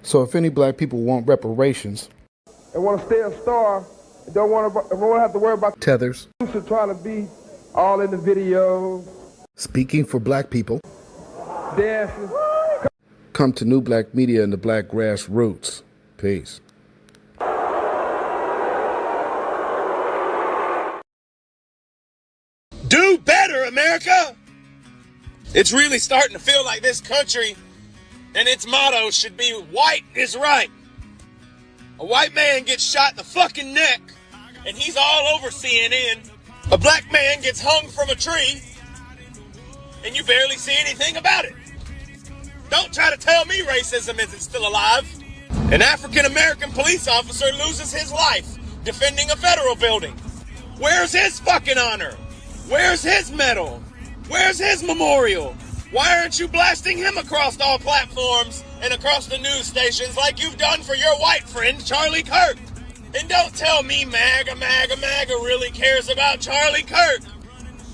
So if any black people want reparations and want to stay a star, and don't want to have to worry about tethers, trying to be all in the videos, speaking for black people, dancing, come to New Black Media and the Black Grassroots. Peace. Do better, America! It's really starting to feel like this country and its motto should be white is right. A white man gets shot in the fucking neck and he's all over CNN. A black man gets hung from a tree and you barely see anything about it. Don't try to tell me racism isn't still alive. An African-American police officer loses his life defending a federal building. Where's his fucking honor? Where's his medal? Where's his memorial? Why aren't you blasting him across all platforms and across the news stations like you've done for your white friend, Charlie Kirk? And don't tell me MAGA really cares about Charlie Kirk,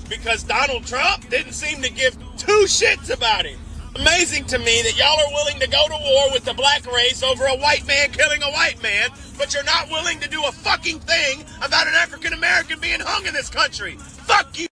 because Donald Trump didn't seem to give two shits about him. Amazing to me that y'all are willing to go to war with the black race over a white man killing a white man, but you're not willing to do a fucking thing about an African American being hung in this country. Fuck you!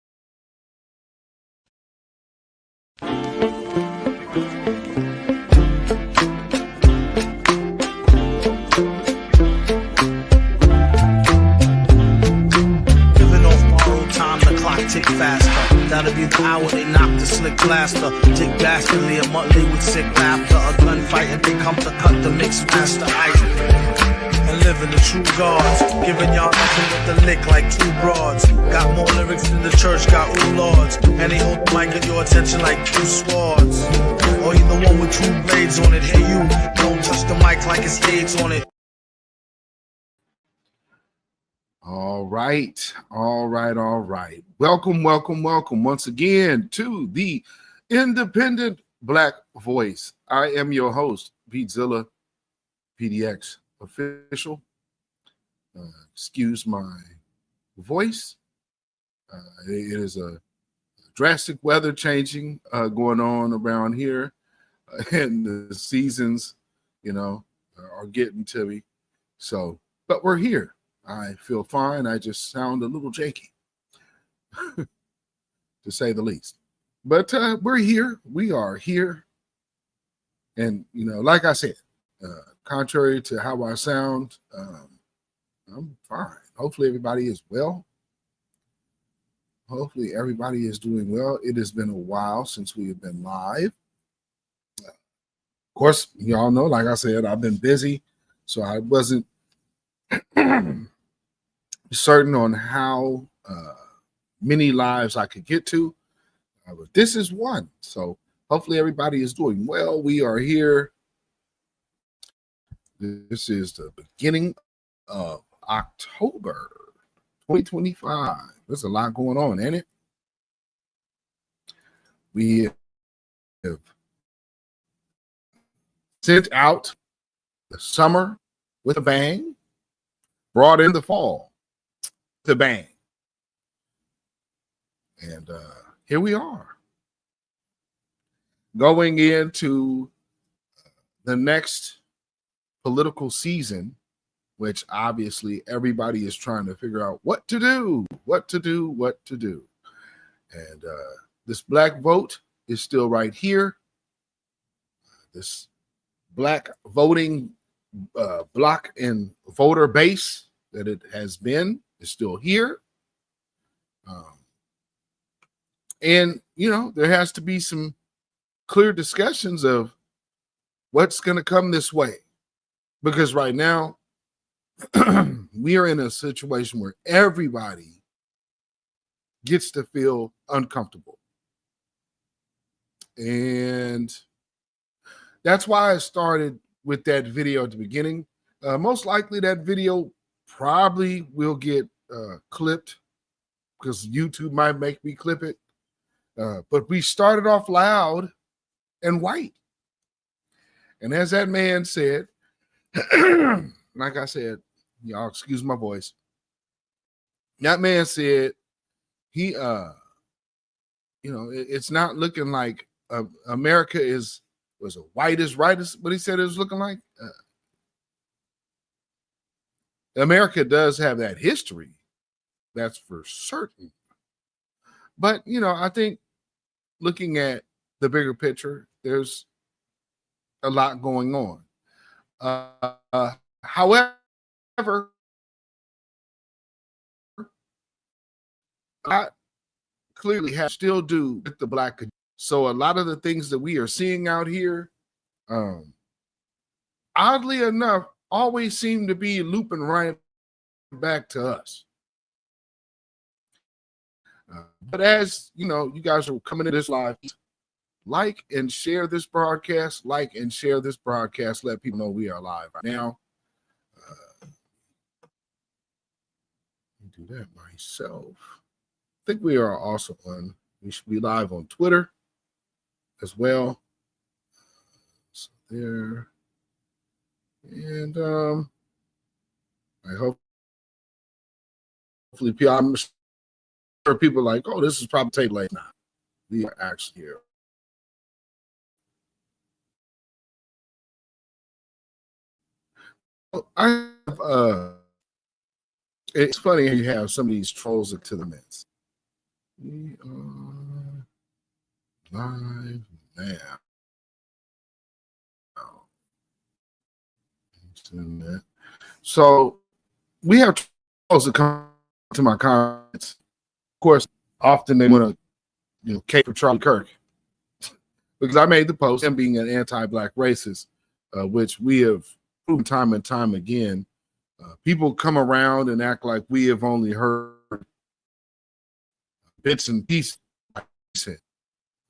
Tick faster, that'll be the hour they knock the slick blaster. Dick Bastardly, a Muttley with sick laughter. A gunfight and they come to cut the mix master. And living the true gods, giving y'all nothing but the lick like two broads. Got more lyrics than the church got ooh lords, and they hold the mic at your attention like two swords. Or you the one with two blades on it. Hey you, don't touch the mic like it's AIDS on it. All right. Welcome once again to the Independent Black Voice. I am your host, beatzillapdx official. Excuse my voice. It is a drastic weather changing going on around here, and the seasons, are getting to me. So, but we're here. I feel fine. I just sound a little shaky, to say the least. But we're here. We are here. And, like I said, contrary to how I sound, I'm fine. Hopefully everybody is well. Hopefully everybody is doing well. It has been a while since we have been live. Of course, y'all know, like I said, I've been busy, so I wasn't certain on how many lives I could get to, but this is one. So hopefully everybody is doing well. We are here. This is the beginning of October 2025. There's a lot going on, ain't it? We have sent out the summer with a bang, brought in the fall to bang. And here we are, going into the next political season, which obviously everybody is trying to figure out what to do. And this black vote is still right here. This black voting block and voter base that it has been is still here. And, there has to be some clear discussions of what's going to come this way. Because right now, we are in a situation where everybody gets to feel uncomfortable. And that's why I started with that video at the beginning. Most likely that video probably will get clipped because YouTube might make me clip it. But we started off loud and white. And as that man said, like I said, y'all excuse my voice. That man said it's not looking like America is was it white is right, is what he said it was looking like. America does have that history, that's for certain. But I think looking at the bigger picture, there's a lot going on. However, I clearly have still do with the black community. So a lot of the things that we are seeing out here, oddly enough, always seem to be looping right back to us. But as you guys are coming to this live, like and share this broadcast. Like and share this broadcast. Let people know we are live right now. Do that myself. I think we are also on. We should be live on Twitter as well. So there, and I hope. Hopefully, I'm sure people are like, oh, this is probably tape late now. We are actually here. I have, it's funny how you have some of these trolls to the midst. We are live now. So we have trolls that come to my comments. Of course, often they want to, cape for Charlie Kirk because I made the post, him being an anti-black racist, which we have proven time and time again. People come around and act like we have only heard bits and pieces.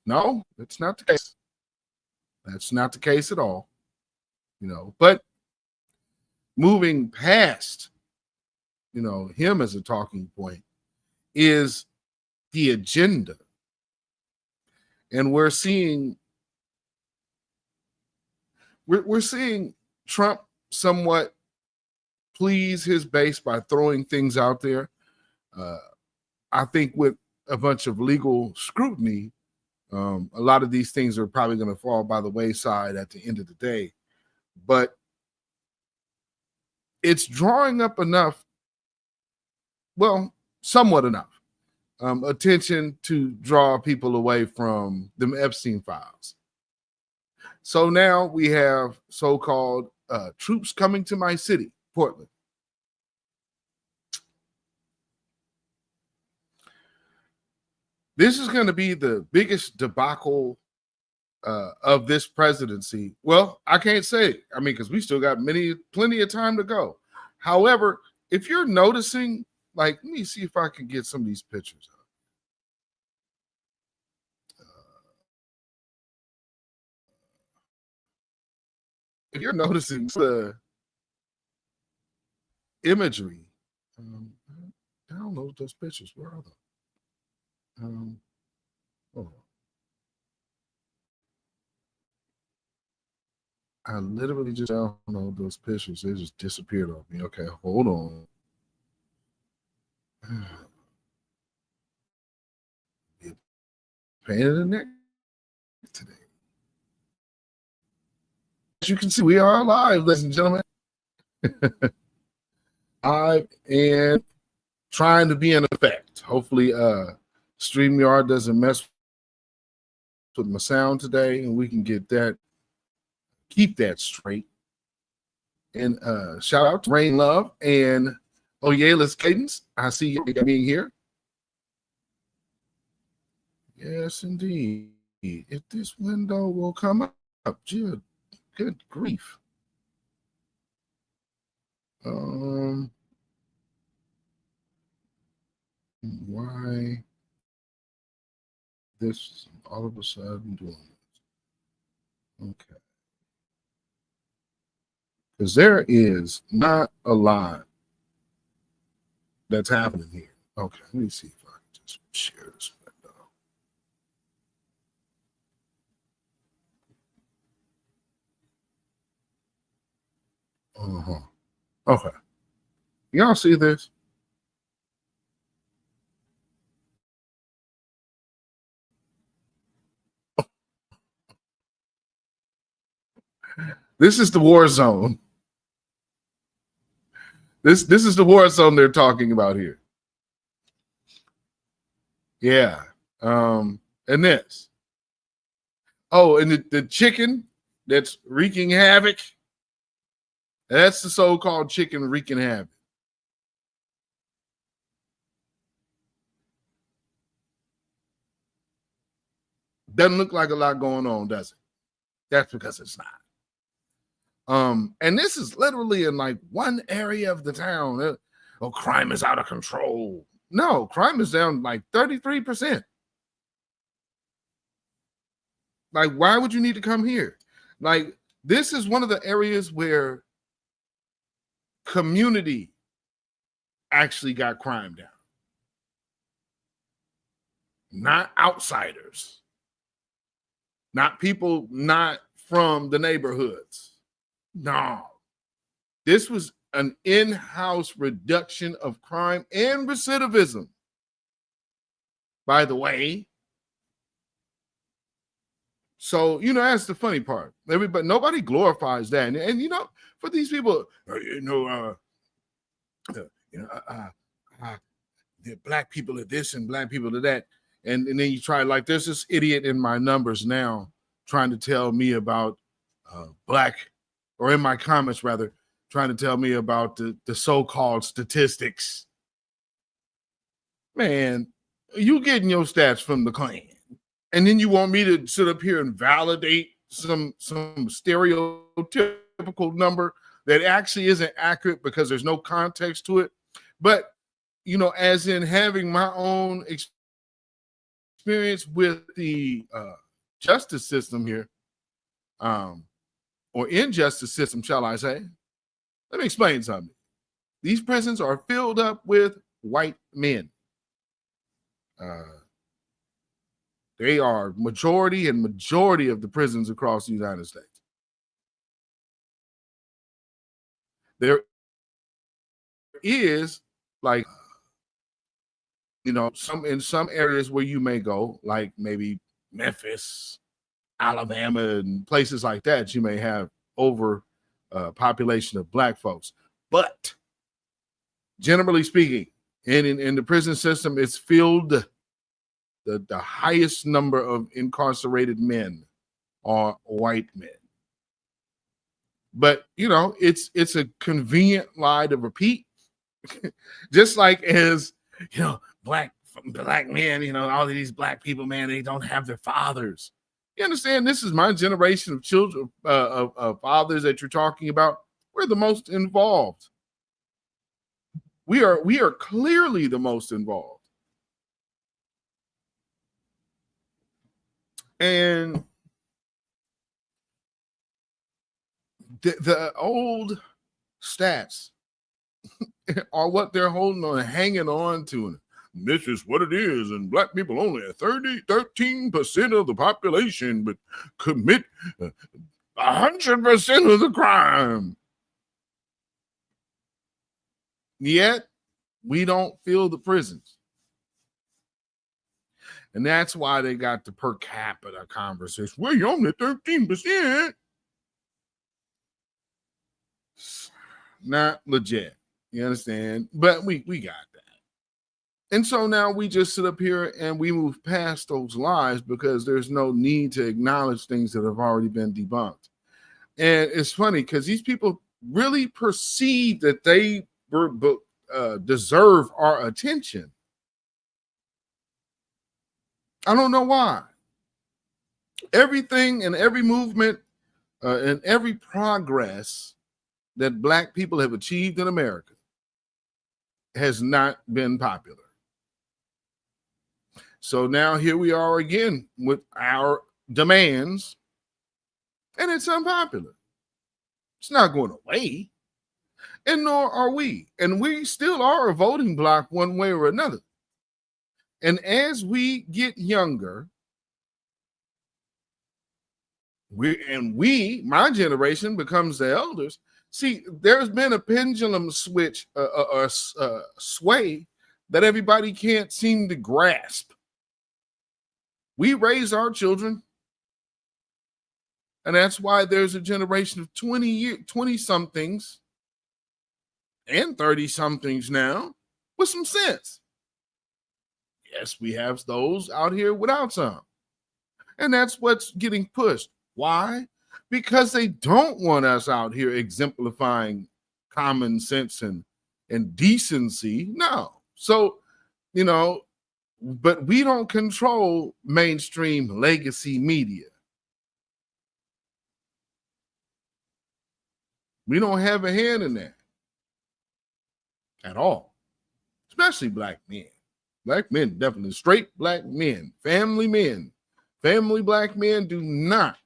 No, that's not the case. That's not the case at all. But moving past, him as a talking point is the agenda. And we're seeing Trump somewhat please his base by throwing things out there. I think with a bunch of legal scrutiny, a lot of these things are probably going to fall by the wayside at the end of the day. But it's drawing up enough, well, somewhat enough attention to draw people away from them Epstein files. So now we have so-called troops coming to my city, Portland. This is going to be the biggest debacle of this presidency. Well, I can't say, because we still got plenty of time to go. However, if you're noticing, let me see if I can get some of these pictures up. If you're noticing the imagery, download those pictures. Where are they? Hold on. I literally just downloaded those pictures. They just disappeared on me. Okay, hold on. Pain in the neck today. As you can see, we are live, ladies and gentlemen. Live and trying to be in effect. Hopefully, StreamYard doesn't mess with my sound today, and we can keep that straight. And shout out to Rain Love and Oyelis Cadence. I see you being here. Yes, indeed. If this window will come up, good grief. Why this all of a sudden doing this? Okay. Because there is not a lot that's happening here. Okay, let me see if I can just share this window. Okay. Y'all see this? This is the war zone. This is the war zone they're talking about here. Yeah. And this. Oh, and the chicken that's wreaking havoc. That's the so-called chicken wreaking havoc. Doesn't look like a lot going on, does it? That's because it's not. And this is literally in like one area of the town. Oh, crime is out of control. No, crime is down like 33%. Like, why would you need to come here? Like, this is one of the areas where community actually got crime down. Not outsiders. Not people not from the neighborhoods. No. This was an in-house reduction of crime and recidivism. By the way. So, you know, that's the funny part. Nobody glorifies that. And you know, for these people, the black people are this and black people are that. And then you try, like, there's this idiot in my numbers now trying to tell me about black, or in my comments rather, trying to tell me about the so-called statistics. Man, you getting your stats from the Klan. And then you want me to sit up here and validate some stereotypical number that actually isn't accurate because there's no context to it. But, you know, as in having my own experience with the justice system here, or injustice system, shall I say. Let me explain something. These prisons are filled up with white men. They are majority of the prisons across the United States. There is, like, you know, in some areas where you may go, like maybe Memphis, Alabama, and places like that, you may have over population of black folks. But generally speaking, in the prison system, it's filled. The highest number of incarcerated men are white men. But, you know, it's a convenient lie to repeat. Just like as, you know, black men, you know, all of these black people, man, they don't have their fathers. You understand? This is my generation of children, of fathers that you're talking about. We're the most involved. We are clearly the most involved. And the old stats are what they're holding on, hanging on to. And this is what it is. And black people only 13% of the population, but commit 100% of the crime. Yet we don't fill the prisons. And that's why they got the per capita conversation. Well, you're only 13%. Not legit. You understand? But we got that. And so now we just sit up here and we move past those lies because there's no need to acknowledge things that have already been debunked. And it's funny because these people really perceive that they deserve our attention. I don't know why. Everything and every movement and every progress that black people have achieved in America has not been popular. So now here we are again with our demands, and it's unpopular. It's not going away, and nor are we. And we still are a voting bloc one way or another. And as we get younger, my generation becomes the elders. See, there's been a pendulum switch, sway that everybody can't seem to grasp. We raise our children. And that's why there's a generation of 20 somethings and 30 somethings now with some sense. Yes, we have those out here without some. And that's what's getting pushed. Why? Because they don't want us out here exemplifying common sense and decency. No. So, but we don't control mainstream legacy media. We don't have a hand in that at all, especially black men. Black men, definitely straight black men, family black men do not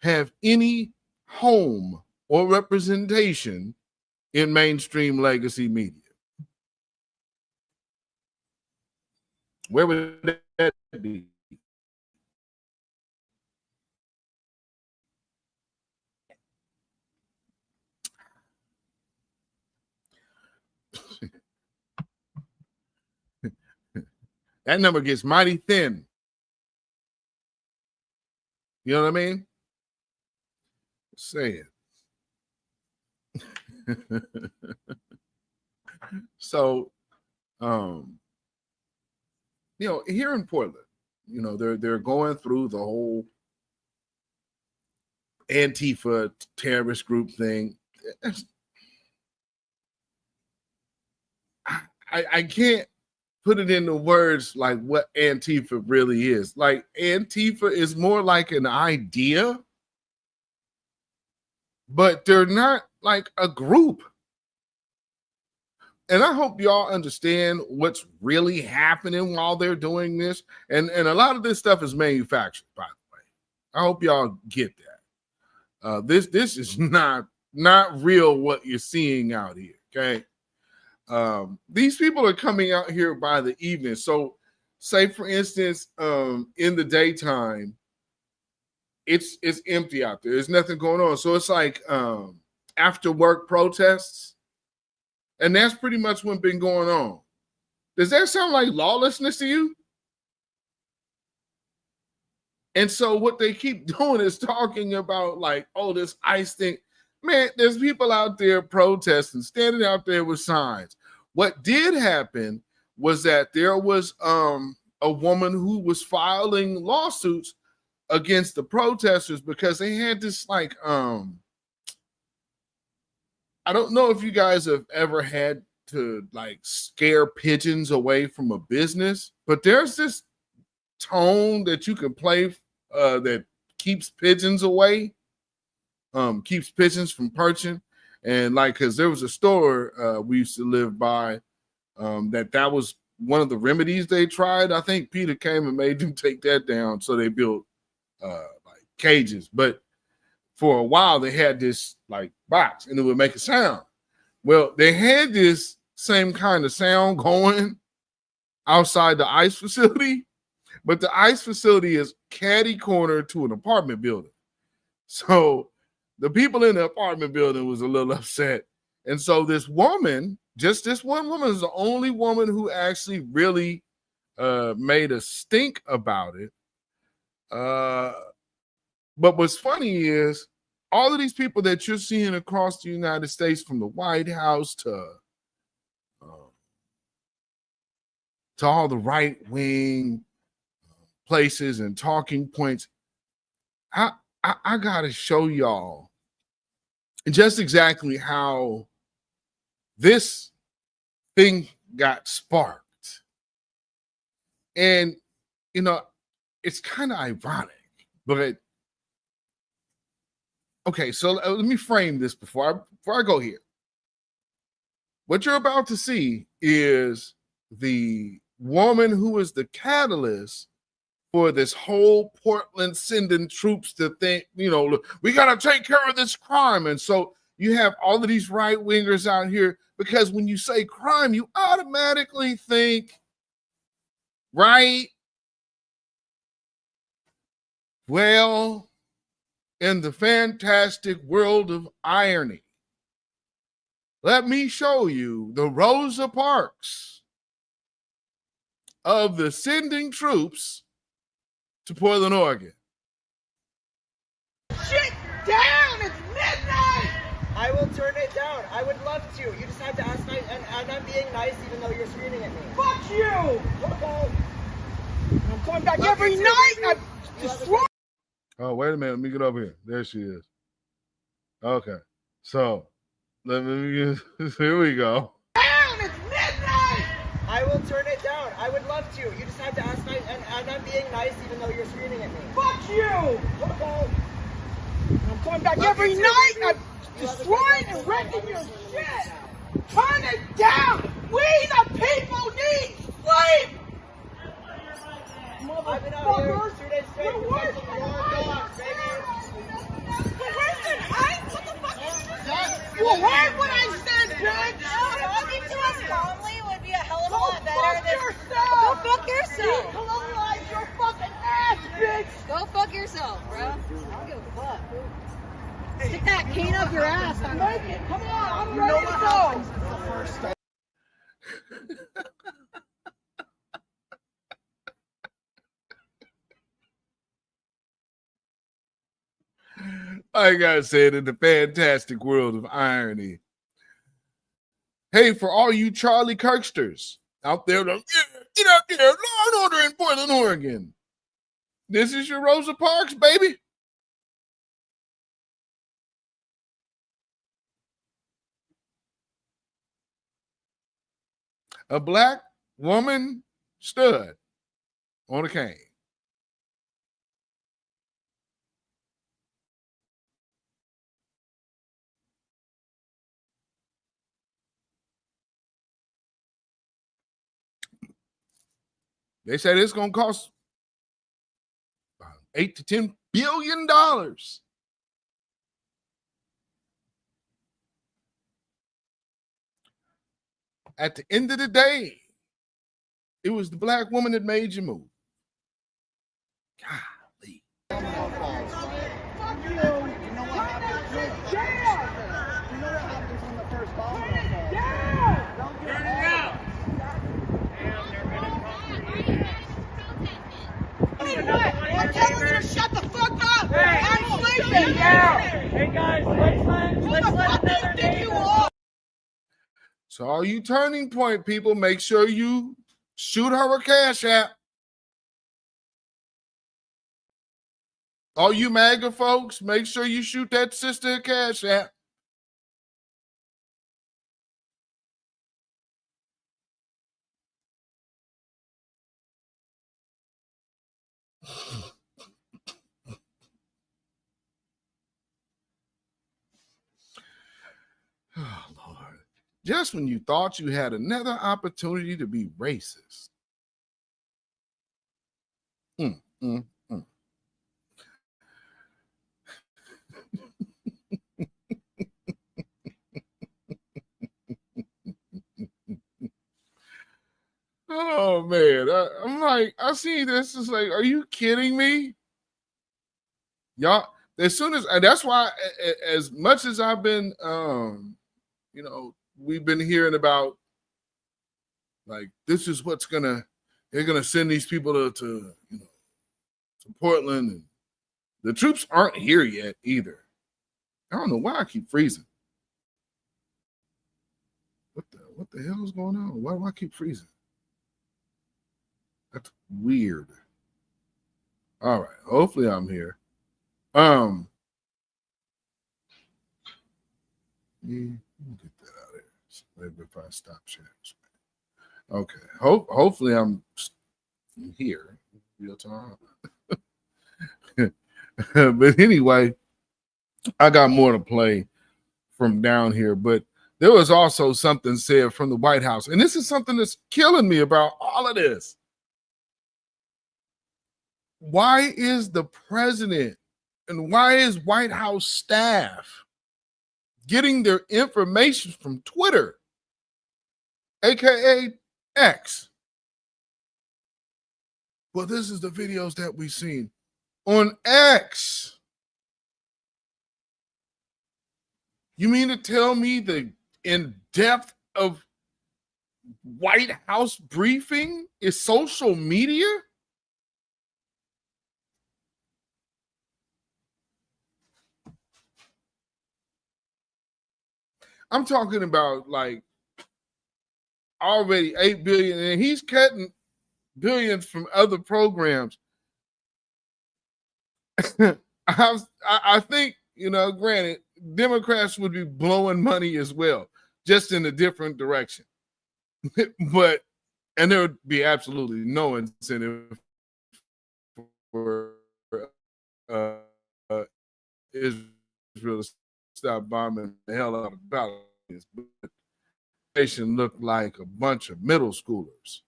have any home or representation in mainstream legacy media. Where would that be? That number gets mighty thin. You know what I mean? Say it. So, here in Portland, they're going through the whole Antifa terrorist group thing. I can't put it into words like what Antifa really is. Like, Antifa is more like an idea, but they're not like a group. And I hope y'all understand what's really happening while they're doing this. And a lot of this stuff is manufactured, by the way. I hope y'all get that. This is not real what you're seeing out here, okay? These people are coming out here by the evening. So say, for instance, in the daytime, it's empty out there. There's nothing going on. So it's like after work protests. And that's pretty much what's been going on. Does that sound like lawlessness to you? And so what they keep doing is talking about like, oh, this ICE thing. Man, there's people out there protesting, standing out there with signs. What did happen was that there was a woman who was filing lawsuits against the protesters because they had this like I don't know if you guys have ever had to like scare pigeons away from a business, but there's this tone that you can play that keeps pigeons away, keeps pigeons from perching. And like, because there was a store we used to live by that was one of the remedies they tried. I think Peter came and made them take that down. So they built like cages. But for a while, they had this like box and it would make a sound. Well, they had this same kind of sound going outside the ICE facility, but the ICE facility is catty corner to an apartment building. So the people in the apartment building was a little upset. And so this woman, just this one woman, is the only woman who actually really made a stink about it. But what's funny is all of these people that you're seeing across the United States, from the White House to all the right-wing places and talking points, I gotta show y'all just exactly how this thing got sparked. And it's kind of ironic, but okay, so let me frame this before I go here. What you're about to see is the woman who is the catalyst for this whole Portland sending troops to think, we got to take care of this crime. And so you have all of these right wingers out here, because when you say crime, you automatically think, right? Well, in the fantastic world of irony, let me show you the Rosa Parks of the sending troops to Portland, Oregon. I would love to. You just have to ask me, and I'm being nice even though you're screaming at me. Fuck you! Okay. I'm coming back Love every you too, night. baby. I'm You have a destroying. Oh, wait a minute. Let me get over here. There she is. Okay. So, let me get, here we go. Down. It's midnight. I will turn it down. I would love to. You just have to ask me, and I'm being nice even though you're screaming at me. Fuck you! Okay. I'm coming back Love every you too, night. baby. I'm You have a destroying good and night. wrecking your shit. Turn it down. We the people need sleep. I've been out here Motherfuckers. 2 days straight You're worse protecting than your dogs, baby. Listen, what the fuck is this? You heard what I said, bitch. Talking to us calmly would be a hell of a Go lot better fuck than yourself. go fuck yourself. Decolonize your fucking ass, bitch. Go fuck yourself, bro. I don't give a fuck. Stick that cane up your ass. Make it. Come on, I'm ready to go. Like I said, in the fantastic world of irony. Hey, for all you Charlie Kirksters out there, get out there, Law and Order in Portland, Oregon. This is your Rosa Parks, baby. A black woman stood on a cane. They said it's going to cost about $8 to $10 billion. At the end of the day, it was the black woman that made you move. Golly. Fuck you. You know what happens? Down. You know what happens when the first bomb falls? Down. Turn it down. I'm telling you to shut the fuck up. I'm sleeping. Hey guys, let's let another neighbor. So all you Turning Point people, make sure you shoot her a cash app. All you MAGA folks, make sure you shoot that sister a cash app. Oh, Lord. Just when you thought you had another opportunity to be racist. Mm, mm, mm. Oh, man. I'm like, I see this. It's like, are you kidding me? Y'all, as soon as, and that's why, as much as I've been, we've been hearing about, like, this is what's they're gonna send these people to Portland, and the troops aren't here yet either. I don't know why I keep freezing. What the hell is going on? Why do I keep freezing? That's weird. All right, hopefully I'm here. Yeah, we'll get that out of here. So maybe if I stop sharing. Okay. Hopefully I'm here real time. But anyway, I got more to play from down here. But there was also something said from the White House, and this is something that's killing me about all of this. Why is the president and why is White House staff getting their information from Twitter, aka X? Well, this is the videos that we've seen on X. You mean to tell me the in-depth of White House briefing is social media? I'm talking about like already 8 billion, and he's cutting billions from other programs. I think, you know, granted, Democrats would be blowing money as well, just in a different direction. And there would be absolutely no incentive for Israel to stop bombing the hell out of Palestinians. But the nation looked like a bunch of middle schoolers.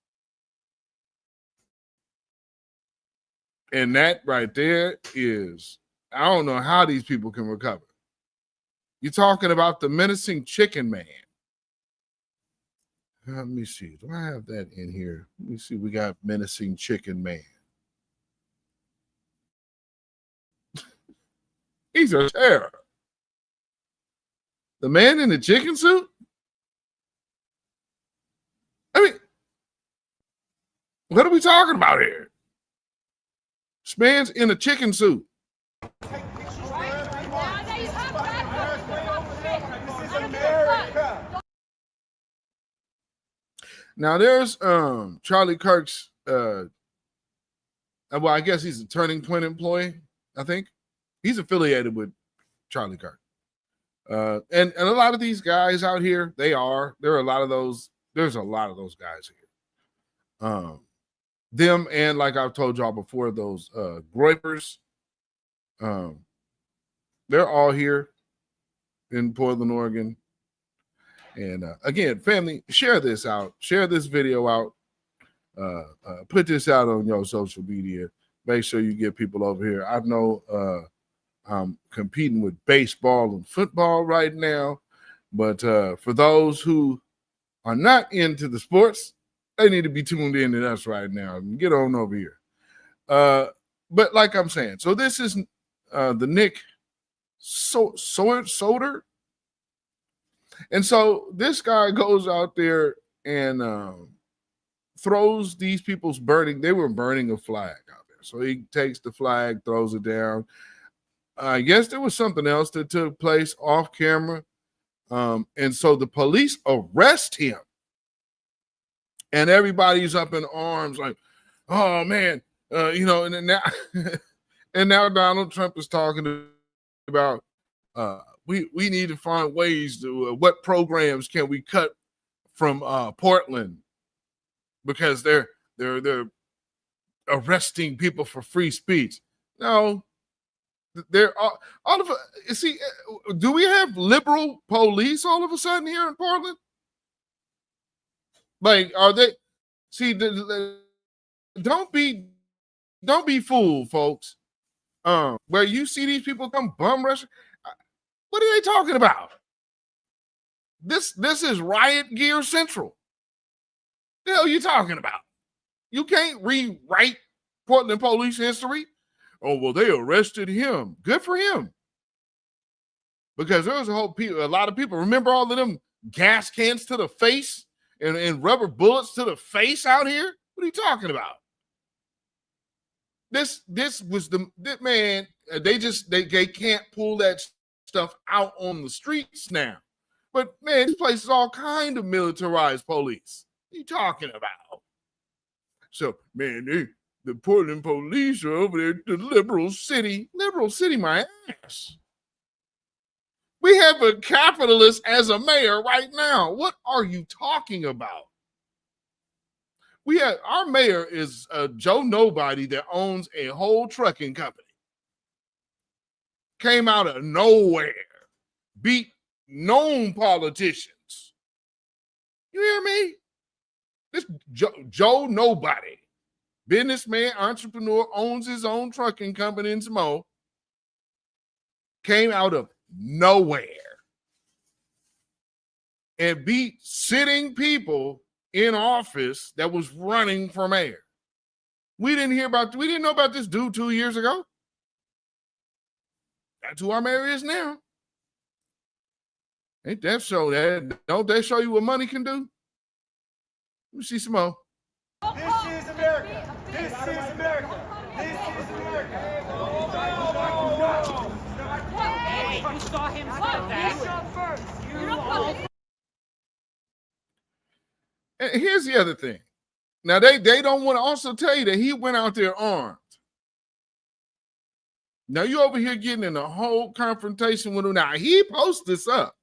And that right there is, I don't know how these people can recover. You're talking about the menacing chicken man. Let me see. Do I have that in here? Let me see. We got menacing chicken man. He's a terror. The man in the chicken suit? I mean, what are we talking about here? This man's in a chicken suit. Now there's Charlie Kirk's well, I guess he's a Turning Point employee, I think. He's affiliated with Charlie Kirk. And a lot of these guys out here, there are a lot of those, there's a lot of those guys here. Them and, like I've told y'all before, those Groypers, they're all here in Portland, Oregon. And again, family, share this out. Share this video out. Put this out on your social media. Make sure you get people over here. I know I'm competing with baseball and football right now. But for those who are not into the sports, they need to be tuned in to us right now. Get on over here. But like I'm saying, so this is the Nick Soder. And so this guy goes out there and throws these people's burning. They were burning a flag out there. So he takes the flag, throws it down. I guess there was something else that took place off camera. And so the police arrest him. And everybody's up in arms like, oh, man, you know, and then now, and now Donald Trump is talking about we need to find ways to what programs can we cut from Portland because they're arresting people for free speech. No, they're all of you see. Do we have liberal police all of a sudden here in Portland? Like, are they? See, don't be fooled, folks. Where you see these people come bum rushing. What are they talking about? This is riot gear central. The hell are you talking about? You can't rewrite Portland police history. Oh, well, they arrested him. Good for him. Because there was a lot of people. Remember all of them gas cans to the face and rubber bullets to the face out here? What are you talking about? This was the man. They can't pull that stuff out on the streets now. But man, this place is all kind of militarized police. What are you talking about? So, man, the Portland police are over there, the liberal city, my ass. We have a capitalist as a mayor right now. What are you talking about? Our mayor is Joe Nobody that owns a whole trucking company. Came out of nowhere, beat known politicians. You hear me? This Joe Nobody, businessman, entrepreneur, owns his own trucking company in Samoa, came out of nowhere and beat sitting people in office that was running for mayor. We didn't know about this dude 2 years ago. That's who our mayor is now. Ain't that show that? Don't they show you what money can do? Let me see some more. This is America. This is America. This is America. You saw him start that. You all. And here's the other thing. Now, they don't want to also tell you that he went out there armed. Now, you over here getting in a whole confrontation with him. Now, he posts this up.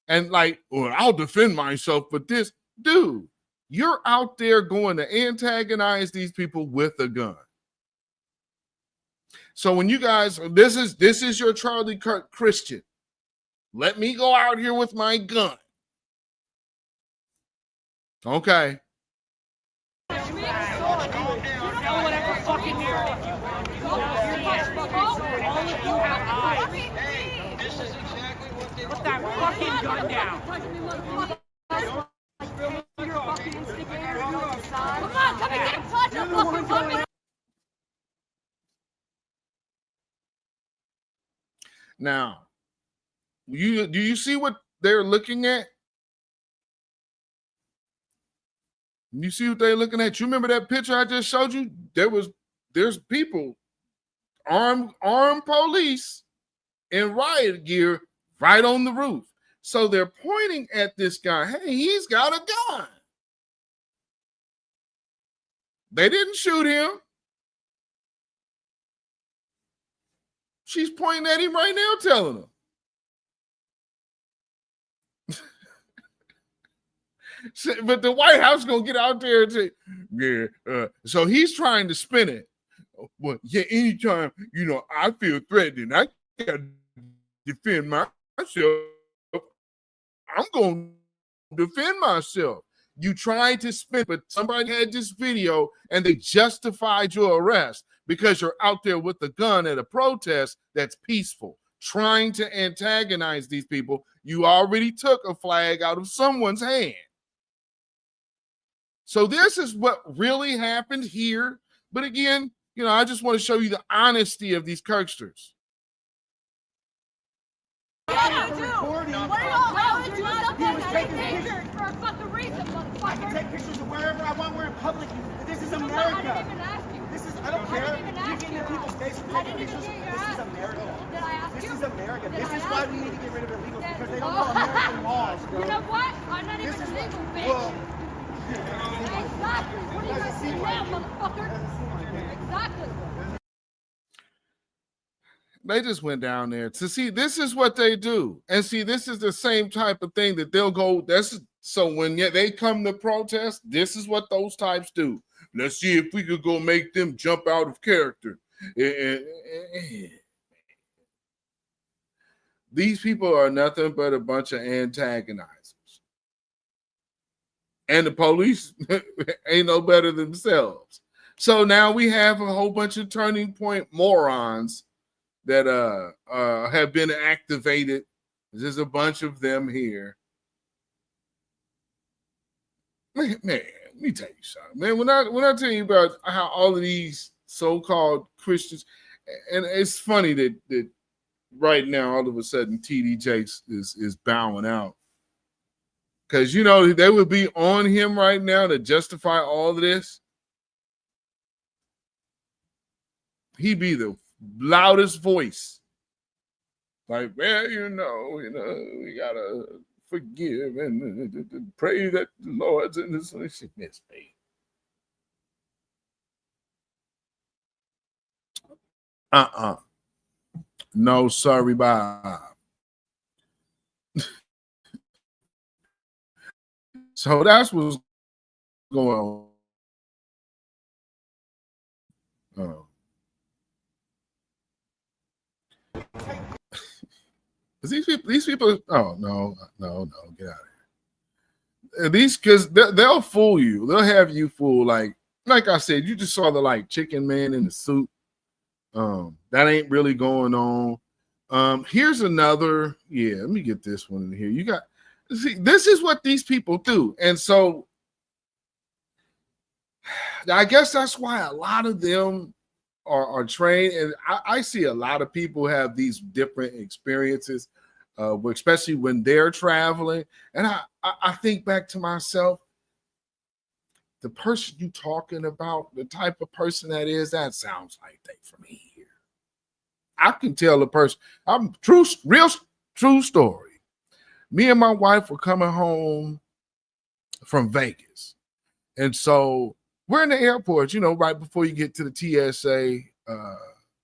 And like, well, I'll defend myself, but this, dude, you're out there going to antagonize these people with a gun. So when you guys, this is your Charlie Kirk Christian. Let me go out here with my gun. Okay. Whatever fucking narrative you want. All of you have eyes. This is exactly what they Put that fucking gun down. Come on, come and get him. Touch him. Fucking fucking. Now, do you see what they're looking at? You see what they're looking at? You remember that picture I just showed you? There's people, armed police in riot gear right on the roof. So they're pointing at this guy. Hey, he's got a gun. They didn't shoot him. She's pointing at him right now, telling him. But the White House gonna get out there and say, yeah. So he's trying to spin it. Well, yeah, anytime, I feel threatened, I gotta defend myself. I'm gonna defend myself. You tried to spin, but somebody had this video and they justified your arrest because you're out there with a gun at a protest that's peaceful, trying to antagonize these people. You already took a flag out of someone's hand. So this is what really happened here. But again, I just want to show you the honesty of these Kirksters. Why would you do something take pictures for a fucking reason, I can motherfucker? take pictures of wherever I want. We're in public. This is I America. didn't even ask you. I don't care. I didn't even You ask get you. in people's face and I take didn't even pictures. hear your This is ask. America. Did I ask This you? is America. Did This I is why ask we you? need to get rid of illegals because they Oh. don't know American laws, bro. You know what? I'm not even illegal, bitch. Well, Exactly. What do you guys do now, motherfucker? Exactly. They just went down there to see. This is what they do. And see, this is the same type of thing that they'll go. So when they come to protest, this is what those types do. Let's see if we could go make them jump out of character. These people are nothing but a bunch of antagonizers. And the police ain't no better than themselves. So now we have a whole bunch of turning point morons that have been activated. There's a bunch of them here. Man, let me tell you something. Man, when I tell you about how all of these so-called Christians, and it's funny that right now all of a sudden TD Jakes is bowing out. Because they would be on him right now to justify all of this. He'd be the loudest voice. Like, well, we gotta forgive and pray that the Lord's in this sickness. No, sorry, Bob. So that's what's going on. These people. Oh no, get out of here. These, because they'll fool you. They'll have you fool. Like I said, you just saw the chicken man in the suit. That ain't really going on. Here's another. Yeah, let me get this one in here. You got. See, this is what these people do. And so I guess that's why a lot of them are trained. And I see a lot of people have these different experiences, especially when they're traveling. And I think back to myself, the person you talking about, the type of person that is, that sounds like they from here. I can tell a person. I'm real true story. Me and my wife were coming home from Vegas, and so we're in the airport. You know, right before you get to the TSA,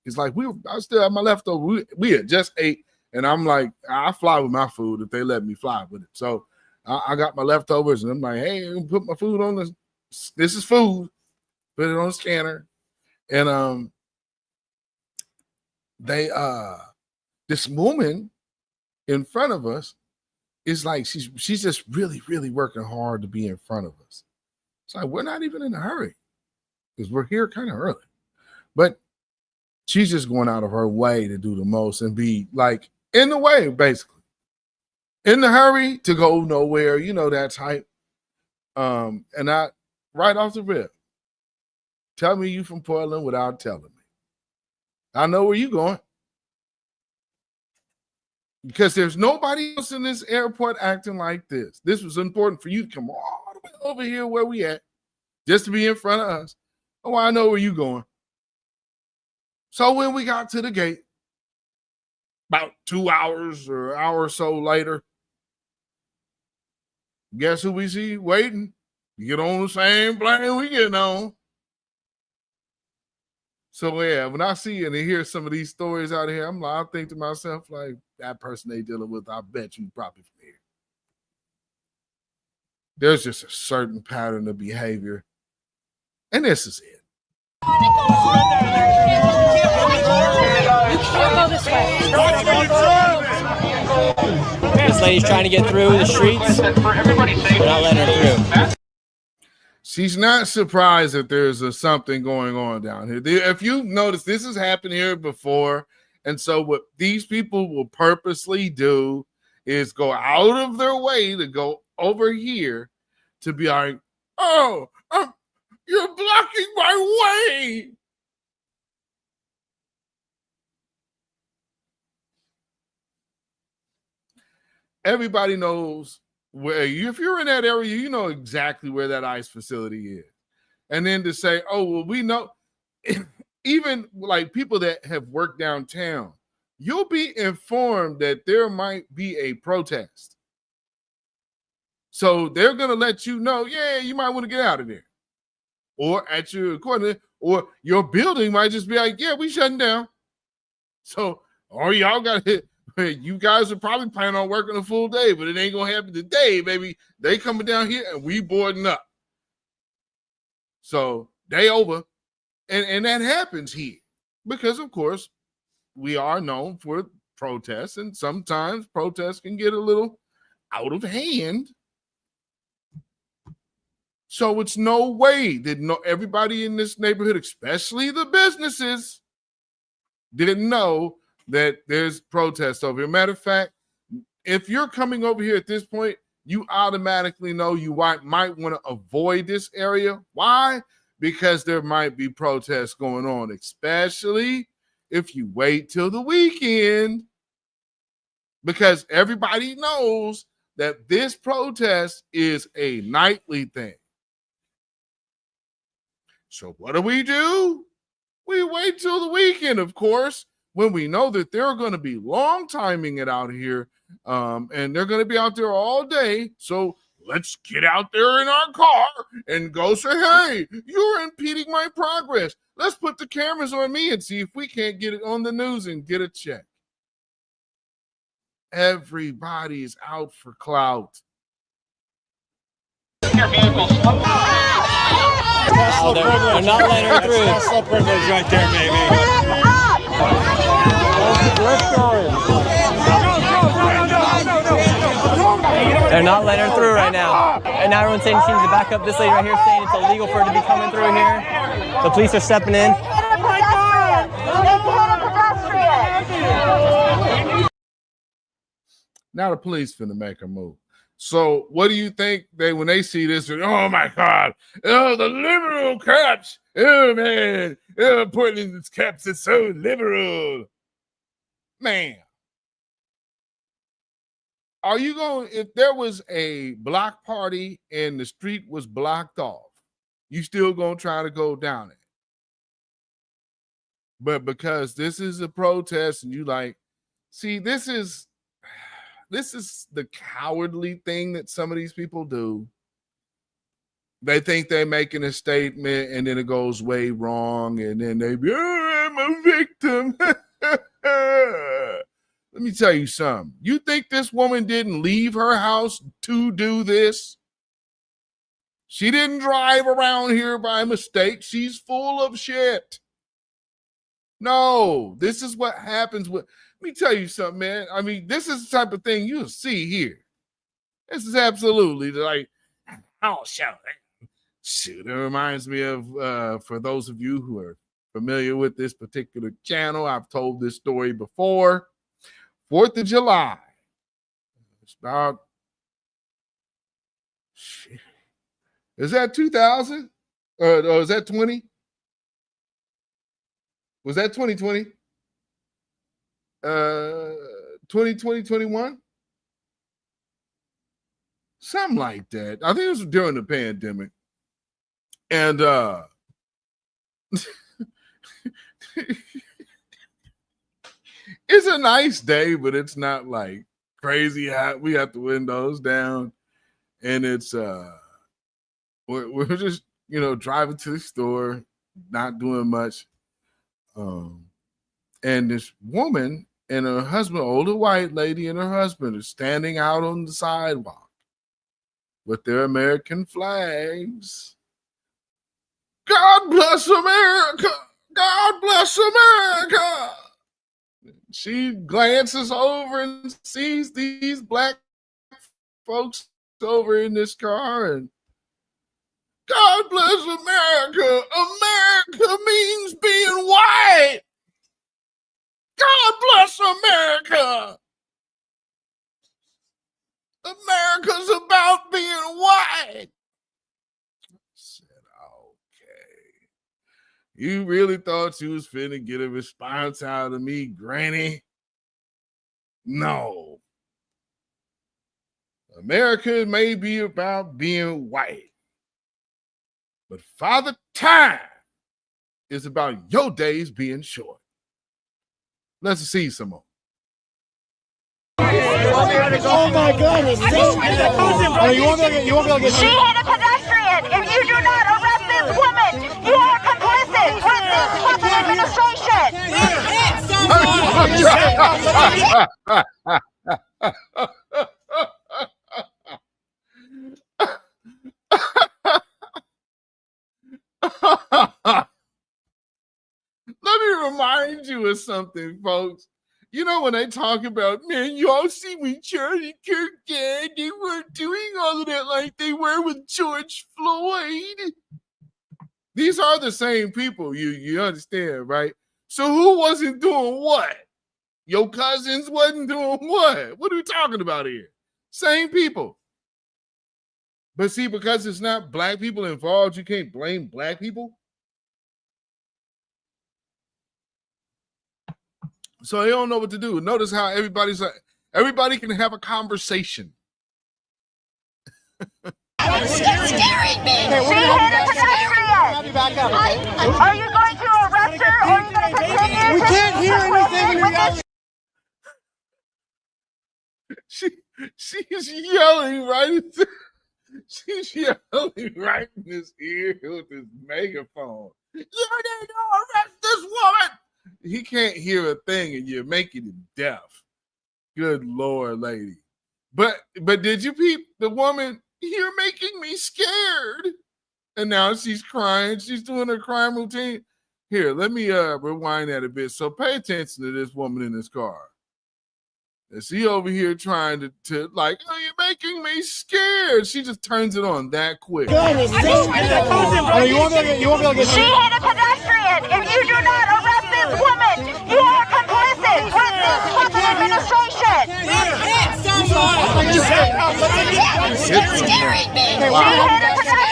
it's like I still have my leftover. We had just ate, and I'm like, I fly with my food if they let me fly with it. So I got my leftovers, and I'm like, hey, I'm gonna put my food on this. This is food. Put it on the scanner, and they this woman in front of us is like she's just really working hard to be in front of us. It's like we're not even in a hurry because we're here kind of early, but she's just going out of her way to do the most and be like in the way, basically in the hurry to go nowhere, you know, that type. And I right off the rip, tell me you from Portland without telling me. I know where you going. Because there's nobody else in this airport acting like this. This was important for you to come all the way over here where we at, just to be in front of us. Oh, I know where you going. So when we got to the gate, about 2 hours or an hour or so later, guess who we see waiting? You get on the same plane we getting on. So yeah, when I see and hear some of these stories out here, I think to myself, like, that person they dealing with, I bet you probably from here. There's just a certain pattern of behavior. And this is it. You can't go this way. This lady's trying to get through the streets. We're not letting her through. She's not surprised that there's something going on down here. If you've noticed, this has happened here before. And so what these people will purposely do is go out of their way to go over here to be like, oh, you're blocking my way. Everybody knows where if you're in that area, you know exactly where that ICE facility is. And then to say, oh, well, we know, even like people that have worked downtown, you'll be informed that there might be a protest. So they're going to let you know, yeah, you might want to get out of there. Or at your corner, or your building might just be like, yeah, we shutting down. So, or y'all got to, you guys are probably planning on working a full day, but it ain't going to happen today, baby. They coming down here and we boarding up. So day over. And that happens here because, of course, we are known for protests, and sometimes protests can get a little out of hand. So it's no way that everybody in this neighborhood, especially the businesses, didn't know that there's protests over here. Matter of fact, if you're coming over here at this point, you automatically know you might want to avoid this area. Why? Because there might be protests going on, especially if you wait till the weekend. Because everybody knows that this protest is a nightly thing. So what do? We wait till the weekend, of course, when we know that they're going to be long timing it out here, and they're going to be out there all day. So let's get out there in our car and go say, hey, you're impeding my progress. Let's put the cameras on me and see if we can't get it on the news and get a check. Everybody's out for clout. They're not letting her through. Tesla privilege right there, baby. They're not letting her through right now. And now everyone's saying she needs to back up. This lady right here saying it's illegal for her to be coming through here. The police are stepping in. Now the police finna make a move. So what do you think when they see this? Oh my God! Oh, the liberal cops! Oh man! Oh, Portland's cops are so liberal. Man, are you going? If there was a block party and the street was blocked off, you still gonna try to go down it? But because this is a protest and you like, see, this is the cowardly thing that some of these people do. They think they're making a statement and then it goes way wrong. And then they be, oh, I'm a victim. Let me tell you something. You think this woman didn't leave her house to do this? She didn't drive around here by mistake. She's full of shit. No, this is what happens with, let me tell you something, man. I mean, this is the type of thing you'll see here. This is absolutely like, oh, shoot. It reminds me of, for those of you who are familiar with this particular channel, I've told this story before. 4th of July. It's about, shit. Is that 2000? Or is that 20? Was that 2020? 2020, 21? Something like that. I think it was during the pandemic. And it's a nice day, but it's not like crazy hot. We got the windows down, and it's we're just, you know, driving to the store, not doing much. And this woman and her husband, older white lady, and her husband are standing out on the sidewalk with their American flags. God bless America. God bless America. She glances over and sees these black folks over in this car, and God bless America. America means being white. God bless America. America's about being white. I said, okay. You really thought you was finna get a response out of me, Granny? No. America may be about being white, but Father Time is about your days being short. Let's see some more. Oh my goodness. You won't be able to get She hit a pedestrian. If you do not arrest this woman, you are complicit with this fucking administration. Let me remind you of something, folks. You know, when they talk about, man, y'all see when Charlie Kirk died, they weren't doing all of that like they were with George Floyd. These are the same people, you understand, right? So who wasn't doing what? Your cousins wasn't doing what? What are we talking about here? Same people. But see, because it's not black people involved, you can't blame black people. So they don't know what to do. Notice how everybody's like, everybody can have a conversation. She scaring me. She hit a pedestrian. back up, okay? Are you going to arrest her, or are you going to continue? We can't hear anything. She's yelling right. She's yelling right in his ear with his megaphone. You need to arrest this woman. He can't hear a thing, and you're making him deaf. Good Lord, lady. But did you peep the woman? You're making me scared. And now she's crying. She's doing her crime routine. Here, let me rewind that a bit. So pay attention to this woman in this car. And she over here trying to like, oh, you're making me scared. She just turns it on that quick. You won't be able to get. She hit a pedestrian. If you do not arrest this woman, you are complicit with this fucking administration. She's scaring me. She hit a pedestrian.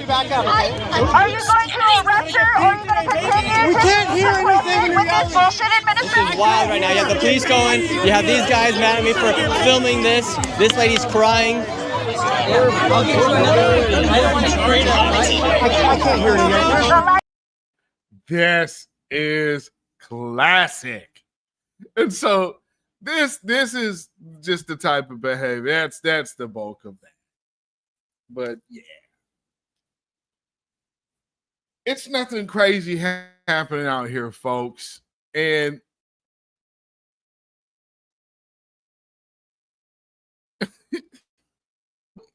Back up, okay? Are you going to arrest her, or are you going to continue? We can't hear anything. With this bullshit This administration. is wild right now. You have the police going. You have these guys mad at me for filming this. This lady's crying. I can't hear anything. That's is classic. And so this is just the type of behavior. That's the bulk of that. But yeah. It's nothing crazy happening out here, folks. And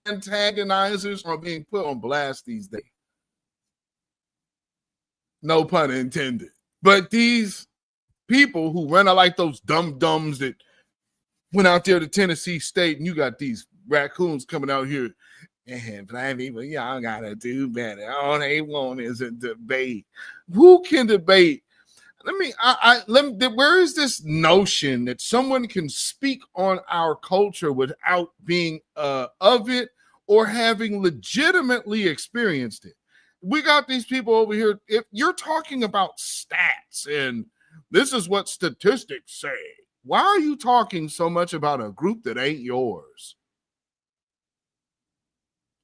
antagonizers are being put on blast these days. No pun intended. But these people who run out like those dum-dums that went out there to Tennessee State, and you got these raccoons coming out here, and black people, y'all gotta do better. All they want is a debate. Who can debate? Where is this notion that someone can speak on our culture without being of it or having legitimately experienced it? We got these people over here. If you're talking about stats and this is what statistics say, why are you talking so much about a group that ain't yours?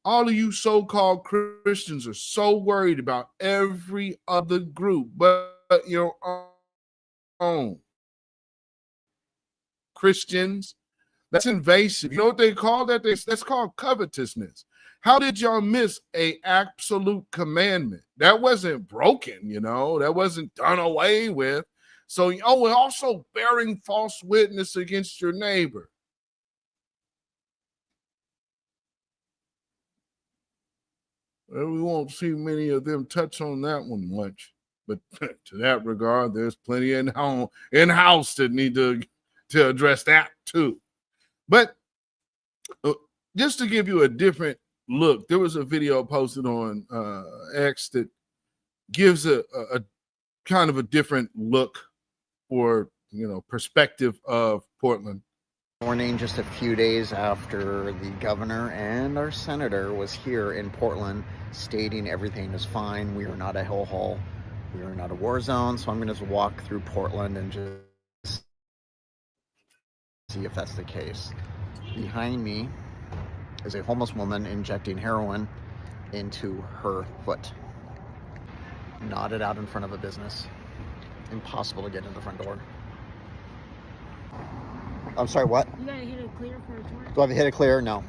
All of you so-called Christians are so worried about every other group but your own. Christians, that's invasive. You know what they call that? That's called covetousness. How did y'all miss an absolute commandment? That wasn't broken, that wasn't done away with. So, we're also bearing false witness against your neighbor. Well, we won't see many of them touch on that one much. But to that regard, there's plenty in-house that need to address that too. But just to give you a different look, there was a video posted on X that gives a kind of a different look or perspective of Portland. Morning, just a few days after the governor and our senator was here in Portland stating everything is fine. We are not a hellhole. We are not a war zone. So I'm going to walk through Portland and just see if that's the case. Behind me is a homeless woman injecting heroin into her foot. Knotted out in front of a business. Impossible to get in the front door. I'm sorry, what? You gotta hit it clear for a tour. Do I have to hit it clear? No.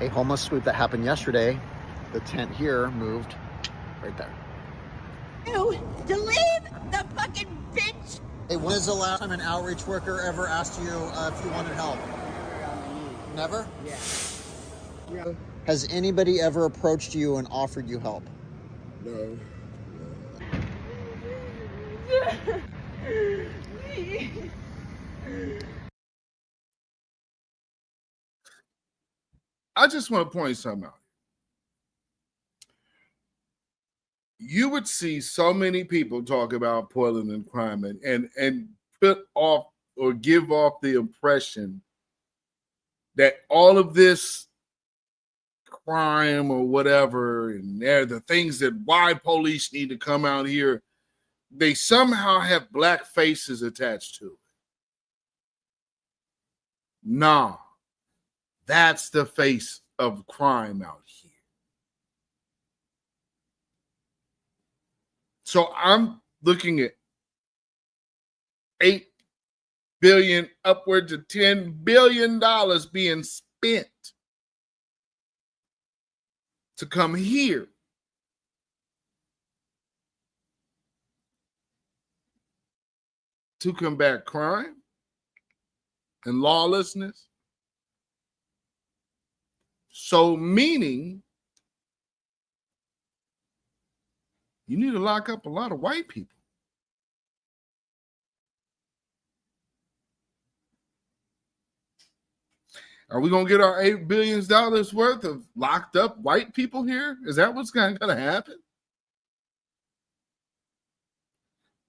A homeless sweep that happened yesterday. The tent here moved right there. You to leave the fucking bitch. Hey, when is the last time an outreach worker ever asked you if you wanted help? Never? Yeah. Has anybody ever approached you and offered you help? No. I just want to point something out. You would see so many people talk about Portland and crime and put off or give off the impression that all of this crime or whatever, and they're the things that why police need to come out here, they somehow have black faces attached to it. Nah, that's the face of crime out here. So I'm looking at 8 billion, upwards of $10 billion being spent to come here. To combat crime and lawlessness. So meaning you need to lock up a lot of white people. Are we going to get our $8 billion worth of locked up white people here? Is that what's going to happen?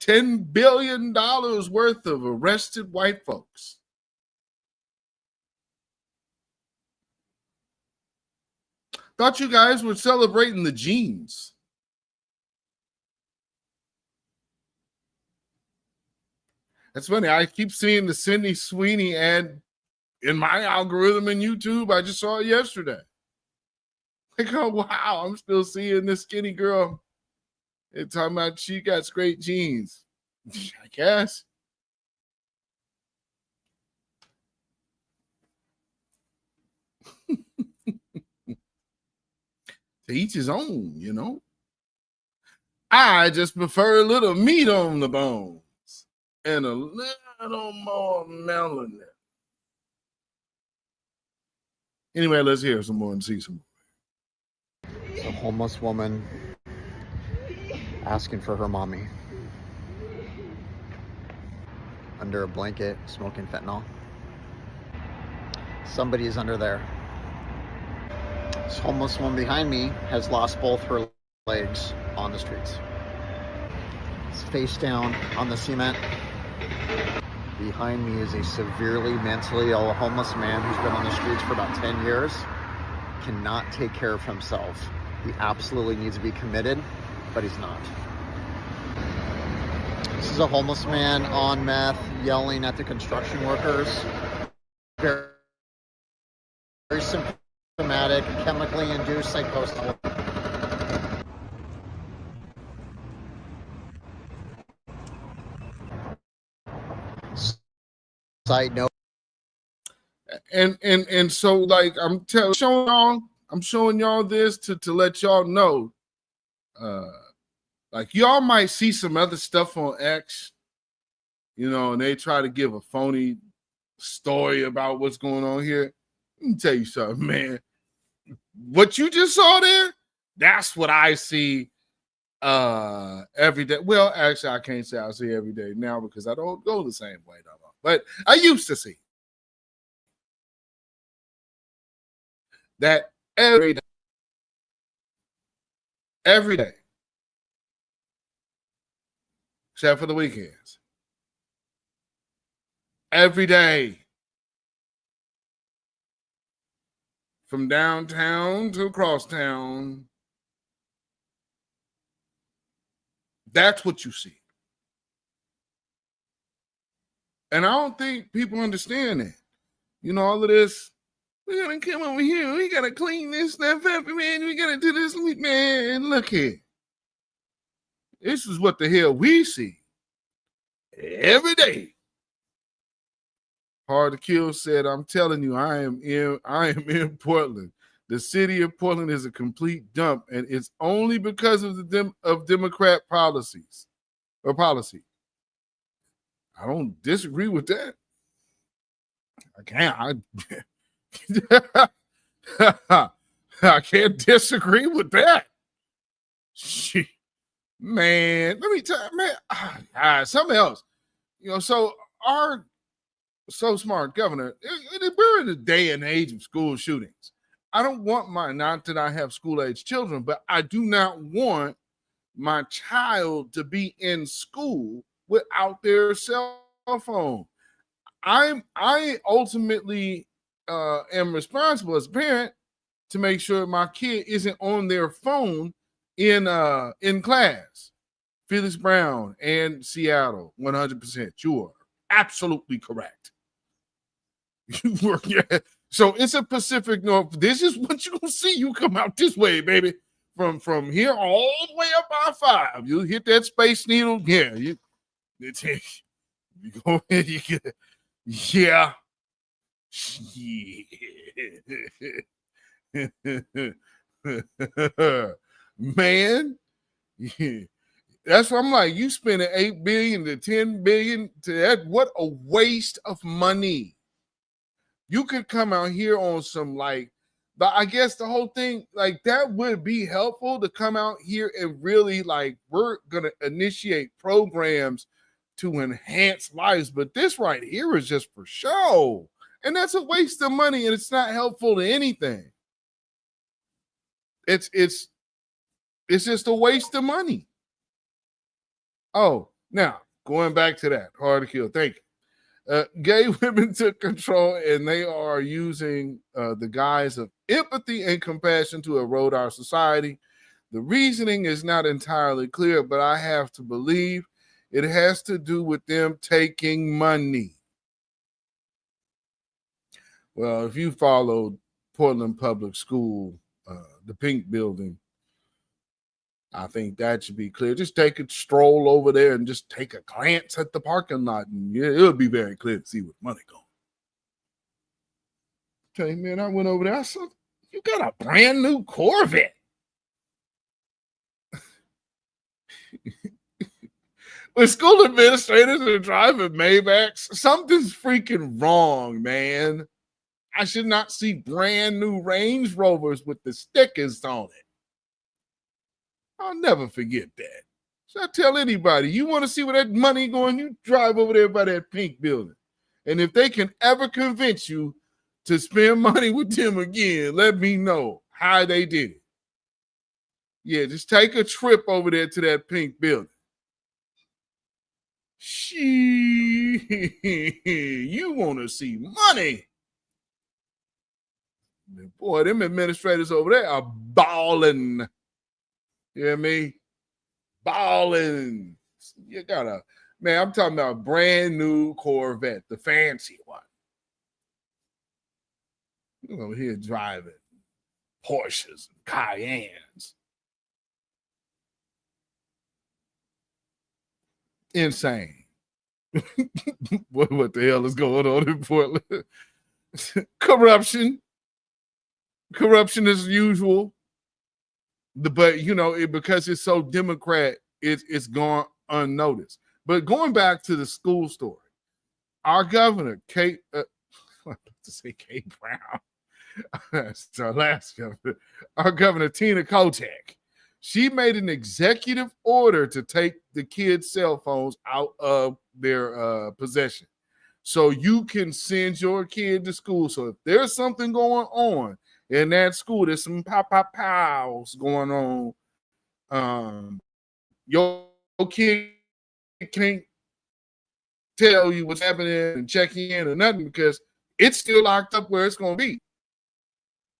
$10 billion worth of arrested white folks. Thought you guys were celebrating the genes. That's funny. I keep seeing the Sydney Sweeney ad in my algorithm in YouTube. I just saw it yesterday. Like, oh, wow, I'm still seeing this skinny girl They're talking about she got great genes. I guess. To each his own, you know. I just prefer a little meat on the bones and a little more melanin. Anyway, let's hear some more and see some more. A homeless woman asking for her mommy under a blanket, smoking fentanyl. Somebody is under there. This homeless woman behind me has lost both her legs on the streets. It's face down on the cement. Behind me is a severely mentally ill homeless man who's been on the streets for about 10 years. Cannot take care of himself. He absolutely needs to be committed, but he's not. This is a homeless man on meth yelling at the construction workers. Very symptomatic, chemically induced psychosis. Side note. And so like I'm showing y'all this to let y'all know. Like y'all might see some other stuff on X, you know, and they try to give a phony story about what's going on here. Let me tell you something, man. What you just saw there, that's what I see every day. Well, actually, I can't say I see every day now because I don't go the same way no more. But I used to see that every day, except for the weekends. Every day. From downtown to across town. That's what you see. And I don't think people understand that. You know, all of this, we gotta come over here, we gotta clean this stuff up, man, we gotta do this, man, look here. This is what the hell we see every day. Hard to Kill said, I'm telling you, I am in Portland. The city of Portland is a complete dump, and it's only because of of Democrat policies or policy. I don't disagree with that. I can't. I can't disagree with that. Man, let me tell you, man. Something else. You know, so our so smart governor, we're in the day and age of school shootings. I don't want not that I have school-age children, but I do not want my child to be in school without their cell phone. I ultimately am responsible as a parent to make sure my kid isn't on their phone in class. Felix Brown and Seattle, 100%. You are absolutely correct. Yeah. So it's a Pacific North. This is what you're gonna see. You come out this way, baby. From here all the way up I-5. You hit that Space Needle. Yeah, you go ahead. You get, yeah. Man. Yeah. That's what I'm like. You spending $8 billion to $10 billion to that. What a waste of money. You could come out here on some but I guess the whole thing, that would be helpful to come out here and really we're gonna initiate programs to enhance lives. But this right here is just for show. And that's a waste of money, and it's not helpful to anything. It's just a waste of money. Oh, now going back to that, Hard to Kill. Thank you. Gay women took control, and they are using the guise of empathy and compassion to erode our society. The reasoning is not entirely clear, but I have to believe it has to do with them taking money. Well, if you followed Portland Public School, the Pink Building, I think that should be clear. Just take a stroll over there and just take a glance at the parking lot, and it'll be very clear to see where the money going. Tell you, man, I went over there. I said, you got a brand new Corvette. When school administrators are driving Maybachs, something's freaking wrong, man. I should not see brand new Range Rovers with the stickers on it. I'll never forget that. So I tell anybody, you want to see where that money going, you drive over there by that pink building. And if they can ever convince you to spend money with them again, let me know how they did it. Yeah, just take a trip over there to that pink building. You want to see money. Boy, them administrators over there are balling. You hear me? Balling. You got a, man, I'm talking about a brand new Corvette, the fancy one. You're over here driving Porsches and Cayennes. Insane. What the hell is going on in Portland? Corruption as usual. But you know, because it's so Democrat, it's gone unnoticed. But going back to the school story, our governor, Kate, to say Kate Brown, that's our last governor. Our governor, Tina Kotek, she made an executive order to take the kids' cell phones out of their possession, so you can send your kid to school. So if there's something going on in that school, there's some pows going on. Your kid can't tell you what's happening and check in or nothing because it's still locked up where it's going to be.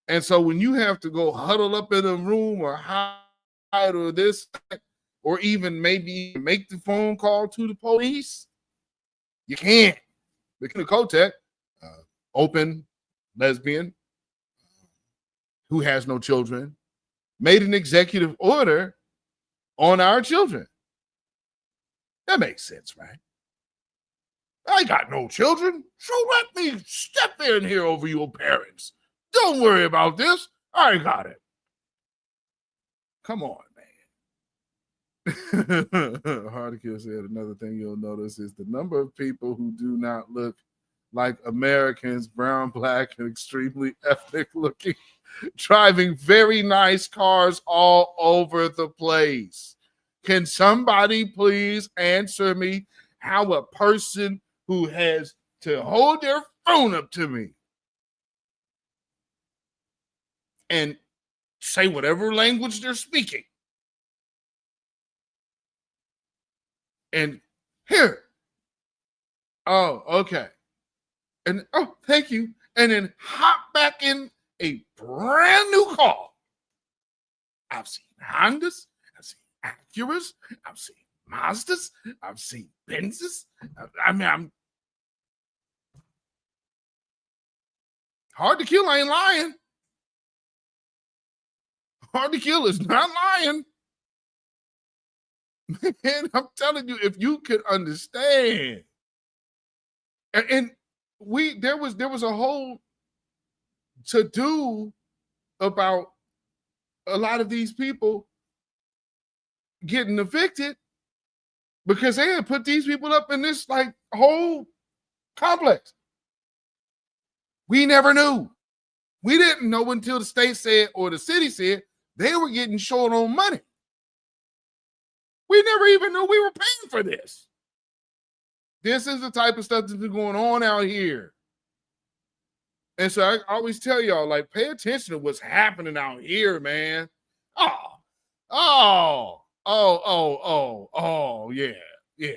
And so when you have to go huddle up in a room or hide or this, or even maybe make the phone call to the police, you can't. Because Kotek, open lesbian, who has no children, made an executive order on our children. That makes sense, right? I got no children, so let me step in here over your parents. Don't worry about this. I got it. Come on, man. Hardkill said another thing you'll notice is the number of people who do not look like Americans, brown, black, and extremely ethnic looking, driving very nice cars all over the place. Can somebody please answer me how a person who has to hold their phone up to me and say whatever language they're speaking, and here, oh, okay, and oh, thank you, and then hop back in a brand new car. I've seen Hondas, I've seen Acuras, I've seen Mazdas, I've seen Benzes. I mean, I'm hard to kill. Ain't lying. Hard to kill is not lying. Man, I'm telling you, if you could understand, and there was a whole to do about a lot of these people getting evicted because they had put these people up in this like whole complex. We never knew. We didn't know until the state said or the city said they were getting short on money. We never even knew we were paying for this. This is the type of stuff that's been going on out here. And so I always tell y'all, like, pay attention to what's happening out here, man. Oh, yeah. Yeah.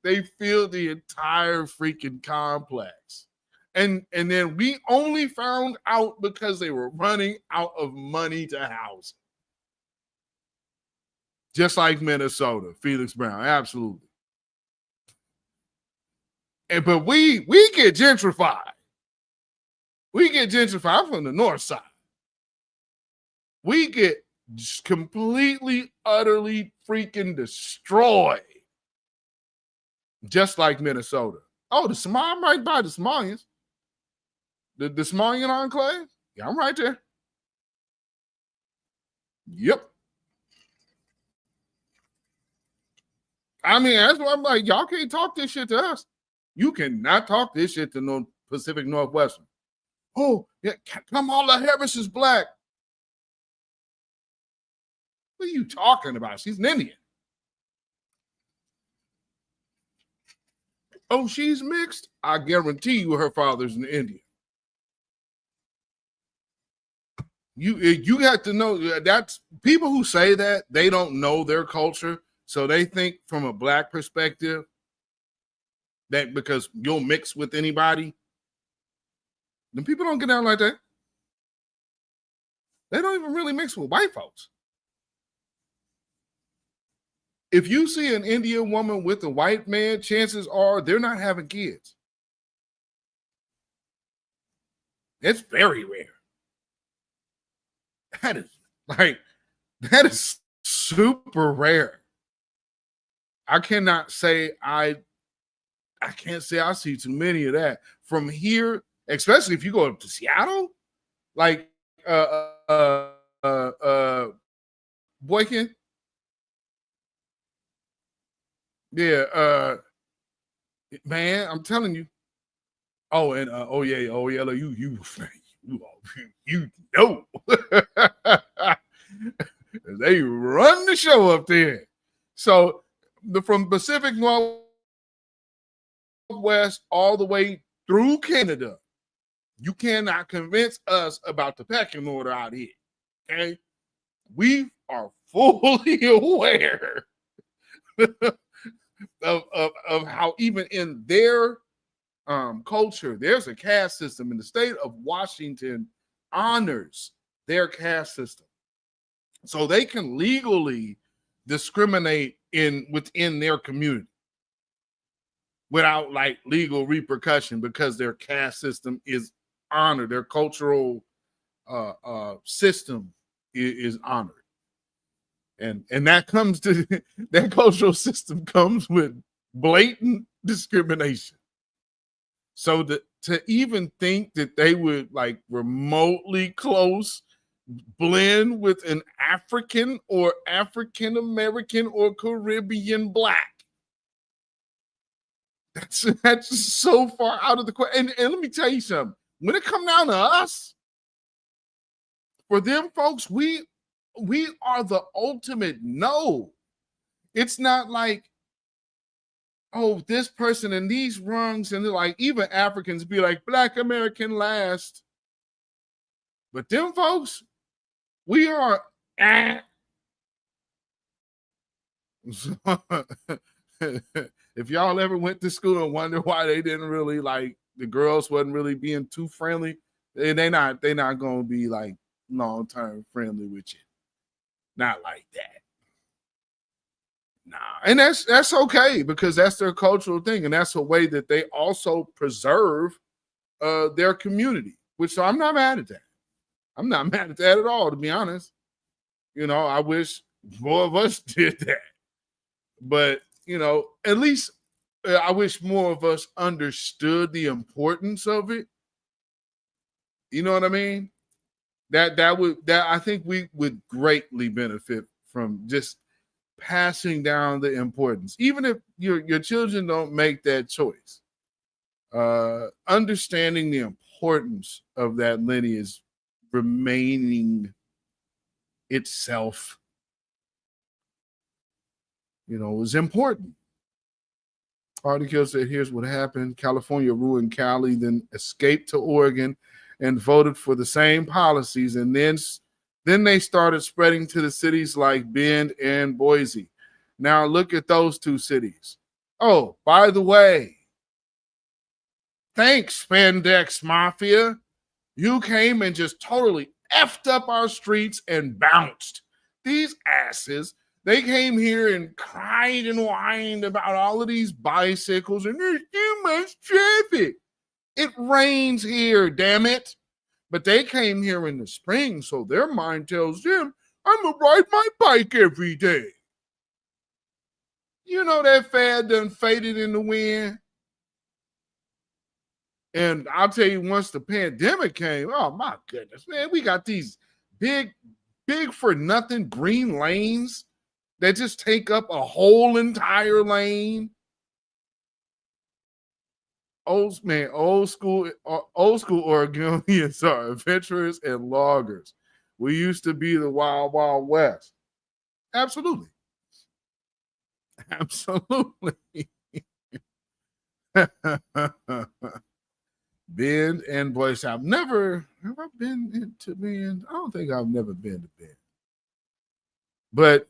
They filled the entire freaking complex. And then we only found out because they were running out of money to house. Just like Minnesota, Felix Brown, absolutely. But we get gentrified. We get gentrified from the north side. We get just completely, utterly freaking destroyed. Just like Minnesota. Oh, I'm right by the Somalians. The Somalian enclave? Yeah, I'm right there. Yep. I mean, that's why I'm like, y'all can't talk this shit to us. You cannot talk this shit to no Pacific Northwestern. Oh, yeah, Kamala Harris is black. What are you talking about? She's an Indian. Oh, she's mixed? I guarantee you her father's an Indian. You have to know that's people who say that they don't know their culture, so they think from a black perspective that because you'll mix with anybody, then people don't get down like that. They don't even really mix with white folks. If you see an Indian woman with a white man, chances are they're not having kids. It's very rare. That is super rare. I cannot say I can't say I see too many of that from here, especially if you go up to Seattle, like Boykin. Yeah, man, I'm telling you. Oh, and you know, they run the show up there. So from Pacific Northwest all the way through Canada, you cannot convince us about the pecking order out here. Okay, we are fully aware of how even in their culture, there's a caste system, and the state of Washington honors their caste system. So they can legally discriminate within their community without like legal repercussion because their caste system is honored. Their cultural system is honored. And that comes to that cultural system comes with blatant discrimination. So to even think that they would like remotely close blend with an African or African American or Caribbean black, that's so far out of the question. And let me tell you something. When it comes down to us, for them folks, we are the ultimate no. It's not like, oh, this person and these rungs, and they're like, even Africans be like, Black American last. But them folks, we are if y'all ever went to school and wonder why they didn't really like the girls wasn't really being too friendly, they not gonna be like long-term friendly with you. Not like that. Nah, and that's okay because that's their cultural thing, and that's a way that they also preserve their community. Which so I'm not mad at that. I'm not mad at that at all, to be honest. You know, I wish more of us did that, but you know, at least I wish more of us understood the importance of it. You know what I mean? That I think we would greatly benefit from just passing down the importance, even if your children don't make that choice. Understanding the importance of that lineage remaining itself, you know, is important. Article said, here's what happened. California ruined Cali, then escaped to Oregon and voted for the same policies. And then they started spreading to the cities like Bend and Boise. Now look at those two cities. Oh, by the way, thanks, Spandex Mafia. You came and just totally effed up our streets and bounced. These asses, they came here and cried and whined about all of these bicycles and there's too much traffic. It rains here, damn it. But they came here in the spring, so their mind tells them, I'm going to ride my bike every day. You know that fad done faded in the wind. And I'll tell you, once the pandemic came, oh my goodness, man, we got these big for nothing green lanes that just take up a whole entire lane. Old school Oregonians are adventurers and loggers. We used to be the wild, wild west. Absolutely. Absolutely. Bend and Boise. Have I been into Bend? I don't think I've never been to Bend. But,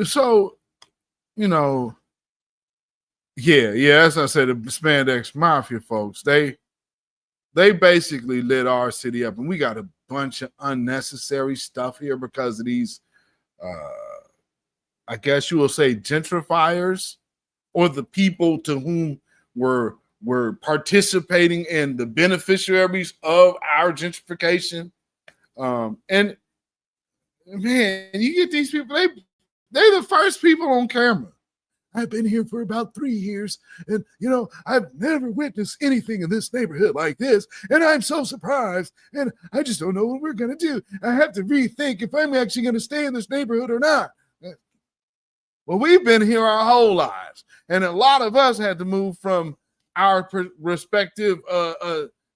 so, as I said, the Spandex Mafia folks, they basically lit our city up, and we got a bunch of unnecessary stuff here because of these, I guess you will say, gentrifiers, or the people to whom we're participating in the beneficiaries of our gentrification. And man, you get these people, they're the first people on camera. I've been here for about 3 years, and I've never witnessed anything in this neighborhood like this, and I'm so surprised, and I just don't know what we're gonna do. I have to rethink if I'm actually gonna stay in this neighborhood or not. Well, we've been here our whole lives, and a lot of us had to move from our respective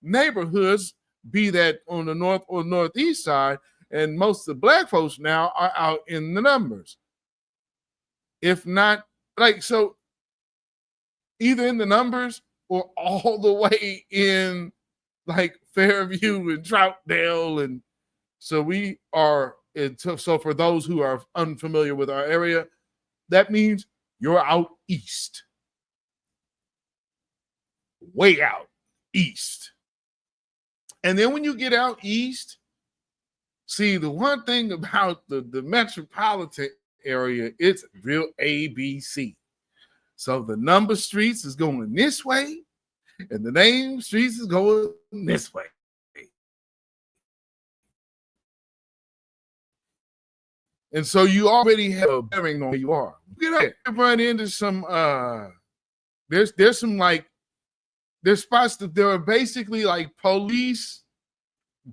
neighborhoods, be that on the north or northeast side, and most of the black folks now are out in the numbers. If not, so either in the numbers or all the way in Fairview and Troutdale. And so we are, so for those who are unfamiliar with our area, that means you're out east. Way out east. And then when you get out east, see, the one thing about the metropolitan area, it's real ABC. So the number streets is going this way, and the name streets is going this way. And so you already have a bearing on where you are. You run into some there's some there's spots that there are basically police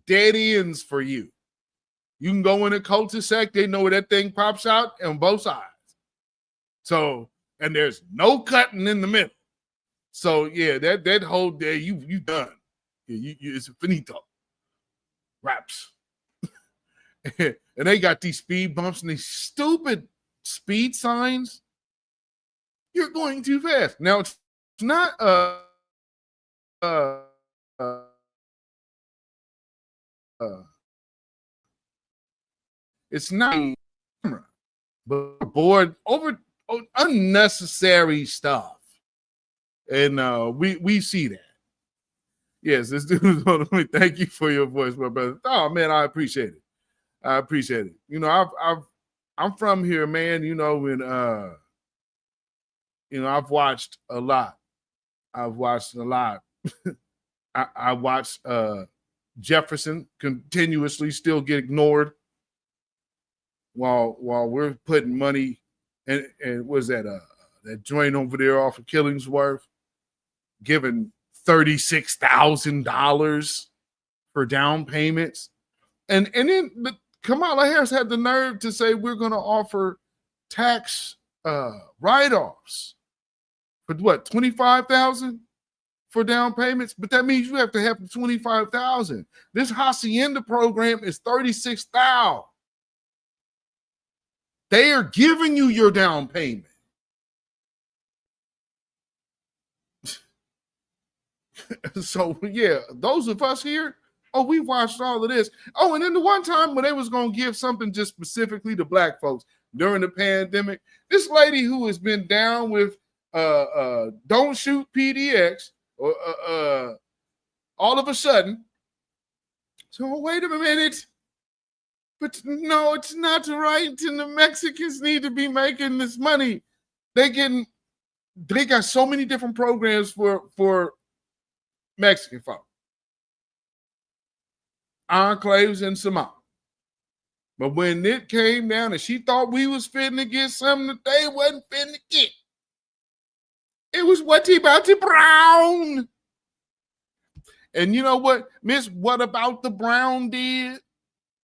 dead ends for you. You can go in a cul-de-sac, they know where that thing pops out on both sides. So, and there's no cutting in the middle. So yeah, that whole day you done. Yeah, it's finito. Raps. And they got these speed bumps and these stupid speed signs. You're going too fast. Now it's not it's not camera, but board over unnecessary stuff. And we see that. Yes, this dude is on me. Thank you for your voice, my brother. Oh man, I appreciate it. I appreciate it. I'm from here, man. When I've watched a lot. I watched Jefferson continuously still get ignored while we're putting money and was that joint over there off of Killingsworth giving $36,000 for down payments, and then Kamala Harris had the nerve to say we're going to offer tax write-offs for what, $25,000 for down payments, but that means you have to have $25,000. This Hacienda program is $36,000. They are giving you your down payment. So yeah, those of us here, we watched all of this. And then the one time when they was going to give something just specifically to black folks during the pandemic, this lady who has been down with Don't Shoot PDX, all of a sudden, so wait a minute, but no, it's not right, and the Mexicans need to be making this money. They got so many different programs for Mexican folk. enclaves and some out. But when it came down and she thought we was fitting to get something that they wasn't fitting to get, it was Whatty Bouty Brown. And you know what Miss What About the Brown did?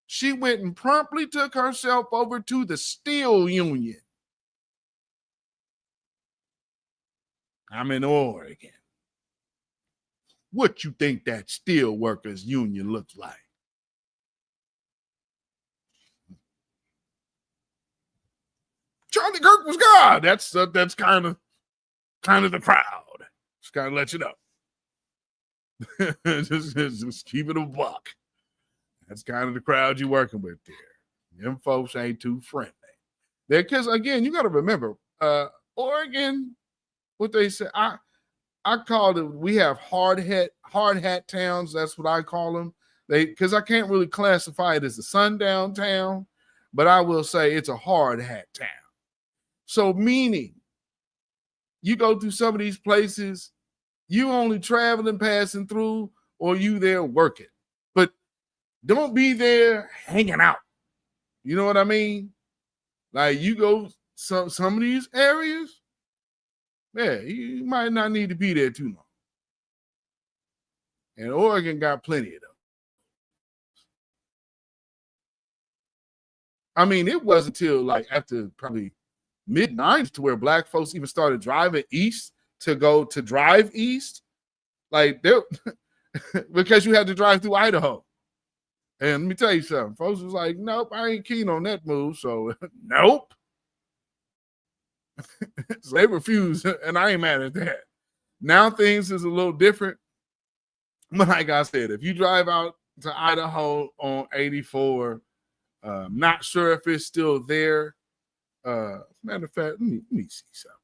She went and promptly took herself over to the steel union. I'm in Oregon. What you think that steel workers union looks like? Charlie Kirk was God. That's kind of the crowd. Just kind of let you know. just keep it a buck. That's kind of the crowd you're working with there. Them folks ain't too friendly. Because again, you got to remember, Oregon. What they say, I call it. We have hard hat towns. That's what I call them. Because I can't really classify it as a sundown town, but I will say it's a hard hat town. So meaning, you go through some of these places, you only traveling, passing through, or you there working. But don't be there hanging out. You know what I mean? Like you go some of these areas. Yeah, you might not need to be there too long. And Oregon got plenty of them. I mean, it wasn't until like after probably mid-90s to where black folks even started driving east to go to drive east. Like, because you had to drive through Idaho. And let me tell you something. Folks was like, nope, I ain't keen on that move. So, nope. So they refused, and I ain't mad at that. Now things is a little different. But like I said, if you drive out to Idaho on 84, not sure if it's still there. Matter of fact, let me see something.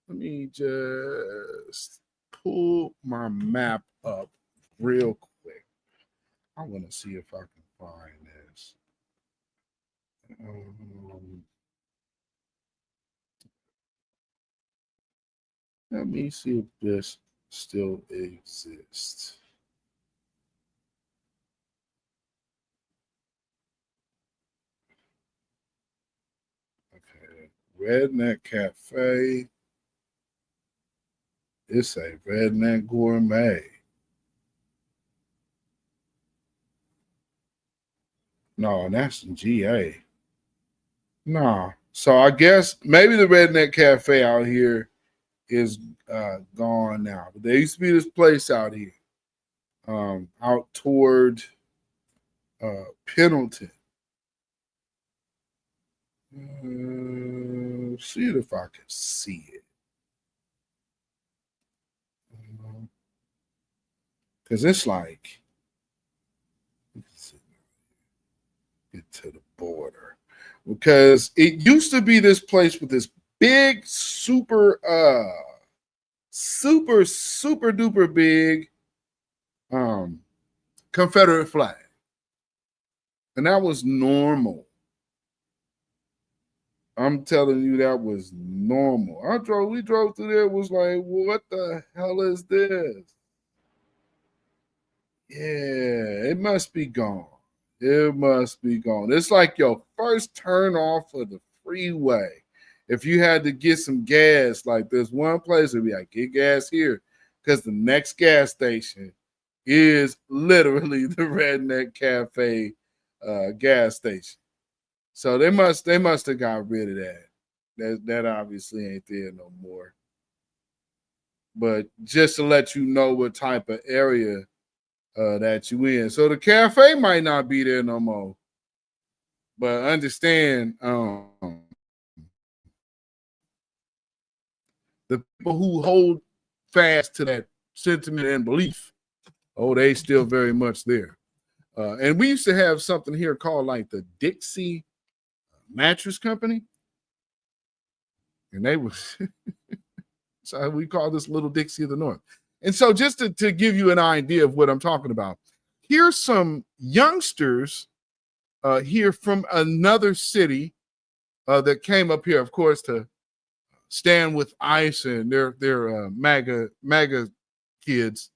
Let me just pull my map up real quick. I want to see if I can find this. Let me see if this still exists. Okay, Redneck Cafe. It's a Redneck Gourmet. No, that's GA. No. So I guess maybe the Redneck Cafe out here is gone now. But there used to be this place out here, out toward Pendleton. See if I can see it. Because it's like, get to the border. Because it used to be this place with this big, super duper big Confederate flag. And that was normal. I'm telling you, that was normal. We drove through there, it was like, what the hell is this? Yeah, it must be gone. It must be gone. It's like your first turn off of the freeway. If you had to get some gas, like there's one place where be like, get gas here, because the next gas station is literally the Redneck Cafe gas station. So they must have got rid of that. That obviously ain't there no more. But just to let you know what type of area that you in. So the cafe might not be there no more. But understand the people who hold fast to that sentiment and belief, they still very much there. And we used to have something here called like the Dixie Mattress Company. And they was, so we call this Little Dixie of the North. And so just to give you an idea of what I'm talking about, here's some youngsters here from another city that came up here, of course, to stand with ICE and their MAGA kids.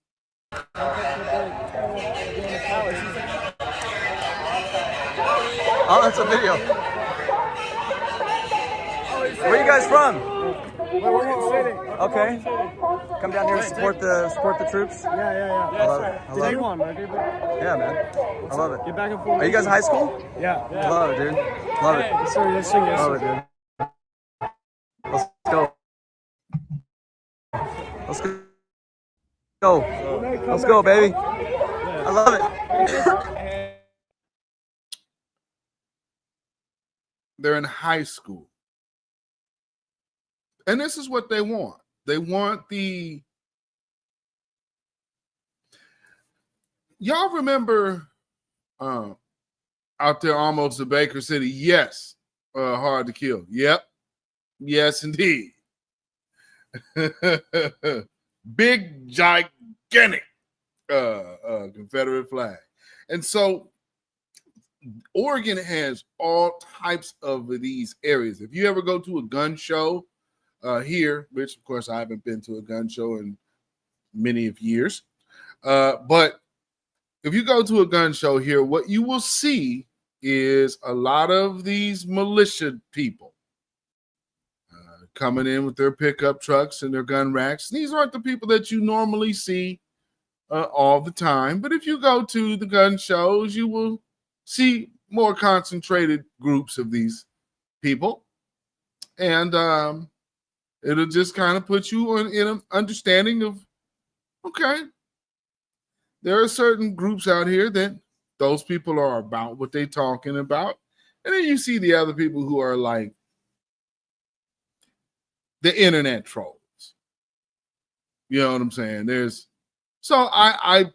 Oh, that's a video. Where are you guys from? Okay. Come down here and support the troops. Yeah. I love it. I love it. Yeah, man. I love it. Get back and forth. Are you guys in high school? Yeah. I love it, dude. Love it. Yes, sir. Yes, sir. Yes, Love it, sir. dude. Let's go. Let's go. Let's go, baby. I love it. They're in high school. And this is what they want. They want the... Y'all remember out there almost in Baker City? Yes. Hard to kill. Yep. Yes, indeed. Big, gigantic Confederate flag. And so Oregon has all types of these areas. If you ever go to a gun show here, which of course I haven't been to a gun show in many of years, but if you go to a gun show here, what you will see is a lot of these militia people coming in with their pickup trucks and their gun racks. These aren't the people that you normally see all the time. But if you go to the gun shows, you will see more concentrated groups of these people. And it'll just kind of put you in an understanding of, okay, there are certain groups out here that those people are about what they're talking about. And then you see the other people who are like the internet trolls. You know what I'm saying? I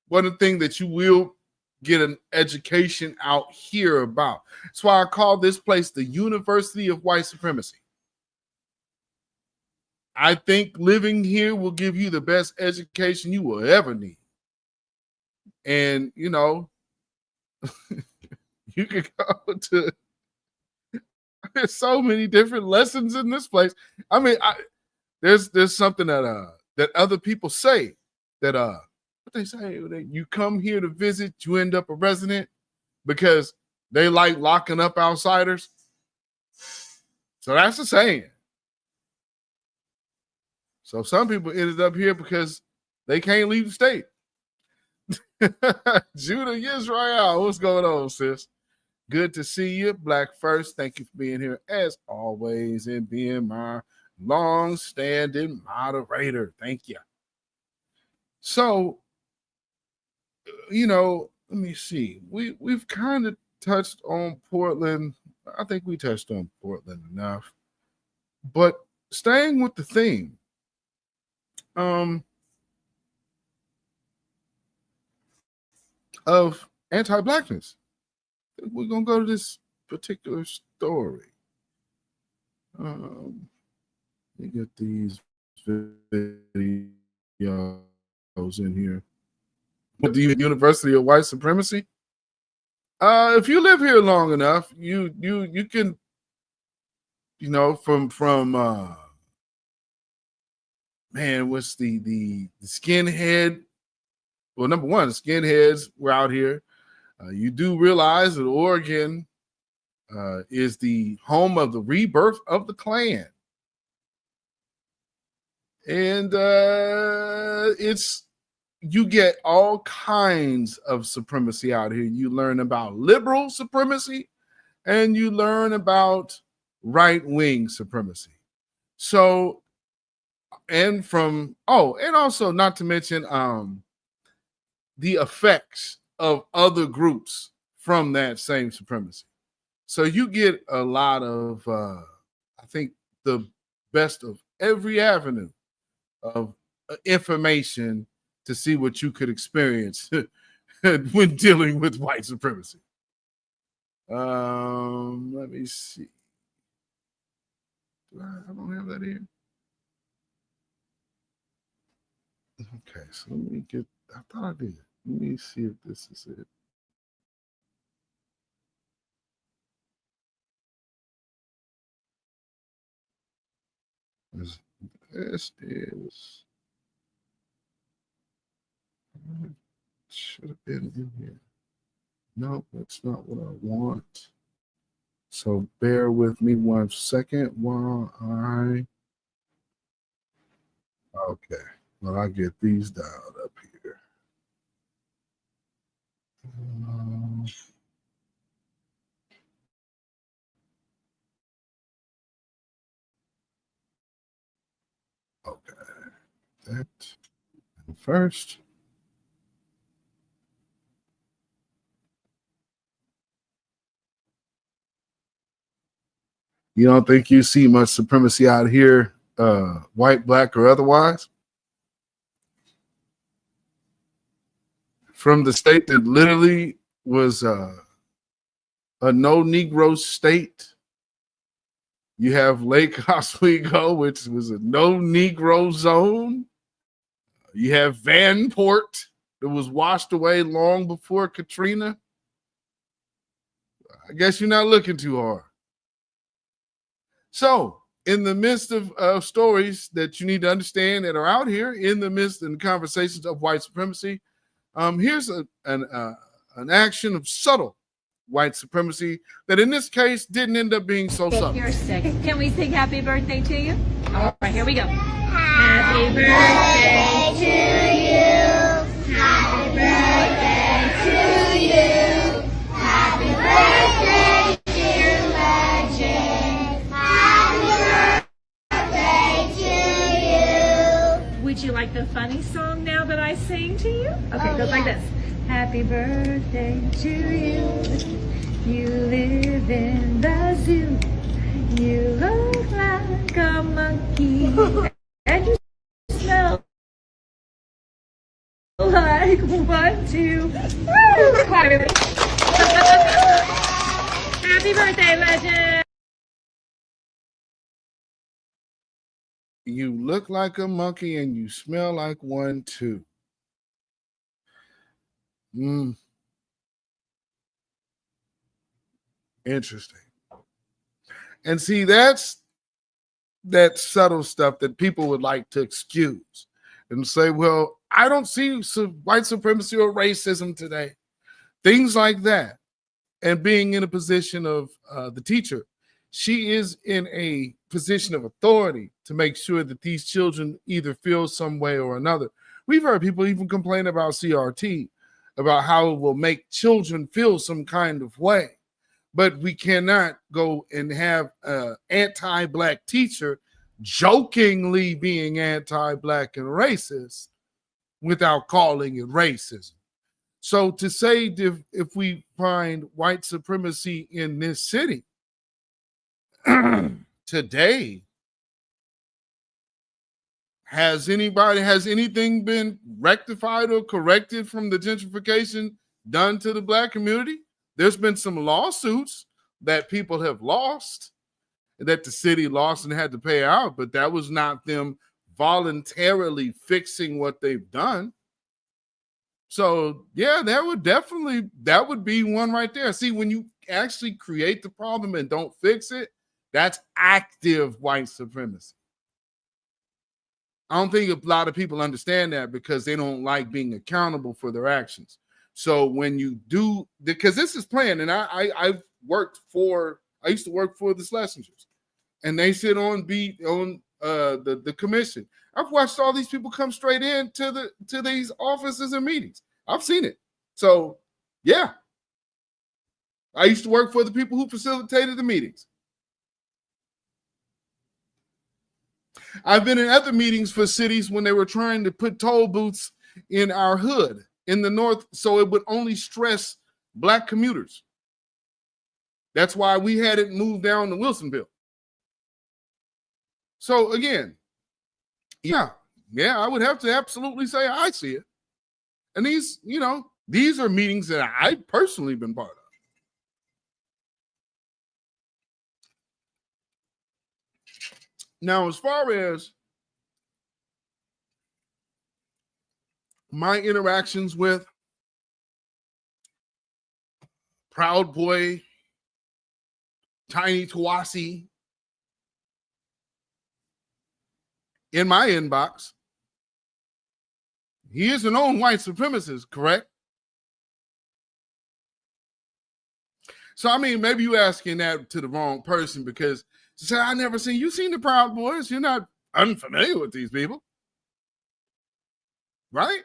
one of the things that you will get an education out here about. That's why I call this place the University of White Supremacy. I think living here will give you the best education you will ever need. And, you know, you could go to, there's so many different lessons in this place. I mean, there's something that other people say that what they say, you come here to visit, you end up a resident because they like locking up outsiders. So that's the saying. So some people ended up here because they can't leave the state. Judah Israel, what's going on, sis? Good to see you. Black First, thank you for being here as always and being my long-standing moderator. Thank you. So, you know, let me see. We've kind of touched on Portland. I think we touched on Portland enough. But staying with the theme, of anti-blackness. We're going to go to this particular story. You get these videos in here. With the University of White Supremacy. If you live here long enough, you can, you know, from man, what's the skinhead? Well, number one, the skinheads were out here. You do realize that Oregon is the home of the rebirth of the Klan. And you get all kinds of supremacy out here. You learn about liberal supremacy and you learn about right-wing supremacy. So, and also not to mention the effects of other groups from that same supremacy. So you get a lot of, I think, the best of every avenue of information to see what you could experience when dealing with white supremacy. Let me see. I don't have that here. Okay, so let me get, I thought I did. Let me see if this is it. This is, should have been in here. No, that's not what I want. So bear with me 1 second while I. Okay, well, I get these dialed up here. Okay, that first. You don't think you see much supremacy out here, white, black, or otherwise? From the state that literally was a no Negro state. You have Lake Oswego, which was a no Negro zone. You have Vanport that was washed away long before Katrina. I guess you're not looking too hard. So, in the midst of stories that you need to understand that are out here, in the midst of the conversations of white supremacy, here's an action of subtle white supremacy that in this case didn't end up being so subtle. You're sick. Can we sing happy birthday to you? All right, here we go. Happy birthday to you. Happy birthday to you. Happy birthday, dear legend. Happy birthday to you. Would you like the funny song now that I sing to you? Okay, it goes like this. Happy birthday to you. You live in the zoo. You look like a monkey. And you smell like 1, 2. Woo! Happy birthday, legend. You look like a monkey and you smell like 1, 2. Interesting. And see, that's that subtle stuff that people would like to excuse and say, well, I don't see white supremacy or racism today. Things like that. And being in a position of the teacher, she is in a position of authority to make sure that these children either feel some way or another. We've heard people even complain about CRT, about how it will make children feel some kind of way. But we cannot go and have an anti-Black teacher jokingly being anti-Black and racist without calling it racism. So to say if we find white supremacy in this city today, has anything been rectified or corrected from the gentrification done to the Black community? There's been some lawsuits that people have lost, that the city lost and had to pay out, but that was not them voluntarily fixing what they've done. So yeah, that would be one right there. See, when you actually create the problem and don't fix it, that's active white supremacy. I don't think a lot of people understand that because they don't like being accountable for their actions. So when you do, because this is planned, and I used to work for the Schlesingers, and they sit on the commission. I've watched all these people come straight in to these offices and meetings. I've seen it. So yeah, I used to work for the people who facilitated the meetings. I've been in other meetings for cities when they were trying to put toll booths in our hood in the north, so it would only stress Black commuters. That's why we had it moved down to Wilsonville. So again, yeah, I would have to absolutely say I see it. And these are meetings that I've personally been part of. Now, as far as my interactions with Proud Boy, Tiny Tawasi, in my inbox, he is a known white supremacist, correct? So, I mean, maybe you asking that to the wrong person because she said, I never seen, you seen the Proud Boys. You're not unfamiliar with these people. Right?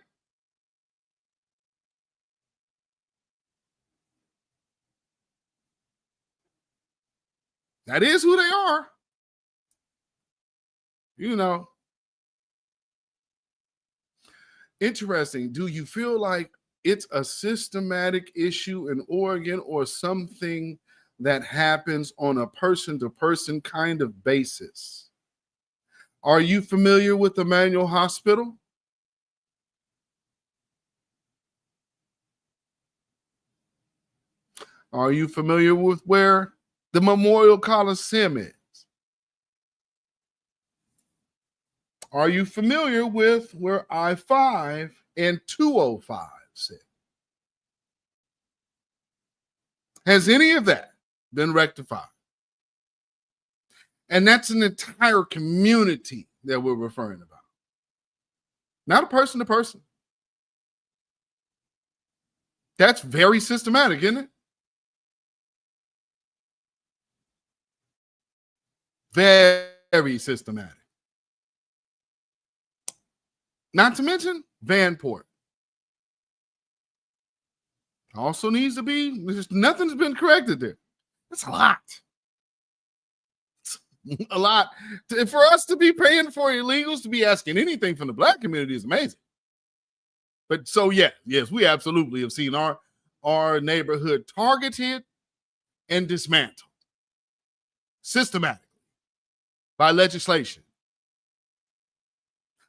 That is who they are. You know. Interesting. Do you feel like it's a systematic issue in Oregon or something that happens on a person-to-person kind of basis? Are you familiar with Emmanuel Hospital? Are you familiar with where the Memorial Coliseum is? Are you familiar with where I-5 and 205 sit? Has any of that been rectified? And that's an entire community that we're referring about. Not a person to person. That's very systematic, isn't it? Very systematic. Not to mention Vanport. Also needs to be, nothing's been corrected there. That's a lot. It's a lot. For us to be paying for illegals to be asking anything from the Black community is amazing. But so, yes, we absolutely have seen our neighborhood targeted and dismantled systematically by legislation,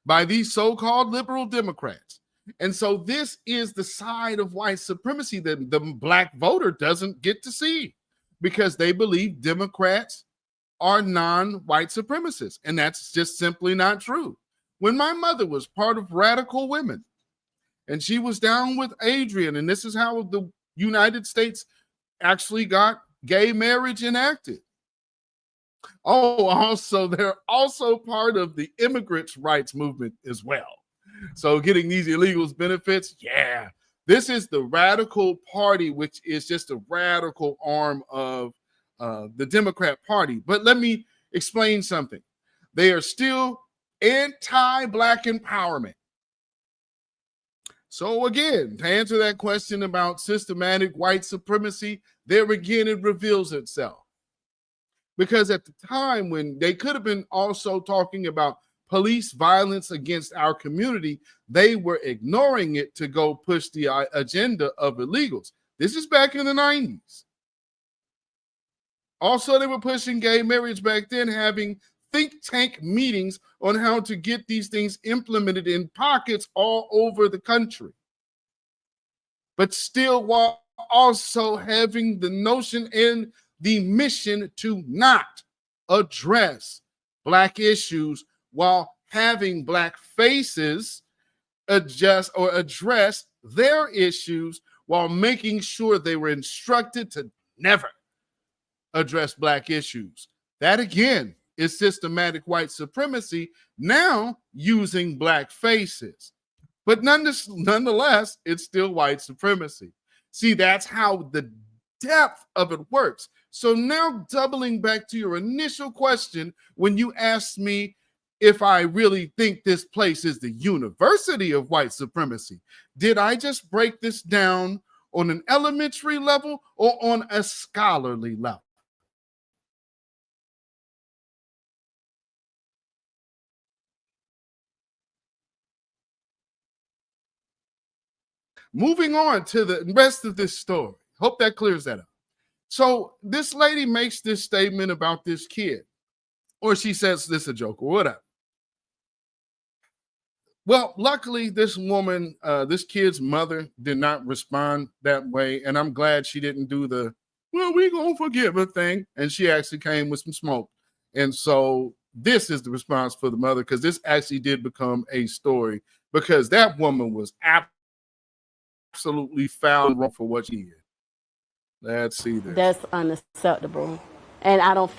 by these so-called liberal Democrats. And so this is the side of white supremacy that the Black voter doesn't get to see because they believe Democrats are non-white supremacists. And that's just simply not true. When my mother was part of Radical Women and she was down with Adrian, and this is how the United States actually got gay marriage enacted. Oh, also, they're also part of the immigrants' rights movement as well. So getting these illegals benefits, yeah. This is the Radical Party, which is just a radical arm of the Democrat Party. But let me explain something. They are still anti-Black empowerment. So again, to answer that question about systematic white supremacy, there again, it reveals itself. Because at the time when they could have been also talking about police violence against our community, they were ignoring it to go push the agenda of illegals. This is back in the 90s. Also, they were pushing gay marriage back then, having think tank meetings on how to get these things implemented in pockets all over the country. But still, while also having the notion and the mission to not address Black issues while having Black faces address their issues while making sure they were instructed to never address Black issues. That again is systematic white supremacy, now using Black faces. But nonetheless, it's still white supremacy. See, that's how the depth of it works. So now doubling back to your initial question, when you asked me if I really think this place is the university of white supremacy, did I just break this down on an elementary level or on a scholarly level? Moving on to the rest of this story. Hope that clears that up. So this lady makes this statement about this kid, or she says this is a joke or whatever. Well, luckily this woman, this kid's mother did not respond that way. And I'm glad she didn't do the, well, we gonna forgive her thing. And she actually came with some smoke. And so this is the response for the mother, because this actually did become a story, because that woman was absolutely foul and wrong for what she did. Let's see this. That's unacceptable. And I don't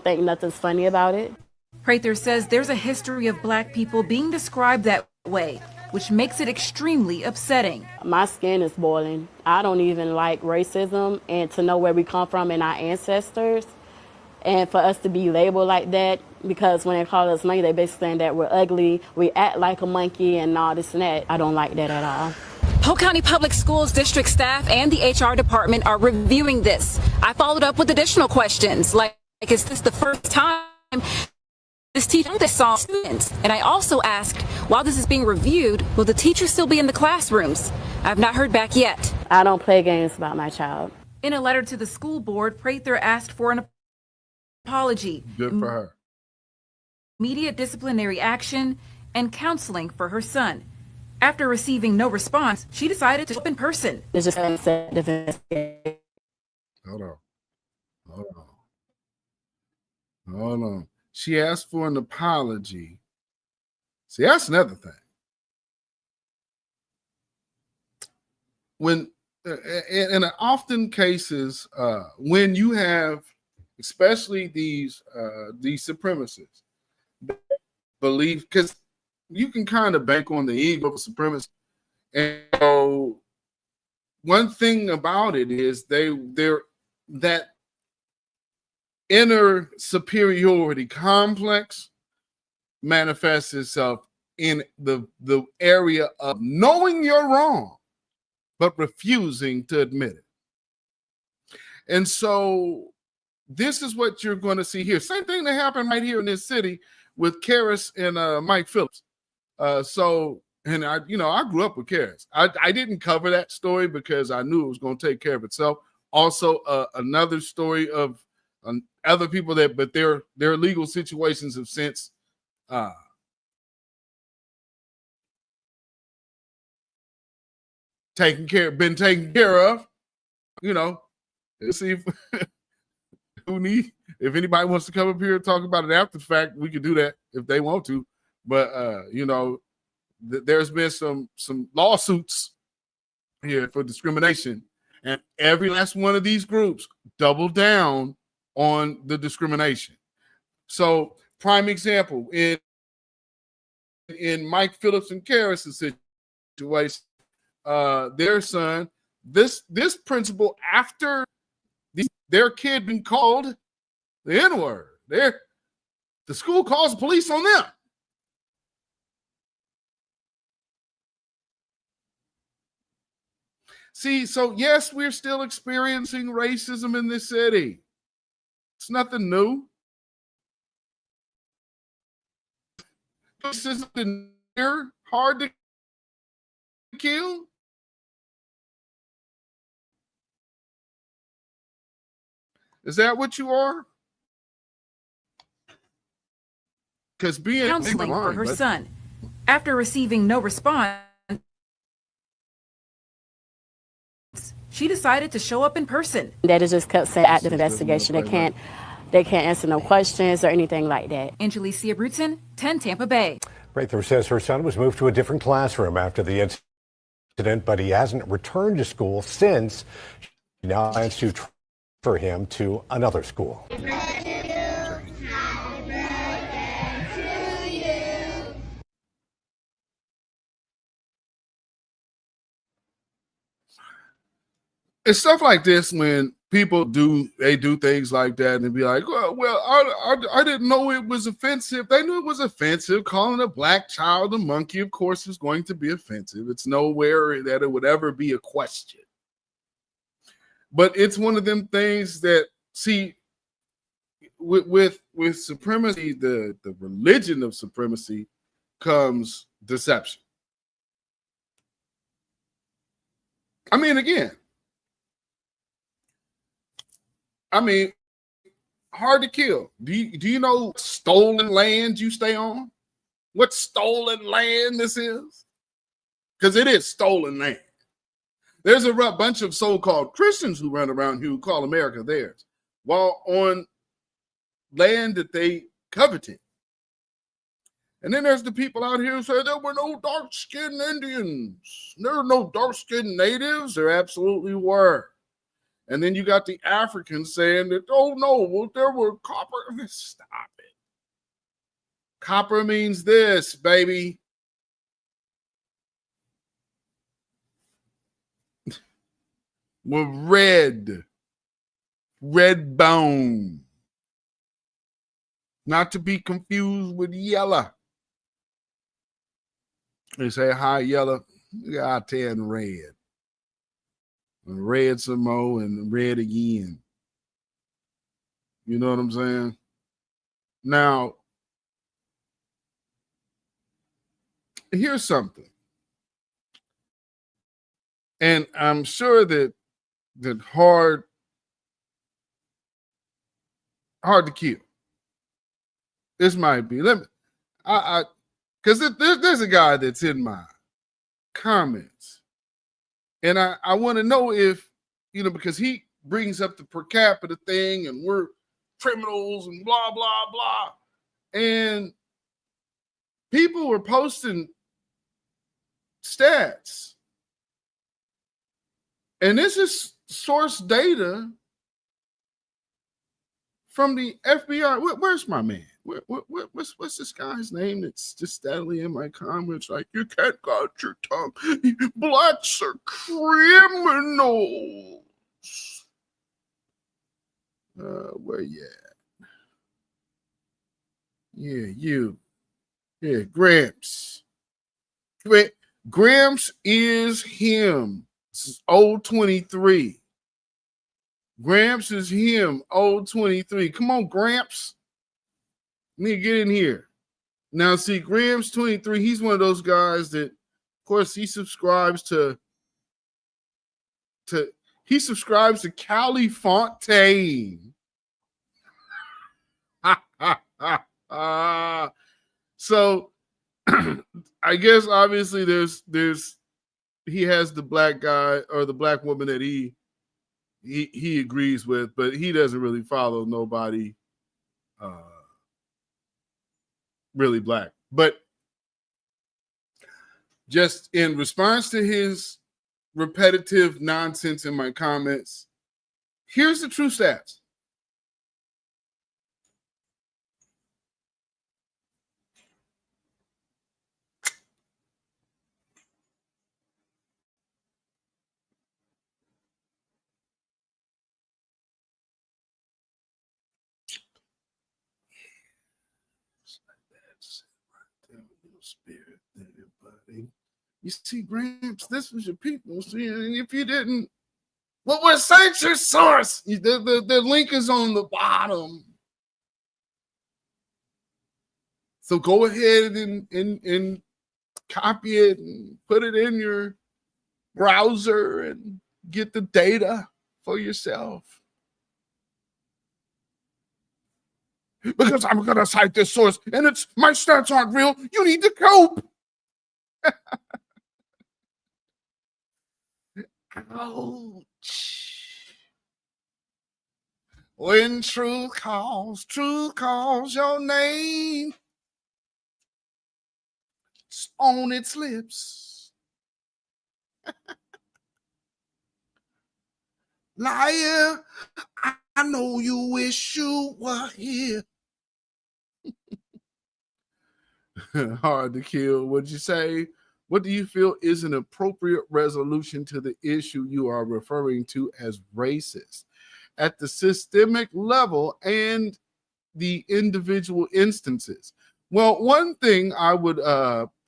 think nothing's funny about it. Prather says there's a history of Black people being described that way. which makes it extremely upsetting. My skin is boiling. I don't even like racism, and to know where we come from and our ancestors, and for us to be labeled like that, because when they call us monkey, they basically saying that we're ugly, we act like a monkey and all this and that. I don't like that at all. Polk County Public Schools district staff and the HR department are reviewing this. I followed up with additional questions like is this the first time this teacher saw students? And I also asked, while this is being reviewed, will the teacher still be in the classrooms? I've not heard back yet. I don't play games about my child. In a letter to the school board, Prather asked for an apology, Good for her, immediate disciplinary action, and counseling for her son. After receiving no response, she decided to show up in person. It's just Hold on. She asked for an apology. See, that's another thing. When in often cases, when you have, especially these supremacists, believe, because you can kind of bank on the ego of supremacists. And so one thing about it is they're that inner superiority complex manifests itself in the area of knowing you're wrong, but refusing to admit it. And so this is what you're going to see here. Same thing that happened right here in this city with Karis and Mike Phillips. And I grew up with Karis. I didn't cover that story because I knew it was going to take care of itself. Also, another story of other people but their legal situations have since been taken care of. Let's see if anybody wants to come up here and talk about it after the fact, we can do that if they want to. But there's been some lawsuits here for discrimination, and every last one of these groups doubled down on the discrimination. So, prime example, in Mike Phillips and Karis' situation, their son, this principal, after their kid been called the N-word, the school calls the police on them. See, so yes, we're still experiencing racism in this city. It's nothing new. Racism is hard to kill. Is that what you are? Because being counseling for her son. After receiving no response, she decided to show up in person. That is just saying active investigation. They can't answer no questions or anything like that. Angelicia Bruton, 10 Tampa Bay. Prather says her son was moved to a different classroom after the incident, but he hasn't returned to school since. She now plans to transfer him to another school. It's stuff like this when people do things like that and be like, well, I didn't know it was offensive. They knew it was offensive. Calling a black child a monkey, of course, is going to be offensive. It's nowhere that it would ever be a question. But it's one of them things that, see, with supremacy, the religion of supremacy comes deception. I mean, hard to kill. Do you know stolen land you stay on? What stolen land this is? Because it is stolen land. There's a bunch of so-called Christians who run around here who call America theirs, while on land that they coveted. And then there's the people out here who say there were no dark-skinned Indians. There were no dark-skinned natives. There absolutely were. And then you got the Africans saying that, oh no, well, there were copper. Stop it. Copper means this, baby. were red bone, not to be confused with yellow. They say high yellow, you got 10 red. And red some more and red again. You know what I'm saying? Now, here's something. And I'm sure that hard to kill. This might be. Because there's a guy that's in my comments. And I want to know if, because he brings up the per capita thing and we're criminals and blah, blah, blah. And people were posting stats. And this is source data from the FBI. Where's my man? What's this guy's name that's just steadily in my comments? Like, you can't guard your tongue. Blacks are criminals. Where you at? Yeah, you. Yeah, Gramps. Gramps is him. This is old 23. Gramps is him, old 23. Come on, Gramps. Need to get in here. Now, see, Gramps 23, he's one of those guys that, of course, he subscribes to Cali Fontaine. So I guess obviously he has the black guy or the black woman that he agrees with, but he doesn't really follow nobody really black. But just in response to his repetitive nonsense in my comments, here's the true stats. Spirit there, buddy. You see, Gramps, this was your people. See, and if you didn't, what was cite your source? The link is on the bottom. So go ahead and copy it and put it in your browser and get the data for yourself. Because I'm going to cite this source and my stats aren't real. You need to cope. Ouch. When truth calls your name, it's on its lips. Liar, I know you wish you were here. Hard to kill. What'd you say? What do you feel is an appropriate resolution to the issue you are referring to as racist at the systemic level and the individual instances? Well, one thing I would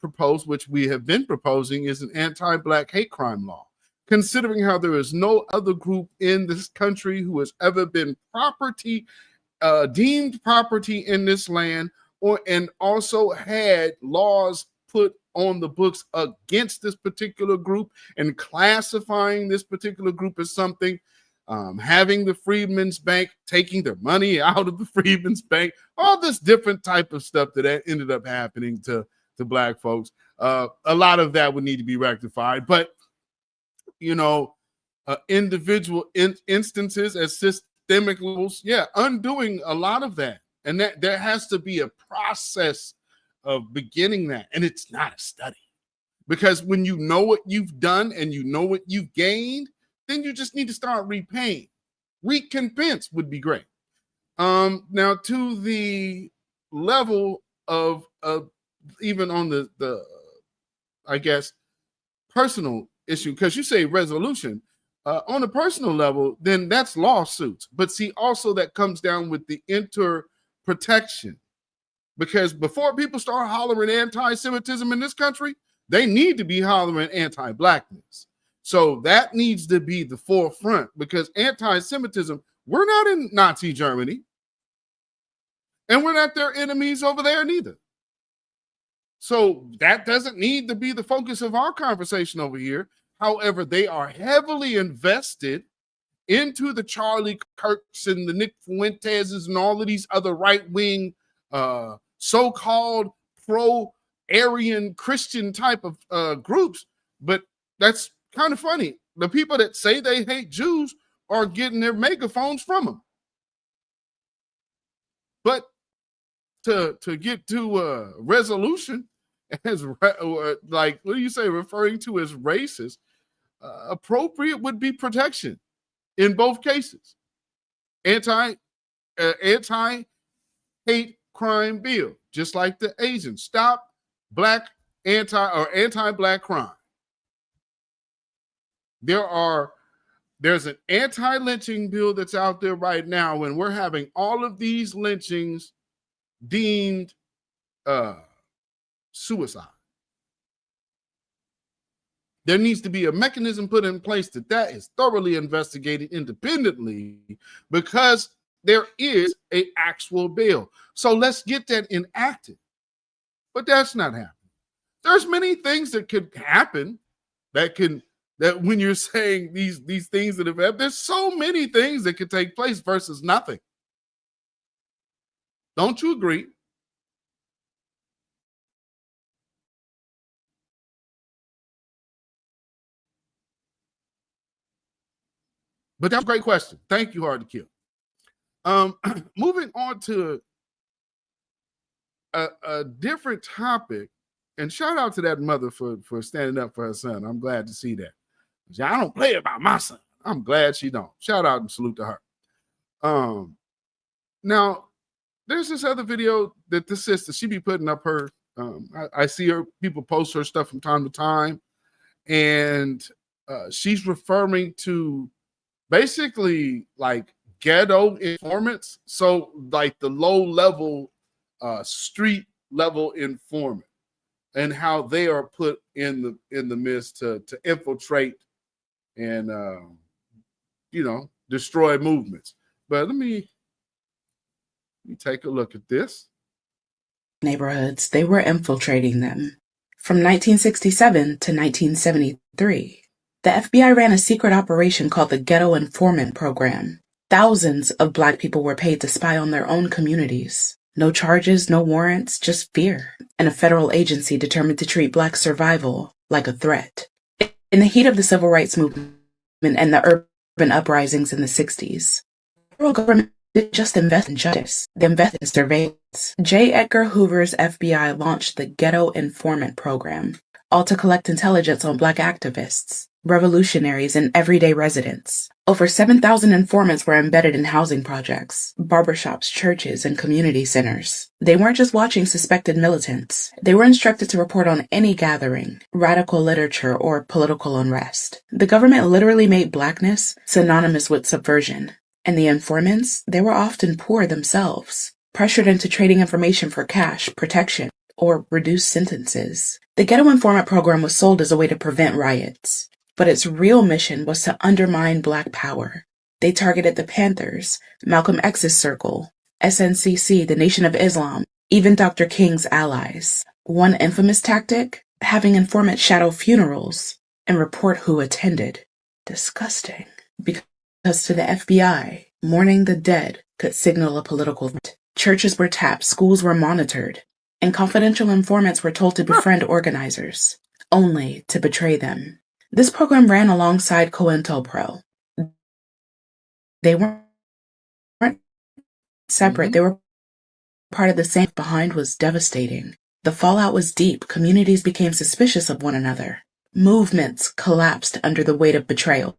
propose, which we have been proposing, is an anti-black hate crime law. Considering how there is no other group in this country who has ever been deemed property in this land, and also had laws put on the books against this particular group and classifying this particular group as something, having the Freedmen's Bank taking their money out of the Freedmen's Bank, all this different type of stuff that ended up happening to black folks. A lot of that would need to be rectified, but individual instances at systemic levels, undoing a lot of that. And that there has to be a process of beginning that. And it's not a study. Because when you know what you've done and you know what you've gained, then you just need to start repaying. Recompense would be great. Now, to the level of even on the I guess, personal issue, because you say resolution, On a personal level, then that's lawsuits. But see, also that comes down with the interprotection. Because before people start hollering anti-Semitism in this country, they need to be hollering anti-blackness. So that needs to be the forefront, because anti-Semitism, we're not in Nazi Germany. And we're not their enemies over there neither. So that doesn't need to be the focus of our conversation over here. However, they are heavily invested into the Charlie Kirks and the Nick Fuentes and all of these other right-wing so-called pro-Aryan Christian type of groups. But that's kind of funny. The people that say they hate Jews are getting their megaphones from them. But to get to a resolution as like, what do you say, referring to as racist, appropriate would be protection in both cases. Anti-hate crime bill, just like the Asian stop anti-black crime. There's an anti-lynching bill that's out there right now, and we're having all of these lynchings deemed suicide. There needs to be a mechanism put in place that is thoroughly investigated independently, because there is an actual bill. So let's get that enacted. But that's not happening. There's many things that could happen that when you're saying these things that have happened, there's so many things that could take place versus nothing. Don't you agree? But that's a great question. Thank you, Hard to Kill. Moving on to a different topic, and shout out to that mother for standing up for her son. I'm glad to see that. I don't play about my son. I'm glad she don't. Shout out and salute to her. Now, there's this other video that the sister, she be putting up her, I see her, people post her stuff from time to time, and she's referring to basically like ghetto informants. So like the low level, street level informant, and how they are put in the midst to infiltrate and destroy movements. But let me take a look at this. Neighborhoods, they were infiltrating them. From 1967 to 1973, the FBI ran a secret operation called the Ghetto Informant Program. Thousands of Black people were paid to spy on their own communities. No charges, no warrants, just fear, and a federal agency determined to treat Black survival like a threat. In the heat of the civil rights movement and the urban uprisings in the 60s, the federal government didn't just invest in justice, they invested in surveillance. J. Edgar Hoover's FBI launched the Ghetto Informant Program, all to collect intelligence on Black activists, revolutionaries, and everyday residents. Over 7,000 informants were embedded in housing projects, barbershops, churches, and community centers. They weren't just watching suspected militants. They were instructed to report on any gathering, radical literature, or political unrest. The government literally made Blackness synonymous with subversion. And the informants, they were often poor themselves, pressured into trading information for cash, protection, or reduced sentences. The Ghetto Informant Program was sold as a way to prevent riots, but its real mission was to undermine Black power. They targeted the Panthers, Malcolm X's circle, SNCC, the Nation of Islam, even Dr. King's allies. One infamous tactic? Having informants shadow funerals and report who attended. Disgusting. Because to the FBI, mourning the dead could signal a political event. Churches were tapped, schools were monitored, and confidential informants were told to befriend organizers, only to betray them. This program ran alongside COINTELPRO. They weren't separate, they were part of the same. Behind was devastating. The fallout was deep. Communities became suspicious of one another. Movements collapsed under the weight of betrayal.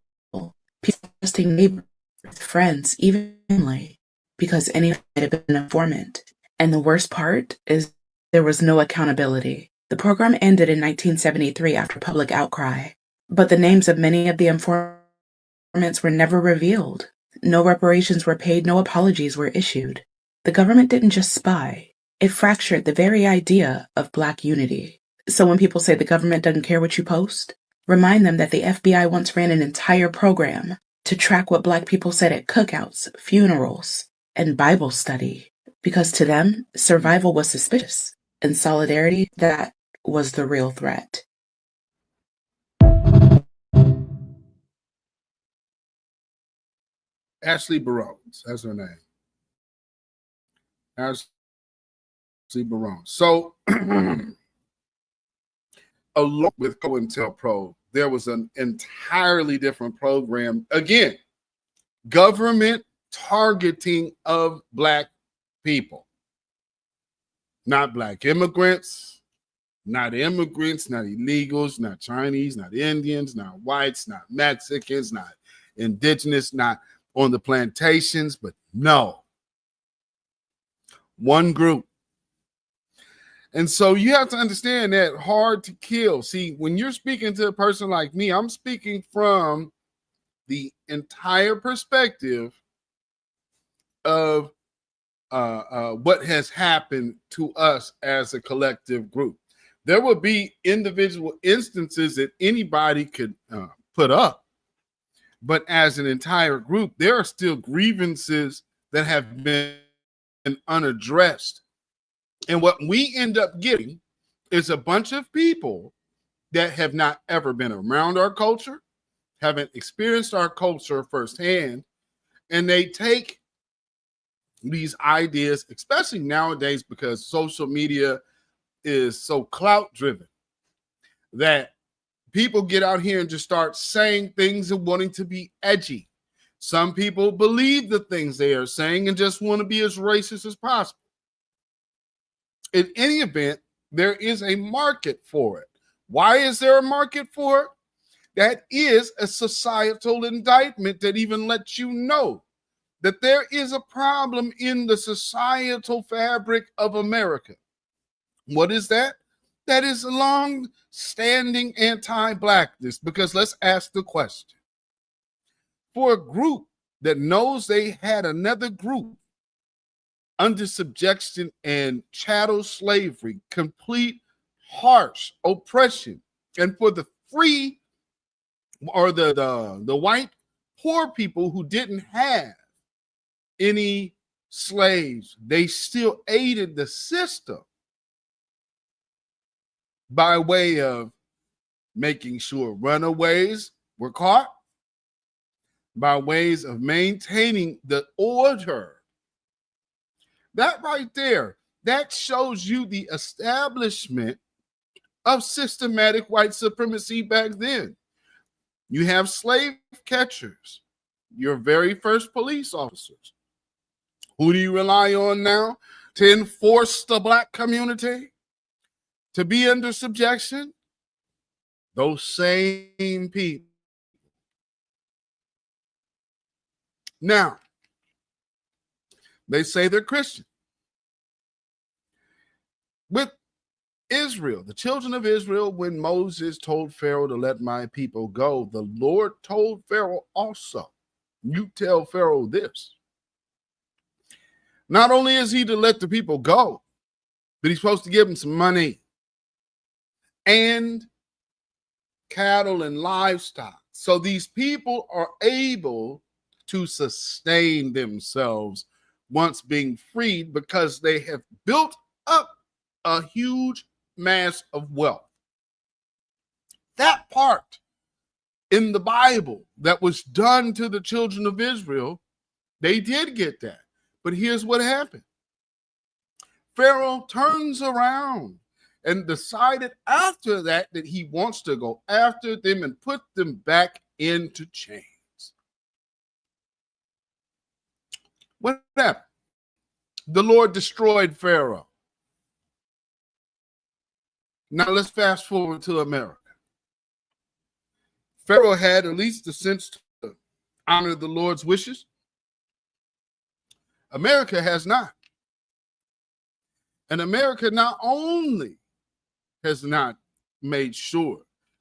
People trusting neighbors, friends, even family, because anyone might have been an informant. And the worst part is there was no accountability. The program ended in 1973 after public outcry, but the names of many of the informants informants were never revealed. No reparations were paid, no apologies were issued. The government didn't just spy, it fractured the very idea of Black unity. So when people say the government doesn't care what you post, remind them that the FBI once ran an entire program to track what Black people said at cookouts, funerals, and Bible study. Because to them, survival was suspicious, and solidarity, that was the real threat. Ashley Barone, that's her name. Ashley Barone. So, along with COINTELPRO, there was an entirely different program. Again, government targeting of Black people. Not Black immigrants, not immigrants, not illegals, not Chinese, not Indians, not whites, not Mexicans, not indigenous, not on the plantations, but no. One group. And so you have to understand that hard to kill. See, when you're speaking to a person like me, I'm speaking from the entire perspective of what has happened to us as a collective group. There will be individual instances that anybody could put up, but as an entire group, there are still grievances that have been unaddressed. And what we end up getting is a bunch of people that have not ever been around our culture, haven't experienced our culture firsthand, and they take these ideas, especially nowadays because social media is so clout driven, that people get out here and just start saying things and wanting to be edgy. Some people believe the things they are saying and just want to be as racist as possible. In any event, there is a market for it. Why is there a market for it? That is a societal indictment that even lets you know that there is a problem in the societal fabric of America. What is that? That is long-standing anti-Blackness, because let's ask the question. For a group that knows they had another group under subjection and chattel slavery, complete harsh oppression, and for the free or the white poor people who didn't have any slaves, they still aided the system by way of making sure runaways were caught, by ways of maintaining the order. That right there, that shows you the establishment of systematic white supremacy back then. You have slave catchers, your very first police officers. Who do you rely on now to enforce the Black community to be under subjection? Those same people. Now, they say they're Christian. With Israel, the children of Israel, when Moses told Pharaoh to let my people go, the Lord told Pharaoh also, you tell Pharaoh this. Not only is he to let the people go, but he's supposed to give them some money and cattle and livestock. So these people are able to sustain themselves once being freed, because they have built up a huge mass of wealth. That part in the Bible that was done to the children of Israel, they did get that. But here's what happened. Pharaoh turns around and decided after that he wants to go after them and put them back into chains. What happened? The Lord destroyed Pharaoh. Now let's fast forward to America. Pharaoh had at least the sense to honor the Lord's wishes. America has not. And America not only has not made sure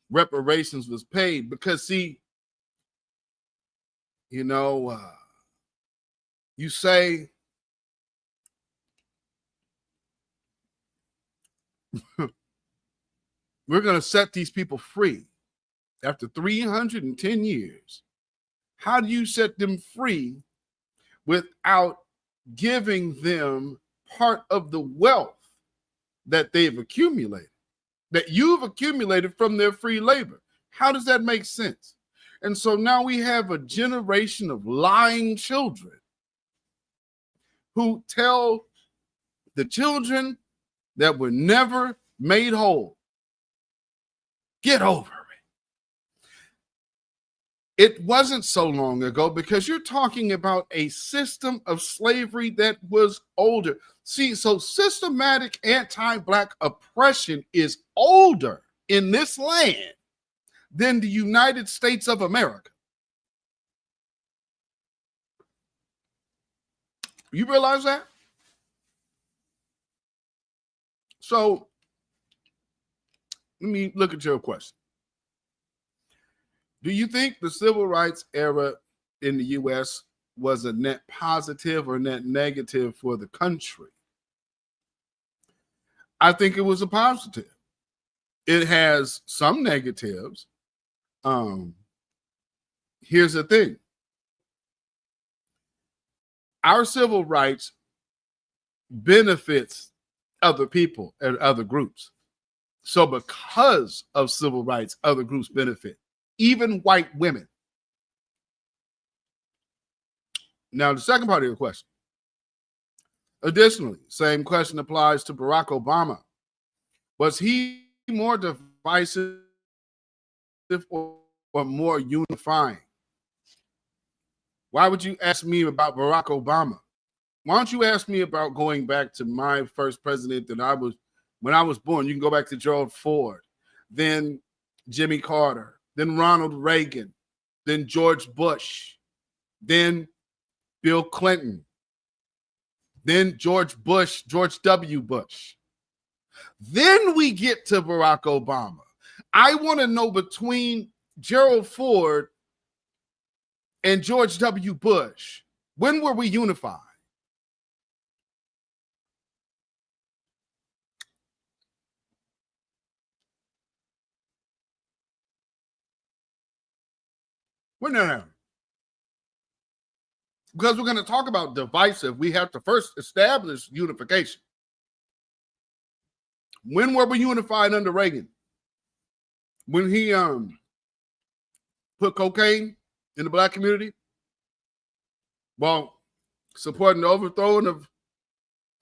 reparations was paid, because see, you know, you say, we're going to set these people free after 310 years. How do you set them free without giving them part of the wealth that they've accumulated, that you've accumulated from their free labor? How does that make sense? And so now we have a generation of lying children who tell the children that were never made whole, get over it. It wasn't so long ago, because you're talking about a system of slavery that was older. See, so systematic anti-Black oppression is older in this land than the United States of America. You realize that? So let me look at your question. Do you think the civil rights era in the U.S. was a net positive or net negative for the country? I think it was a positive. It has some negatives. Here's the thing. Our civil rights benefits other people and other groups. So because of civil rights, other groups benefit, even white women. Now, the second part of your question. Additionally, same question applies to Barack Obama. Was he more divisive or more unifying? Why would you ask me about Barack Obama? Why don't you ask me about going back to my first president that when I was born? You can go back to Gerald Ford, then Jimmy Carter, then Ronald Reagan, then George Bush, then Bill Clinton, then George W. Bush. Then we get to Barack Obama. I want to know, between Gerald Ford and George W. Bush, when were we unified? When did that happen? Because we're going to talk about divisive, we have to first establish unification. When were we unified under Reagan? When he put cocaine in the Black community while supporting the overthrowing of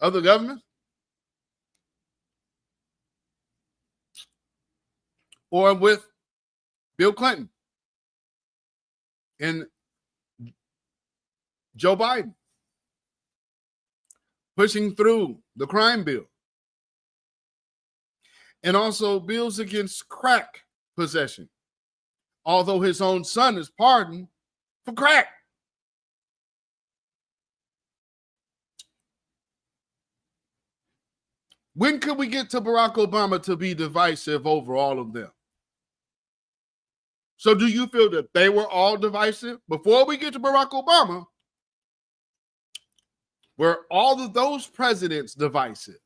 other governments? Or with Bill Clinton and Joe Biden pushing through the crime bill, and also bills against crack possession, although his own son is pardoned for crack. When could we get to Barack Obama to be divisive over all of them? So do you feel that they were all divisive? Before we get to Barack Obama, were all of those presidents divisive?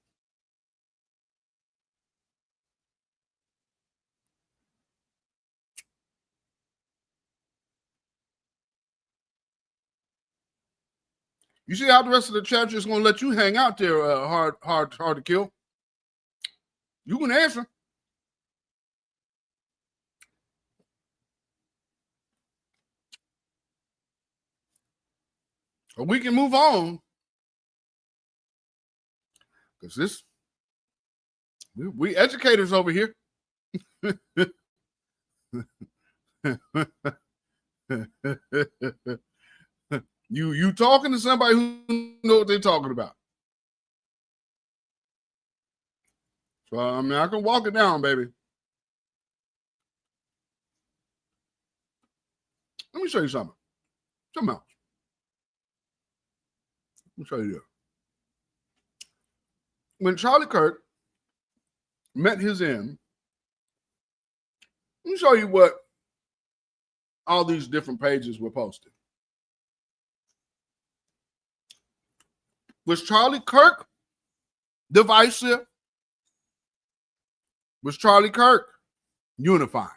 You see how the rest of the chapter is going to let you hang out there, hard to kill? You can answer. Or we can move on. Because we educators over here. You talking to somebody who knows what they're talking about. So, I mean, I can walk it down, baby. Let me show you something. Something else. Let me show you this. When Charlie Kirk met his end, let me show you what all these different pages were posted. Was Charlie Kirk divisive? Was Charlie Kirk unified?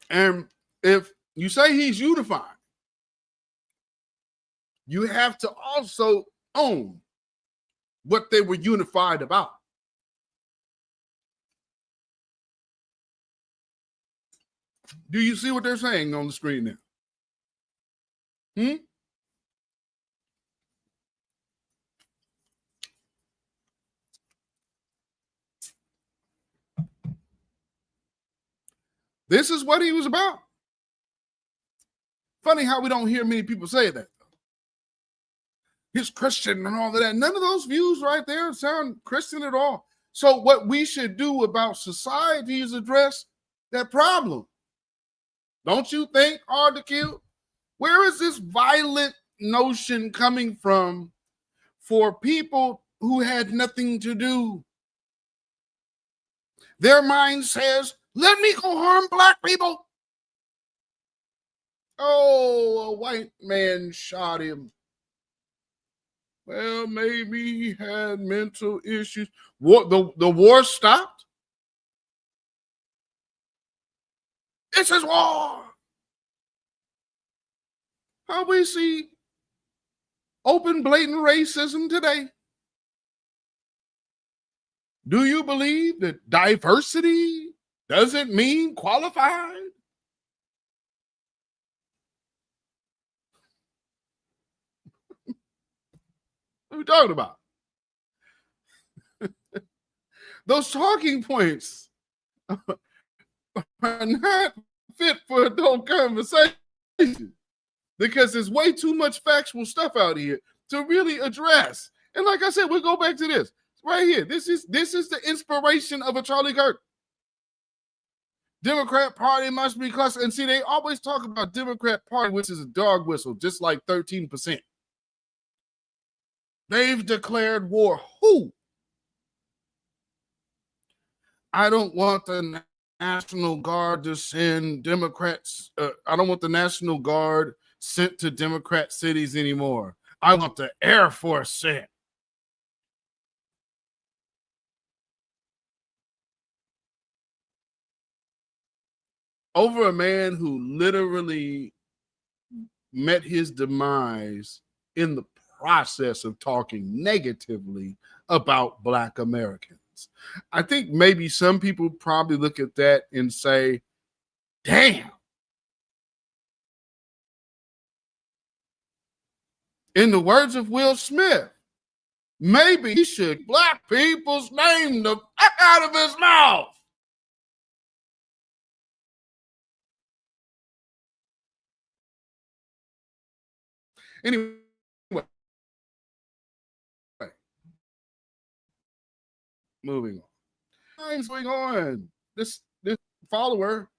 And if you say he's unified, you have to also own what they were unified about. Do you see what they're saying on the screen now? This is what he was about. Funny how we don't hear many people say that. He's Christian and all of that. None of those views right there sound Christian at all. So what we should do about society is address that problem. Don't you think? Hard to kill? Where is this violent notion coming from for people who had nothing to do? Their mind says, let me go harm black people. Oh, a white man shot him. Well, maybe he had mental issues. What, the war stopped? This is war. How we see open, blatant racism today? Do you believe that diversity doesn't mean qualified? What are we talking about? Those talking points are not fit for adult conversation because there's way too much factual stuff out here to really address. And like I said, we'll go back to this right here. This is the inspiration of a Charlie Kirk. Democrat Party must be clustered. And see, they always talk about Democrat Party, which is a dog whistle, just like 13%. They've declared war. Who? I don't want the National Guard to send Democrats. I don't want the National Guard sent to Democrat cities anymore. I want the Air Force sent. Over a man who literally met his demise in the process of talking negatively about Black Americans. I think maybe some people probably look at that and say, damn. In the words of Will Smith, maybe he should Black people's name the fuck out of his mouth. Anyway, moving on. Time's going on. This follower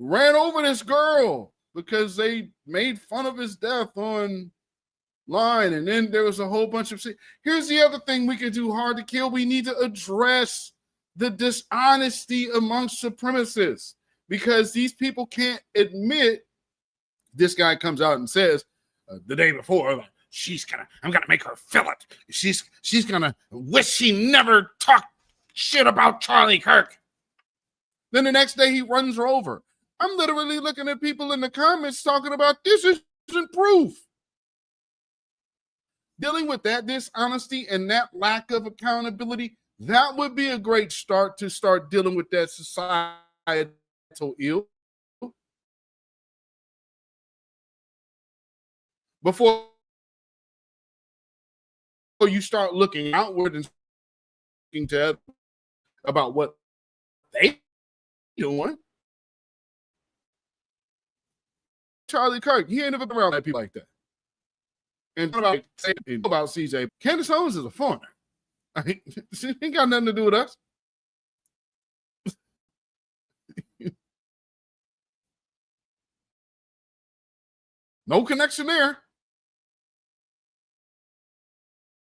ran over this girl because they made fun of his death online, and then there was a whole bunch of shit. Here's the other thing we can do hard to kill. We need to address the dishonesty amongst supremacists because these people can't admit. This guy comes out and says the day before, like, I'm gonna make her feel it. She's gonna wish she never talked shit about Charlie Kirk. Then the next day he runs her over. I'm literally looking at people in the comments talking about this isn't proof. Dealing with that dishonesty and that lack of accountability, that would be a great start to start dealing with that societal ill. Before you start looking outward and speaking to others about what they doing. Charlie Kirk, he ain't never been around that people like that. And about CJ, Candace Owens is a foreigner. She ain't got nothing to do with us. No connection there.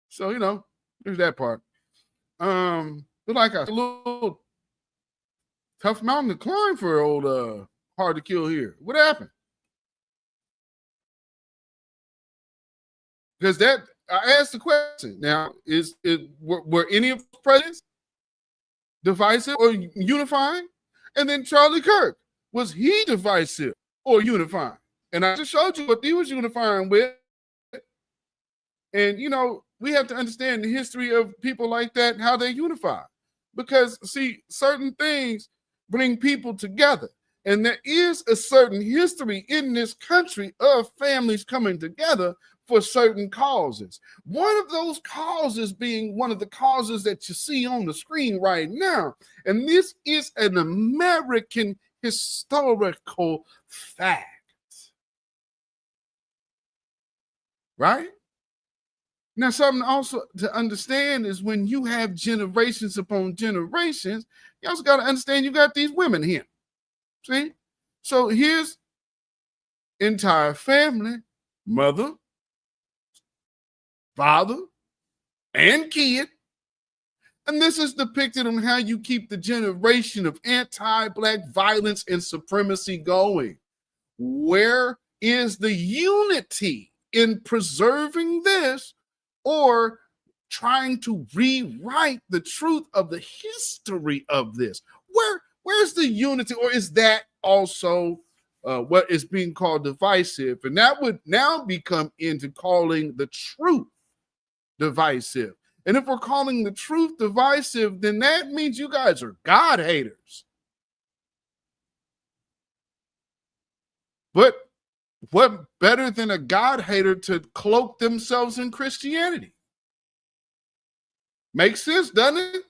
So, there's that part. But like a little tough mountain to climb for old hard to kill here. What happened? Because that I asked the question. Now, were any of the presidents divisive or unifying? And then Charlie Kirk, was he divisive or unifying? And I just showed you what he was unifying with. And, you know, we have to understand the history of people like that and how they unify. Because, see, certain things bring people together. And there is a certain history in this country of families coming together for certain causes. One of those causes being one of the causes that you see on the screen right now. And this is an American historical fact. Right? Now, something also to understand is when you have generations upon generations, you also got to understand you got these women here. See? So here's entire family, mother, father, and kid. And this is depicted on how you keep the generation of anti-Black violence and supremacy going. Where is the unity in preserving this or trying to rewrite the truth of the history of this? Where's the unity, or is that also what is being called divisive? And that would now become into calling the truth divisive. And if we're calling the truth divisive, then that means you guys are God haters. But what better than a God hater to cloak themselves in Christianity? Makes sense, doesn't it?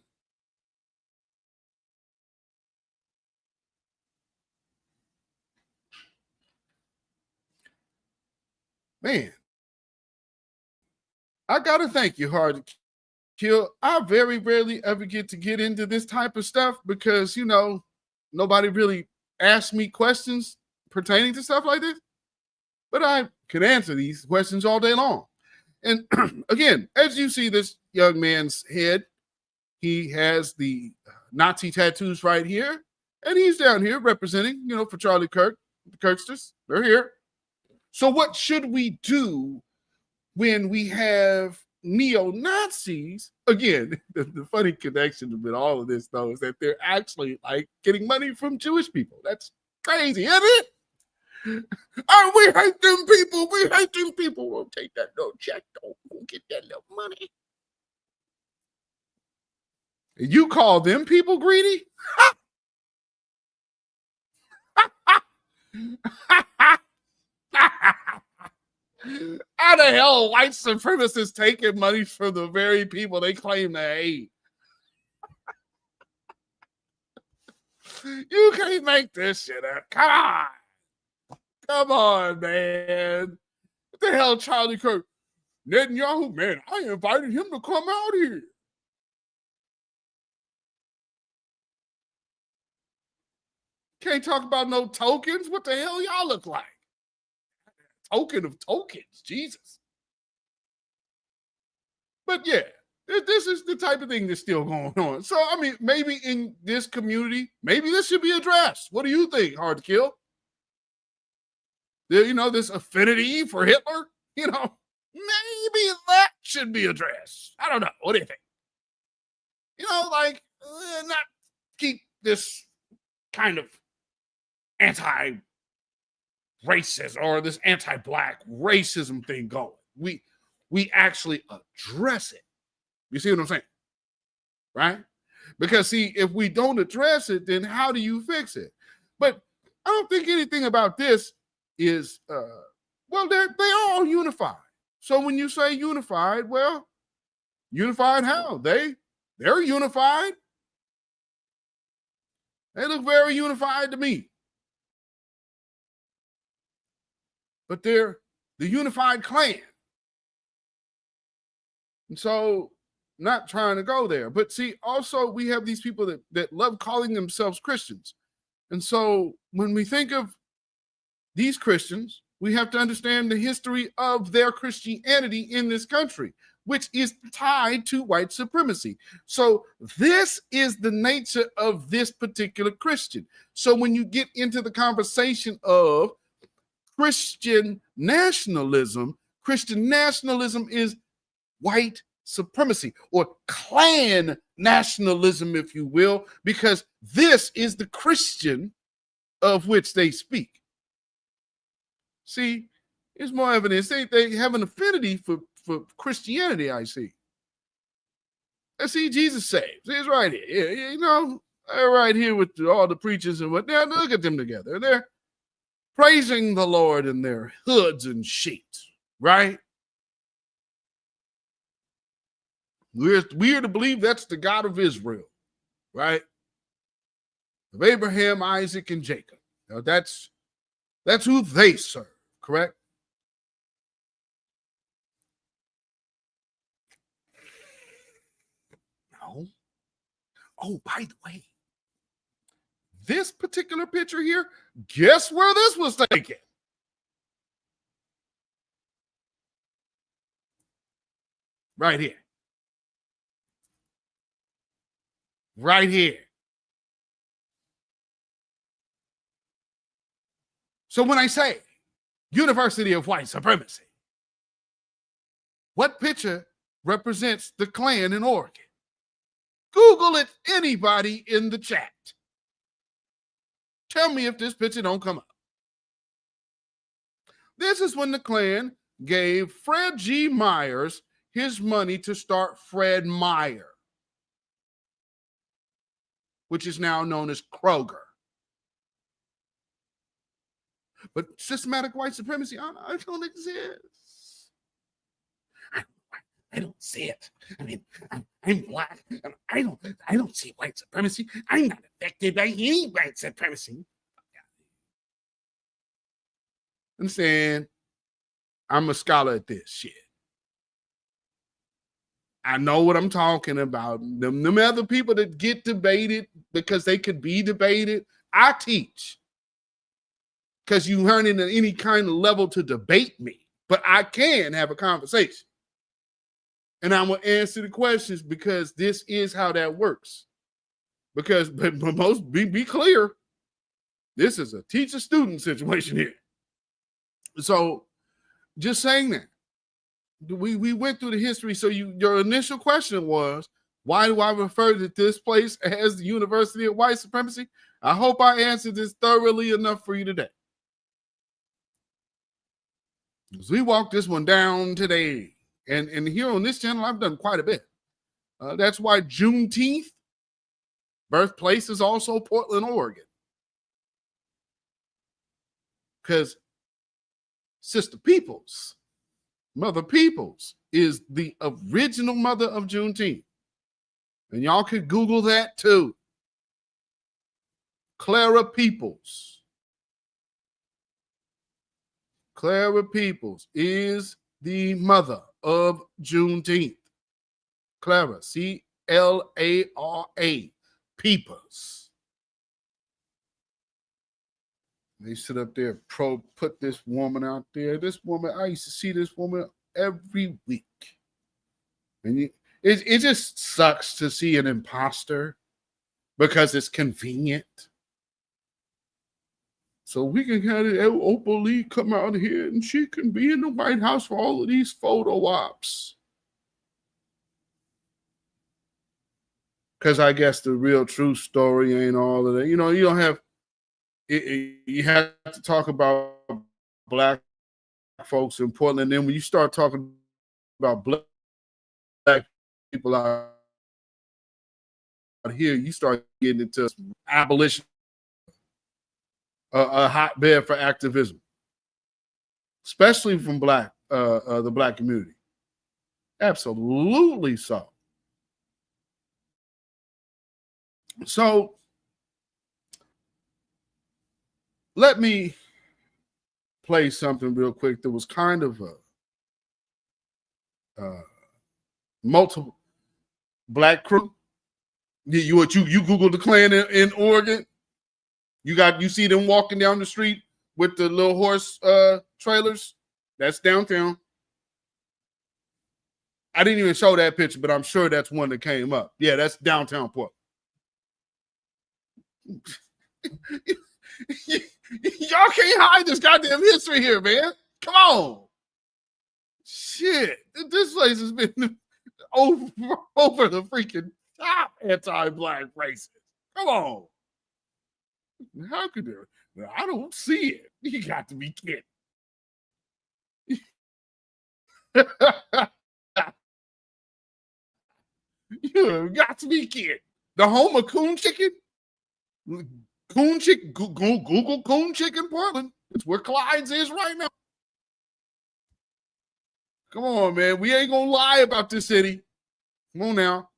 Man, I gotta thank you, Hard to Kill. I very rarely ever get to get into this type of stuff because, you know, nobody really asks me questions pertaining to stuff like this. But I can answer these questions all day long. And again, as you see this young man's head, he has the Nazi tattoos right here. And he's down here representing, you know, for Charlie Kirk, the Kirksters. They're here. So what should we do when we have neo-Nazis? Again, the funny connection with all of this, though, is that they're actually like getting money from Jewish people. That's crazy, isn't it? Oh, we hate them people. We hate them people. We'll take that little check. We'll get that little money. You call them people greedy? How the hell are white supremacists taking money from the very people they claim to hate? You can't make this shit up. Come on. Come on, man. What the hell, Charlie Kirk? Netanyahu, man, I invited him to come out here. Can't talk about no tokens. What the hell y'all look like? Token of tokens, Jesus. But yeah, this is the type of thing that's still going on. So, I mean, maybe in this community, maybe this should be addressed. What do you think, Hard to Kill? You know, this affinity for Hitler, you know, maybe that should be addressed. I don't know. What do you think? You know, like, not keep this kind of anti-racist or this anti-Black racism thing going. We actually address it. You see what I'm saying? Right? Because, see, if we don't address it, then how do you fix it? But I don't think anything about this is, well, they're all unified. So when you say unified, well, unified how? They're unified. They look very unified to me. But they're the unified clan. And so, not trying to go there. But see, also we have these people that love calling themselves Christians. And so when we think of these Christians, we have to understand the history of their Christianity in this country, which is tied to white supremacy. So this is the nature of this particular Christian. So when you get into the conversation of Christian nationalism, Christian nationalism is white supremacy or Klan nationalism, if you will, because this is the Christian of which they speak. See, there's more evidence. They have an affinity for Christianity, I see. I see Jesus saves. He's right here. You know, they're right here with all the preachers and what. Now look at them together. They're praising the Lord in their hoods and sheets, right? We're to believe that's the God of Israel, right? Of Abraham, Isaac, and Jacob. Now that's who they serve, correct? No. Oh, by the way, this particular picture here, guess where this was taken? Right here. Right here. So when I say University of White Supremacy, what picture represents the Klan in Oregon? Google it, anybody in the chat. Tell me if this picture don't come up. This is when the Klan gave Fred G. Myers his money to start Fred Meyer, which is now known as Kroger. But systematic white supremacy, I don't exist. I don't see it. I mean, I'm black. I don't see white supremacy. I'm not affected by any white supremacy. I'm saying I'm a scholar at this shit. I know what I'm talking about. Them other people that get debated because they could be debated, I teach. Because you aren't in any kind of level to debate me. But I can have a conversation. And I'm going to answer the questions because this is how that works. Because, but most, be clear, this is a teacher-student situation here. So, just saying that. We went through the history. So your initial question was, why do I refer to this place as the University of White Supremacy? I hope I answered this thoroughly enough for you today. As we walk this one down today, and here on this channel, I've done quite a bit. That's why Juneteenth, birthplace is also Portland, Oregon. Because Sister Peoples, Mother Peoples, is the original mother of Juneteenth. And y'all could Google that too. Clara Peoples. Clara Peoples is the mother of Juneteenth. Clara, C-L-A-R-A, Peoples. They sit up there, put this woman out there. This woman, I used to see this woman every week. And it just sucks to see an imposter because it's convenient. So we can have Opal Lee come out here and she can be in the White House for all of these photo ops. Because I guess the real true story ain't all of that. You know, you don't have, you have to talk about black folks in Portland. Then when you start talking about black people out here, you start getting into abolition, a hotbed for activism, especially from the black community. Absolutely so. So let me play something real quick that was kind of a multiple black crew. You Google the Klan in Oregon. You see them walking down the street with the little horse trailers. That's downtown. I didn't even show that picture, but I'm sure that's one that came up. Yeah, that's downtown Portland. Y'all can't hide this goddamn history here, man. Come on. Shit, this place has been over the freaking top anti-black racist. Come on. How could there? I don't see it. You got to be kidding. You got to be kidding. The home of coon chicken? Coon chicken, Google coon chicken Portland. It's where Clyde's is right now. Come on, man. We ain't gonna lie about this city. Come on now.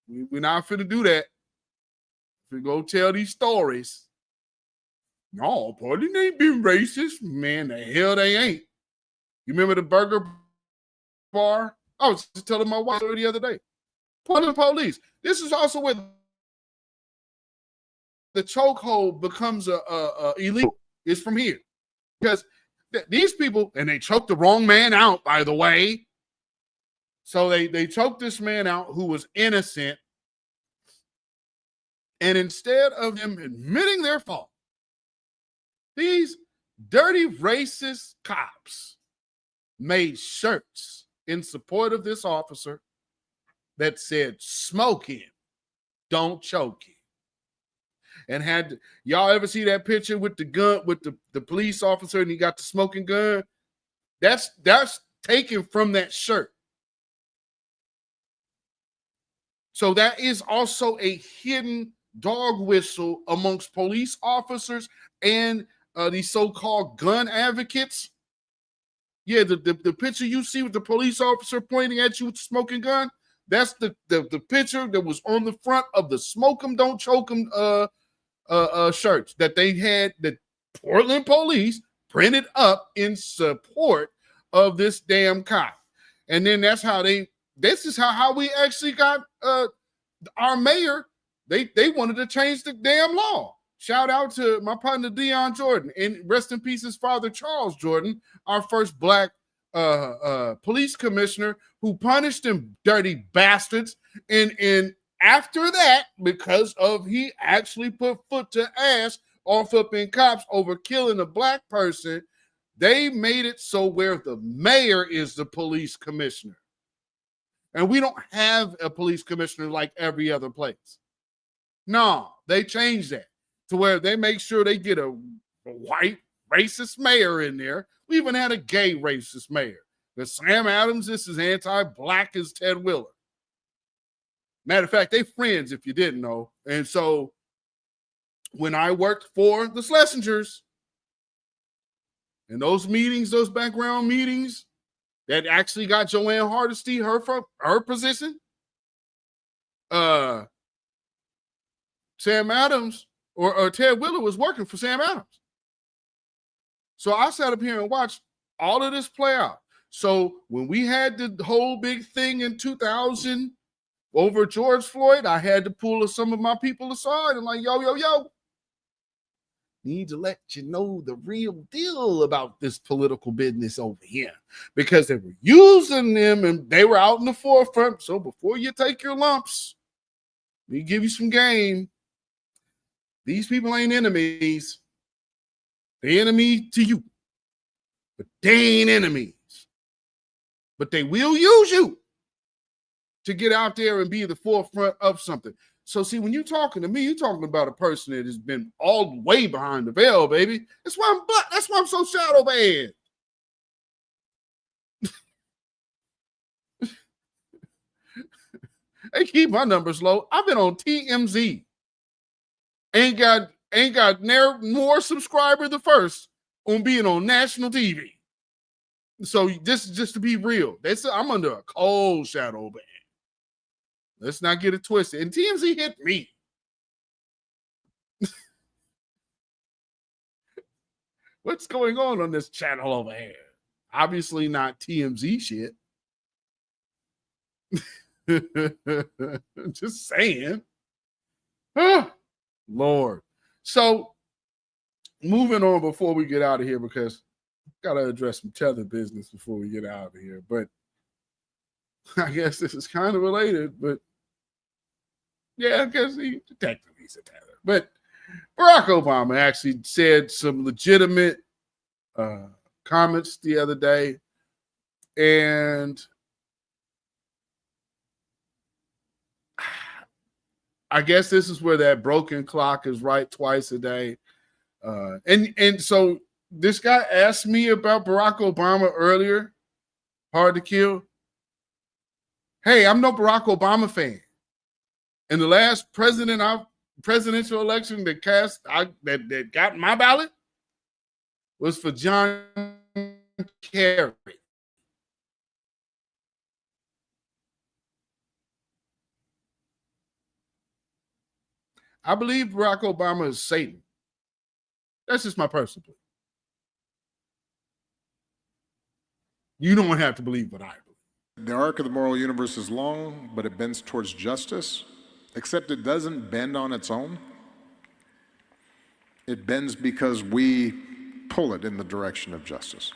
We're not finna do that. We go tell these stories. No, Portland ain't been racist. Man, the hell they ain't. You remember the burger bar? I was just telling my wife the other day. Portland police. This is also where the chokehold becomes illegal. It's from here. Because these people, and they choked the wrong man out, by the way. So they choked this man out who was innocent. And instead of them admitting their fault, these dirty racist cops made shirts in support of this officer that said, smoke him, don't choke him. And had y'all ever see that picture with the gun, with the police officer and he got the smoking gun? That's taken from that shirt. So that is also a hidden dog whistle amongst police officers and these so-called gun advocates. Yeah, the picture you see with the police officer pointing at you with the smoking gun, that's the picture that was on the front of the Smoke 'em, Don't Choke 'em shirts that they had, the Portland police printed up in support of this damn cop. And then that's how this is how we actually got our mayor. They wanted to change the damn law. Shout out to my partner Dion Jordan, and rest in peace his father Charles Jordan, our first black police commissioner, who punished them dirty bastards. And after that, because of he actually put foot to ass off up in cops over killing a black person, they made it so where the mayor is the police commissioner. And we don't have a police commissioner like every other place. No, they changed that to where they make sure they get a white racist mayor in there. We even had a gay racist mayor. The Sam Adams, this is anti-black as Ted Wheeler. Matter of fact, they friends, if you didn't know. And so when I worked for the Schlesingers, in those meetings, those background meetings that actually got Joanne Hardesty her position, Sam Adams or Ted Wheeler was working for Sam Adams. So I sat up here and watched all of this play out. So when we had the whole big thing in 2000 over George Floyd, I had to pull some of my people aside and like, yo, need to let you know the real deal about this political business over here, because they were using them and they were out in the forefront. So before you take your lumps, we give you some game. These people ain't enemies. They're enemy to you, but they ain't enemies. But they will use you to get out there and be the forefront of something. So see, when you're talking to me, you're talking about a person that has been all the way behind the veil, baby. That's why I'm black. That's why I'm so shadow banned. They keep my numbers low. I've been on TMZ. Ain't got more subscriber the first on being on national TV. So this is just to be real. I'm under a cold shadow ban. Let's not get it twisted. And TMZ hit me. What's going on this channel over here? Obviously not TMZ shit. Just saying. Oh, Lord. So moving on before we get out of here, because got to address some tether business before we get out of here. But I guess this is kind of related, but yeah, I guess technically he's a tether. But Barack Obama actually said some legitimate comments the other day And I guess this is where that broken clock is right twice a day. And so this guy asked me about Barack Obama earlier, Hard to Kill. Hey, I'm no Barack Obama fan. And the last presidential election that got my ballot was for John Kerry. I believe Barack Obama is Satan. That's just my personal belief. You don't have to believe what I believe. The arc of the moral universe is long, but it bends towards justice, except it doesn't bend on its own. It bends because we pull it in the direction of justice.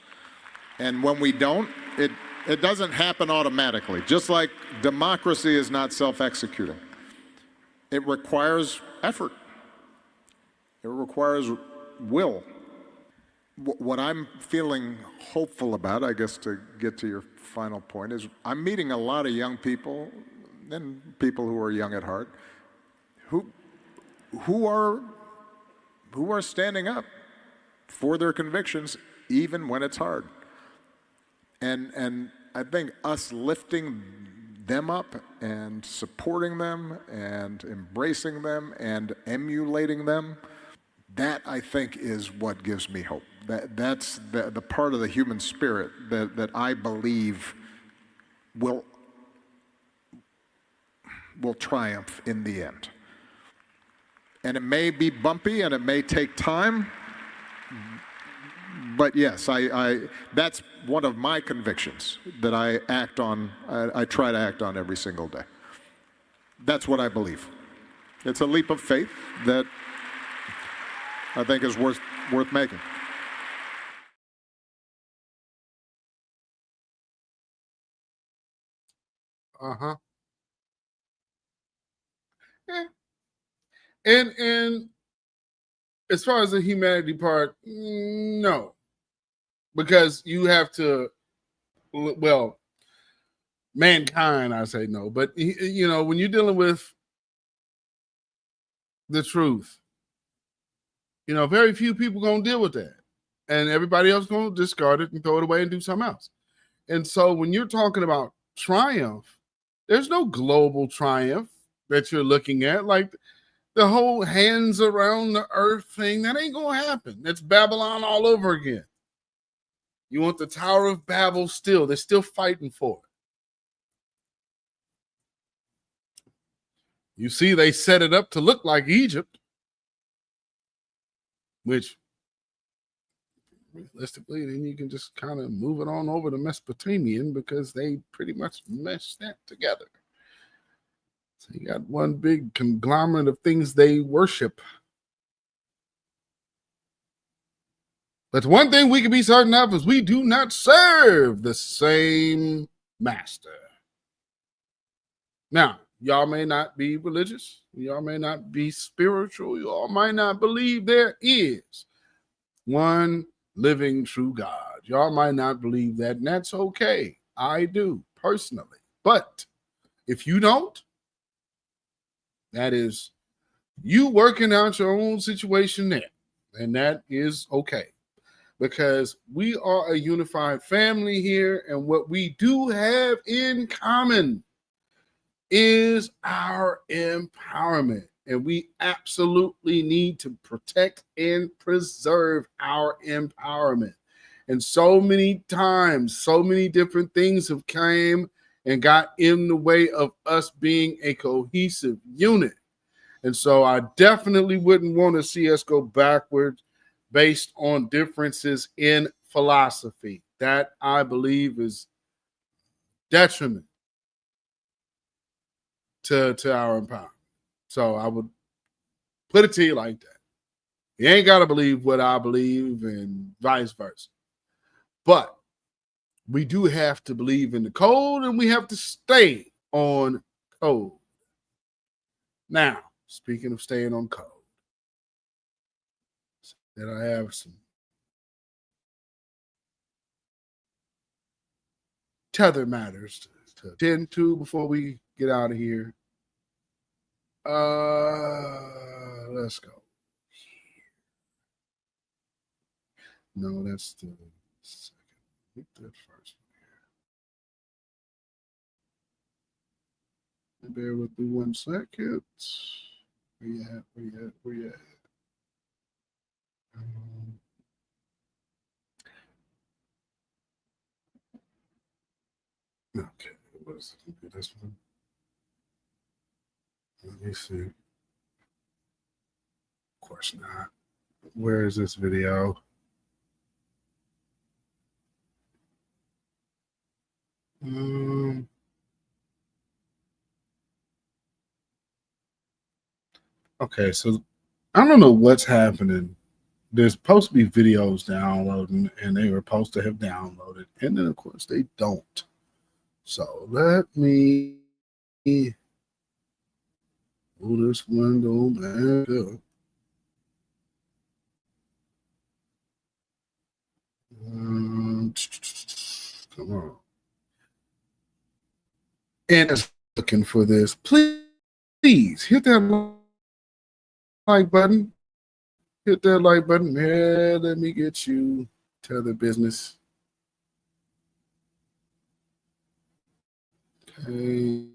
And when we don't, it doesn't happen automatically. Just like democracy is not self-executing. It requires effort. It requires will. What I'm feeling hopeful about, I guess to get to your final point, is I'm meeting a lot of young people and people who are young at heart who are standing up for their convictions even when it's hard. And I think us lifting them up and supporting them and embracing them and emulating them, that I think is what gives me hope. That's the part of the human spirit that I believe will triumph in the end. And it may be bumpy and it may take time, but yes, that's one of my convictions that I act on. I try to act on every single day. That's what I believe. It's a leap of faith that I think is worth making. Uh-huh. Yeah. And as far as the humanity part, no. Because you have to, well, mankind, I say no. But, you know, when you're dealing with the truth, you know, very few people going to deal with that. And everybody else going to discard it and throw it away and do something else. And so when you're talking about triumph, there's no global triumph that you're looking at. Like the whole hands around the earth thing, that ain't going to happen. It's Babylon all over again. You want the Tower of Babel still. They're still fighting for it. You see, they set it up to look like Egypt, which realistically, then you can just kind of move it on over to Mesopotamian because they pretty much meshed that together. So you got one big conglomerate of things they worship. But one thing we can be certain of is we do not serve the same master. Now, y'all may not be religious. Y'all may not be spiritual. Y'all might not believe there is one living true God. Y'all might not believe that, and that's okay. I do, personally. But if you don't, that is you working out your own situation there, and that is okay. Because we are a unified family here, and what we do have in common is our empowerment. And we absolutely need to protect and preserve our empowerment. And so many times, so many different things have came and got in the way of us being a cohesive unit. And so I definitely wouldn't want to see us go backwards based on differences in philosophy. That, I believe, is detriment to our empowerment. So I would put it to you like that. You ain't got to believe what I believe and vice versa. But we do have to believe in the code, and we have to stay on code. Now, speaking of staying on code, that I have some tether matters to attend to before we get out of here. Let's go. No, that's the second. Hit that first one here. Bear with me 1 second. Where you at? Where you at? Where you at? Okay, what is it? This one. Let me see. Of course not. Where is this video? Okay, so I don't know what's happening. There's supposed to be videos downloading, and they were supposed to have downloaded, and then of course they don't. So let me move this window back up. Come on. And is looking for this, please hit that like button. Hit that like button. Yeah, let me get you to the business. Okay.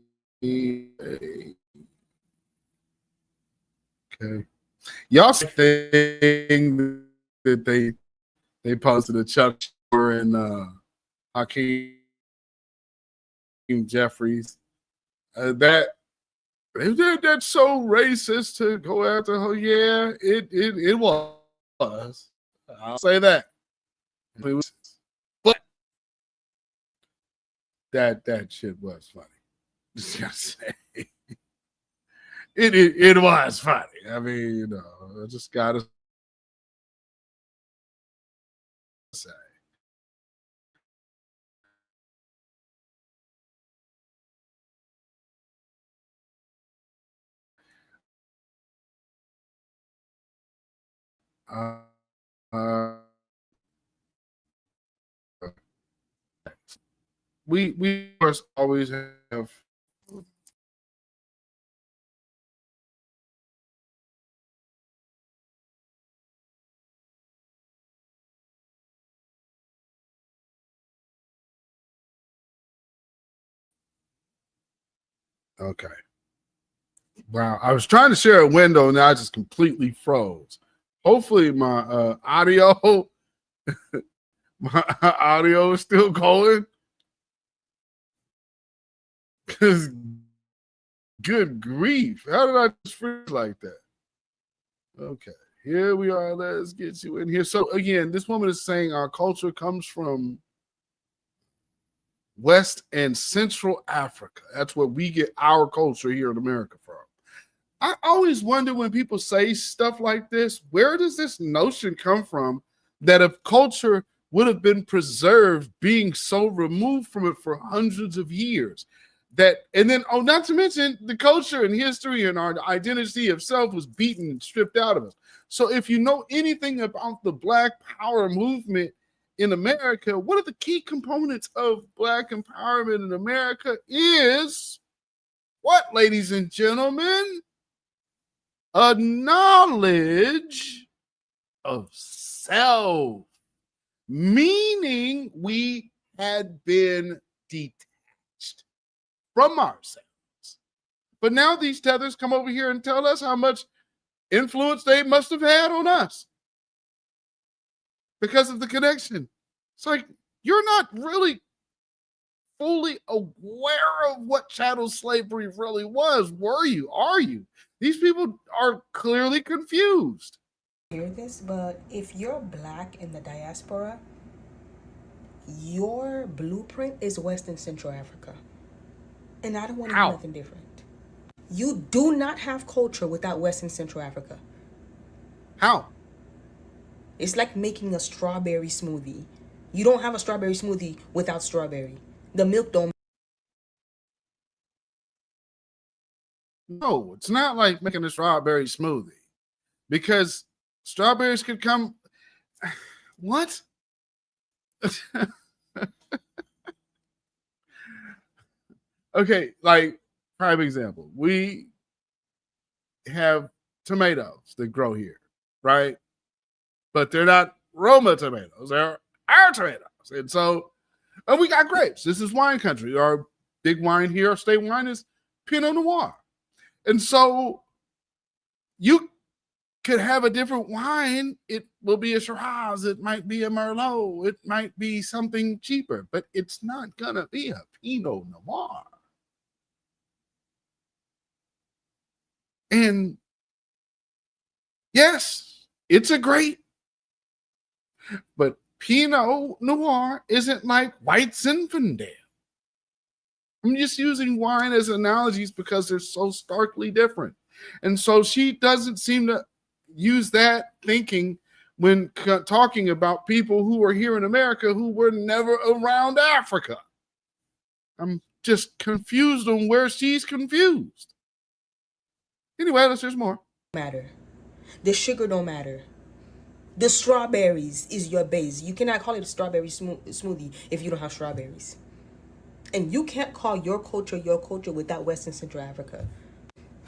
Okay. Y'all thing that they posted a Chuck Schumer and Hakeem Jeffries. That's so racist to go after her. Yeah, it was. I'll say that. But that shit was funny. Just gotta say. It was funny. I mean, you know, I just gotta say. We of course always have okay. Wow, I was trying to share a window, now I just completely froze. Hopefully my audio my audio is still going. Because good grief, how did I just freeze like that? Okay, here we are. Let's get you in here. So again, this woman is saying our culture comes from West and Central Africa. That's where we get our culture here in America from. I always wonder when people say stuff like this, where does this notion come from that if culture would have been preserved being so removed from it for hundreds of years? That, and then, oh, not to mention the culture and history and our identity of self was beaten and stripped out of us. So if you know anything about the Black Power movement in America, one of the key components of Black empowerment in America is what, ladies and gentlemen? A knowledge of self, meaning we had been detached from ourselves. But now these tethers come over here and tell us how much influence they must have had on us because of the connection. It's like, you're not really fully aware of what chattel slavery really was, were you? Are you? These people are clearly confused. Hear this, but if you're Black in the diaspora, your blueprint is West and Central Africa. And I don't want to hear nothing different. You do not have culture without West and Central Africa. How? It's like making a strawberry smoothie. You don't have a strawberry smoothie without strawberry. The milk don't. No, it's not like making a strawberry smoothie because strawberries could come. What? Okay, like prime example, we have tomatoes that grow here, right? But they're not Roma tomatoes; they're our tomatoes, and we got grapes. This is wine country. Our big wine here, our state wine is Pinot Noir, and so you could have a different wine. It will be a Shiraz. It might be a Merlot. It might be something cheaper, but it's not gonna be a Pinot Noir. And yes, it's a great, but Pinot Noir isn't like White Zinfandel. I'm just using wine as analogies because they're so starkly different. And so she doesn't seem to use that thinking when talking about people who are here in America who were never around Africa. I'm just confused on where she's confused. Anyway, there's more. Matter. The sugar don't matter. The strawberries is your base. You cannot call it a strawberry smoothie if you don't have strawberries. And you can't call your culture without West and Central Africa.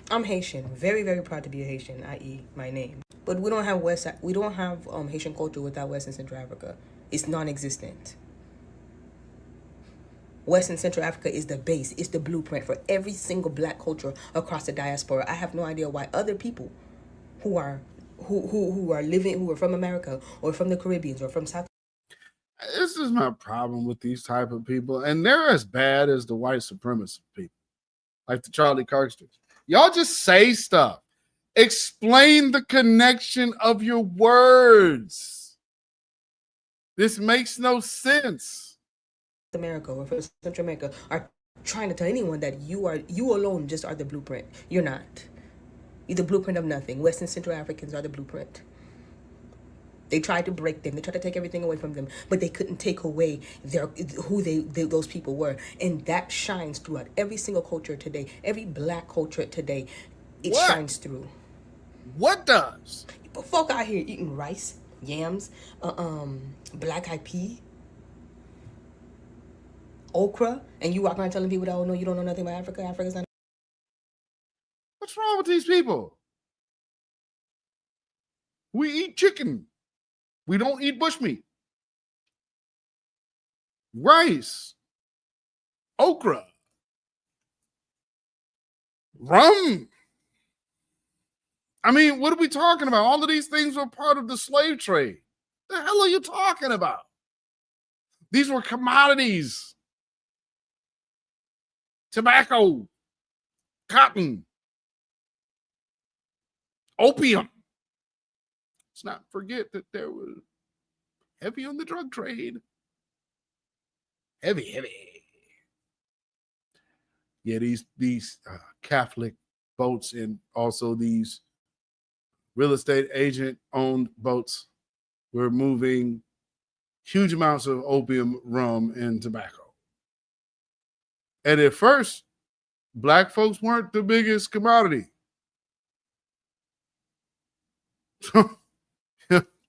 I'm Haitian, very, very proud to be a Haitian, i.e. my name. But we don't have Haitian culture without West and Central Africa. It's non-existent. West and Central Africa is the base. It's the blueprint for every single black culture across the diaspora. I have no idea why other people who are from America or from the Caribbean or from South. This is my problem with these type of people, and they're as bad as the white supremacist people, like the Charlie Kirksters. Y'all just say stuff. Explain the connection of your words. This makes no sense. America or from Central America are trying to tell anyone that you alone just are the blueprint. You're not. You're the blueprint of nothing. West and Central Africans are the blueprint. They tried to break them. They tried to take everything away from them, but they couldn't take away those people were. And that shines throughout every single culture today. Every black culture today, it shines through. What does? But folk out here eating rice, yams, black-eyed pea, okra, and you walk around telling people that, oh no, you don't know nothing about Africa. Africa's not. What's wrong with these people? We eat chicken. We don't eat bushmeat. Rice. Okra. Rum. I mean, what are we talking about? All of these things were part of the slave trade. The hell are you talking about? These were commodities. Tobacco. Cotton. Opium. Let's not forget that there was heavy on the drug trade. Heavy. Yeah, these Catholic boats and also these real estate agent owned boats were moving huge amounts of opium, rum, and tobacco. And at first, black folks weren't the biggest commodity.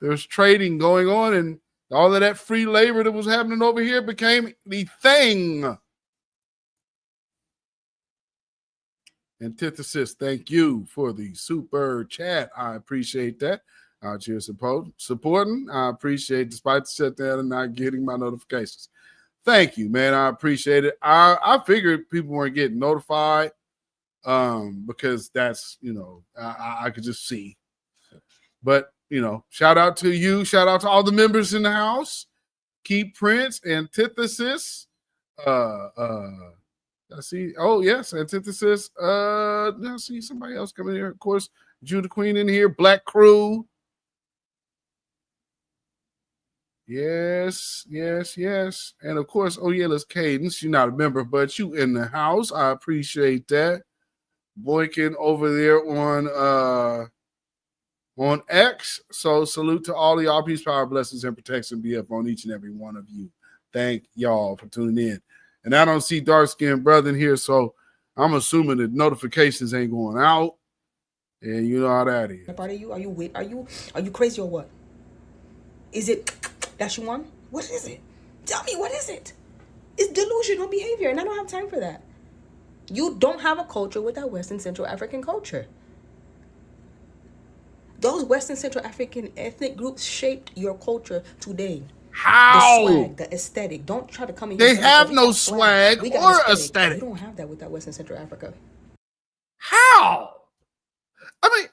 There's trading going on, and all of that free labor that was happening over here became the thing. Antithesis, thank you for the super chat. I appreciate that. Out here supporting. I appreciate, despite the shutdown and not getting my notifications. Thank you, man. I appreciate it. I figured people weren't getting notified because that's, I could just see. But, shout out to you. Shout out to all the members in the house. Keep Prince, Antithesis. I see. Oh, yes, Antithesis. I see somebody else coming here. Of course, Judah Queen in here. Black Crew. Yes. And of course, let's Cadence. You're not a member, but you in the house. I appreciate that. Boykin over there on X. So salute to all of y'all. Peace, power, blessings, and protection be up on each and every one of you. Thank y'all for tuning in. And I don't see dark-skinned brother in here, so I'm assuming that notifications ain't going out. And you know how that is. Part of you? Are you crazy or what? Is it that you want? What is it? Tell me, what is it? It's delusional behavior, and I don't have time for that. You don't have a culture without West and Central African culture. Those West and Central African ethnic groups shaped your culture today. How? The swag, the aesthetic. Don't try to come in here They and say, have we no got swag we got or aesthetic. You don't have that without West and Central Africa. How? I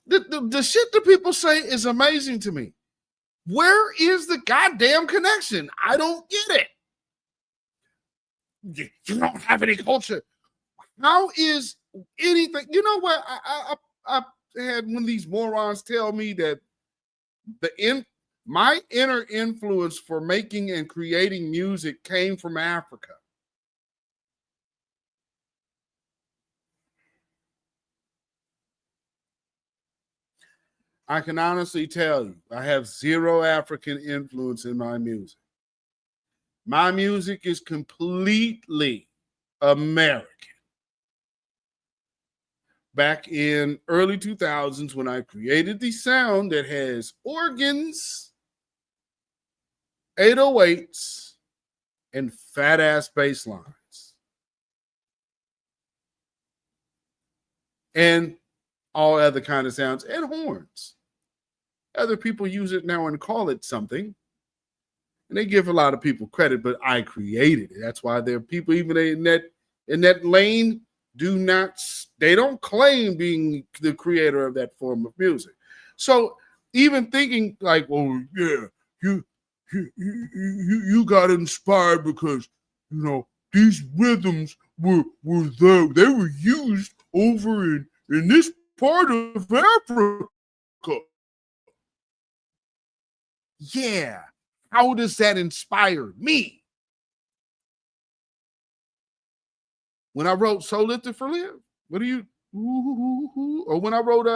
mean, the shit that people say is amazing to me. Where is the goddamn connection? I don't get it. You don't have any culture. How is anything? You know what? I had one of these morons tell me that my inner influence for making and creating music came from Africa. I can honestly tell you, I have zero African influence in my music. My music is completely American. Back in early 2000s, when I created the sound that has organs, 808s, and fat-ass bass lines, and all other kind of sounds, and horns. Other people use it now and call it something, and they give a lot of people credit, but I created it. That's why there are people even in that lane they don't claim being the creator of that form of music. So even thinking like, oh yeah, you got inspired because these rhythms were there. They were used over in this part of Africa. Yeah. How does that inspire me? When I wrote So Lifted for Live, what do you, or when I wrote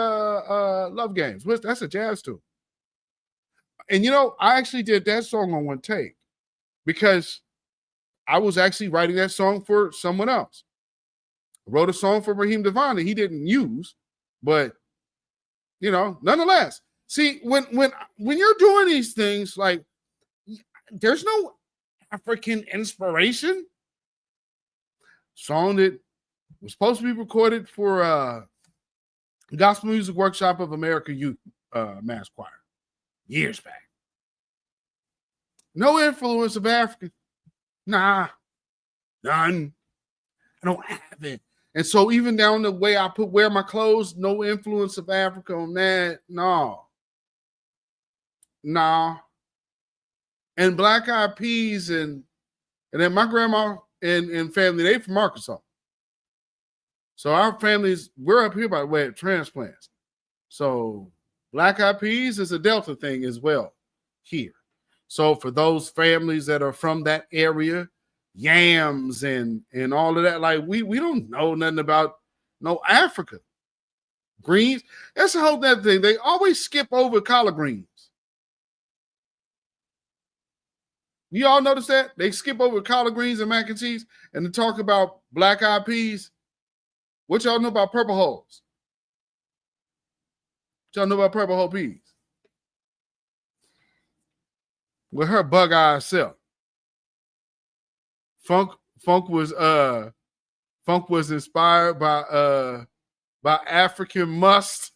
Love Games, that's a jazz tune. And I actually did that song on one take because I was actually writing that song for someone else. I wrote a song for Raheem Devon that he didn't use, but nonetheless. See, when you're doing these things, like there's no African inspiration. Song that was supposed to be recorded for Gospel Music Workshop of America Youth Mass Choir years back. No influence of African. Nah, none. I don't have it. And so even down the way I wear my clothes, no influence of Africa on that. No. And Black Eyed Peas and then my grandma and family, they from Arkansas. So our families, we're up here by the way of transplants. So Black Eyed Peas is a Delta thing as well here. So for those families that are from that area, yams and all of that, like we don't know nothing about no Africa. Greens, that's the whole that thing. They always skip over collard greens. You all notice that? They skip over collard greens and mac and cheese and to talk about Black Eyed Peas. What y'all know about purple hulls? What y'all know about purple hull peas? With her bug-eyed self. Funk was inspired by African must.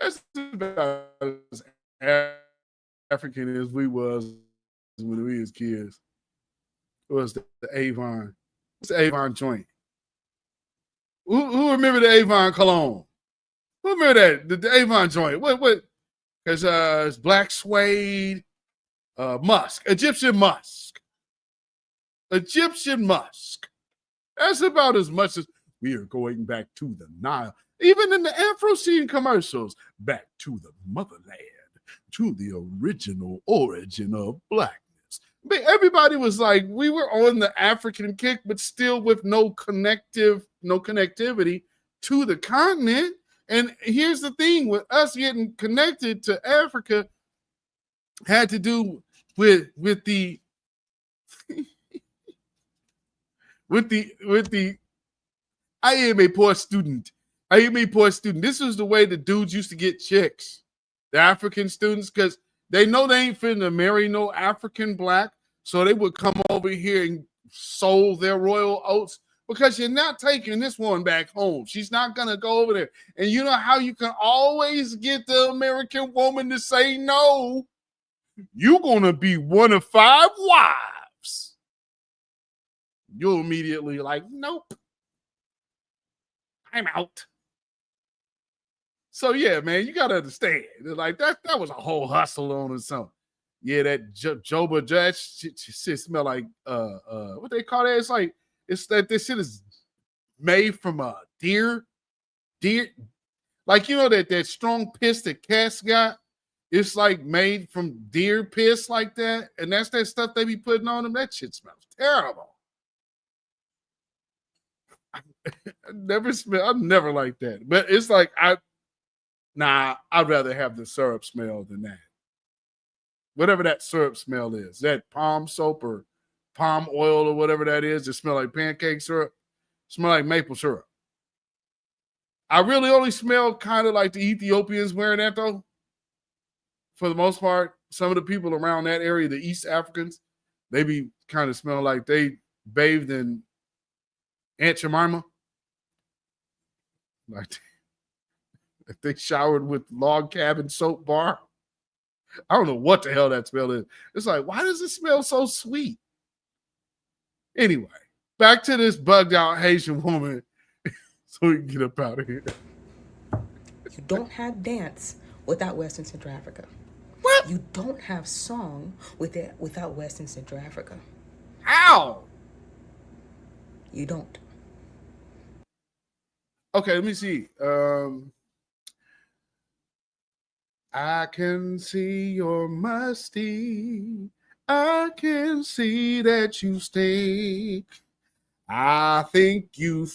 That's about as African as we was when we was kids. It was the Avon. It's the Avon joint. Who remember the Avon cologne? Who remember that? The Avon joint. What? Because it's black suede, musk, Egyptian musk. Egyptian musk. That's about as much as we are going back to the Nile. Even in the Afro scene commercials, back to the motherland, to the original origin of blackness. But everybody was like, we were on the African kick, but still with no connectivity to the continent. And here's the thing, with us getting connected to Africa had to do with the I am a poor student. This was the way the dudes used to get chicks, the African students, because They know they ain't finna marry no African black, so they would come over here and sow their royal oats, because you're not taking this one back home. She's not gonna go over there. And you know how you can always get the American woman to say no? You're gonna be one of 5 wives. You'll immediately like, nope, I'm out. So yeah, man, you gotta understand. Like that was a whole hustle on or something. Yeah, that Joba Judge shit smell like what they call that? It's like it's that this shit is made from a deer, like you know that strong piss that cats got. It's like made from deer piss like that, and that's that stuff they be putting on them. That shit smells terrible. I'm never like that. But it's like I'd rather have the syrup smell than that. Whatever that syrup smell is, that palm soap or palm oil or whatever that is, it smell like pancake syrup, smell like maple syrup. I really only smell kind of like the Ethiopians wearing that though. For the most part, some of the people around that area, the East Africans, they be kind of smell like they bathed in Aunt Jemima. Like they showered with log cabin soap bar. I don't know what the hell that smell is. It's like, why does it smell so sweet? Anyway, back to this bugged out Haitian woman so we can get up out of here. You don't have dance without West and Central Africa. What? You don't have song without West and Central Africa. How? You don't. Okay, let me see. I can see you're musty. I can see that you stink. I think you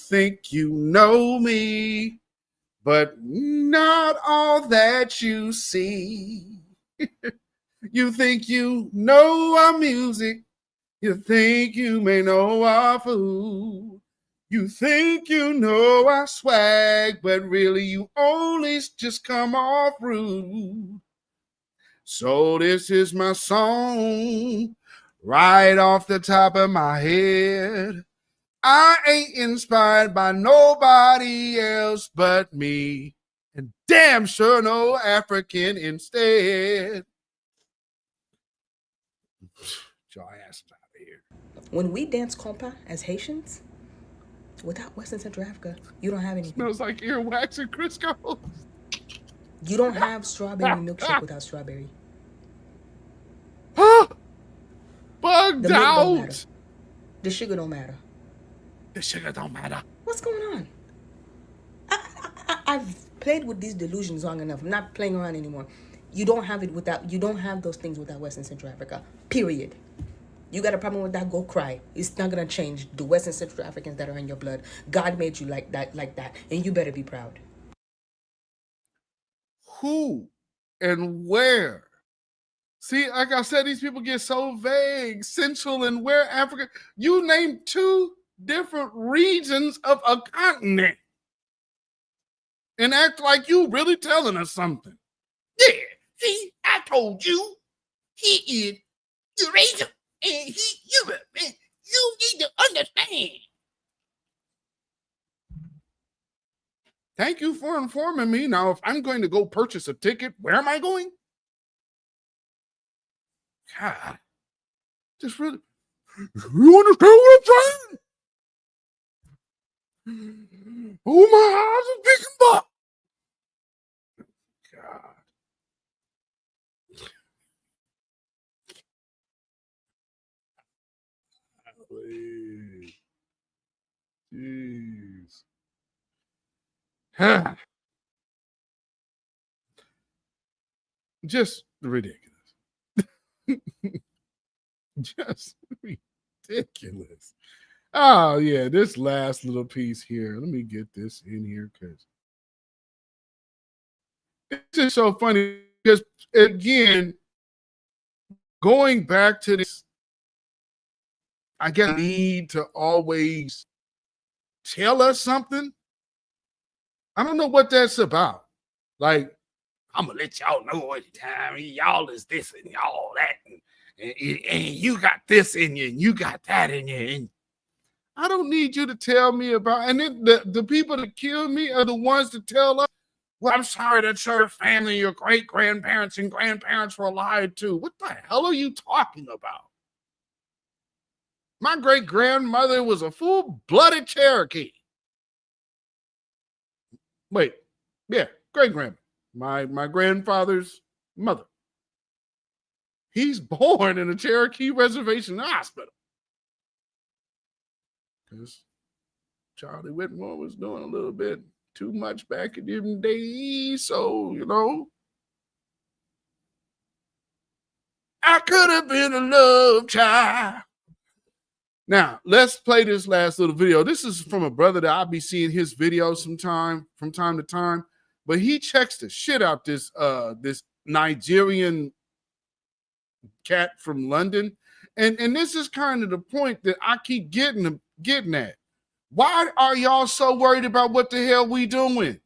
know me, but not all that you see. You think you know our music. You think you may know our food. You think you know our swag, but really you only just come off rude. So this is my song, right off the top of my head. I ain't inspired by nobody else but me, and damn sure no African instead. Y'all asses out of here. When we dance compa as Haitians, without West and Central Africa, you don't have anything. Smells like earwax and Crisco. You don't have strawberry milkshake without strawberry. Bugged out. The sugar don't matter. The sugar don't matter. What's going on? I've played with these delusions long enough. I'm not playing around anymore. You don't have those things without West and Central Africa. Period. You got a problem with that, go cry. It's not gonna change the West and Central Africans that are in your blood. God made you like that, and you better be proud. Who and where? See, like I said, these people get so vague. Central and where Africa? You name 2 different regions of a continent and act like you really telling us something. Yeah, see, I told you he is Eurasia and he Europe, man. You need to understand. Thank you for informing me. Now, if I'm going to go purchase a ticket, where am I going? God, just really, you understand what I'm saying? Oh, my eyes are picking up. God. Jeez. Just ridiculous. Just ridiculous. Oh, yeah, this last little piece here. Let me get this in here because it's just so funny. Because, again, going back to this, I guess, need to always tell us something. I don't know what that's about. Like, I'm gonna let y'all know every time y'all is this and y'all that, and you got this in you and you got that in you. And I don't need you to tell me about. And then the people that kill me are the ones that tell us, well, I'm sorry that your family, your great grandparents and grandparents were lied to. What the hell are you talking about? My great grandmother was a full-blooded Cherokee. Wait, yeah, great grandma. My grandfather's mother. He's born in a Cherokee reservation hospital. Because Charlie Whitmore was doing a little bit too much back in them days. So, you know, I could have been a love child. Now, let's play this last little video. This is from a brother that I'll be seeing his videos from time to time. But he checks the shit out this Nigerian cat from London. And this is kind of the point that I keep getting at. Why are y'all so worried about what the hell we doing?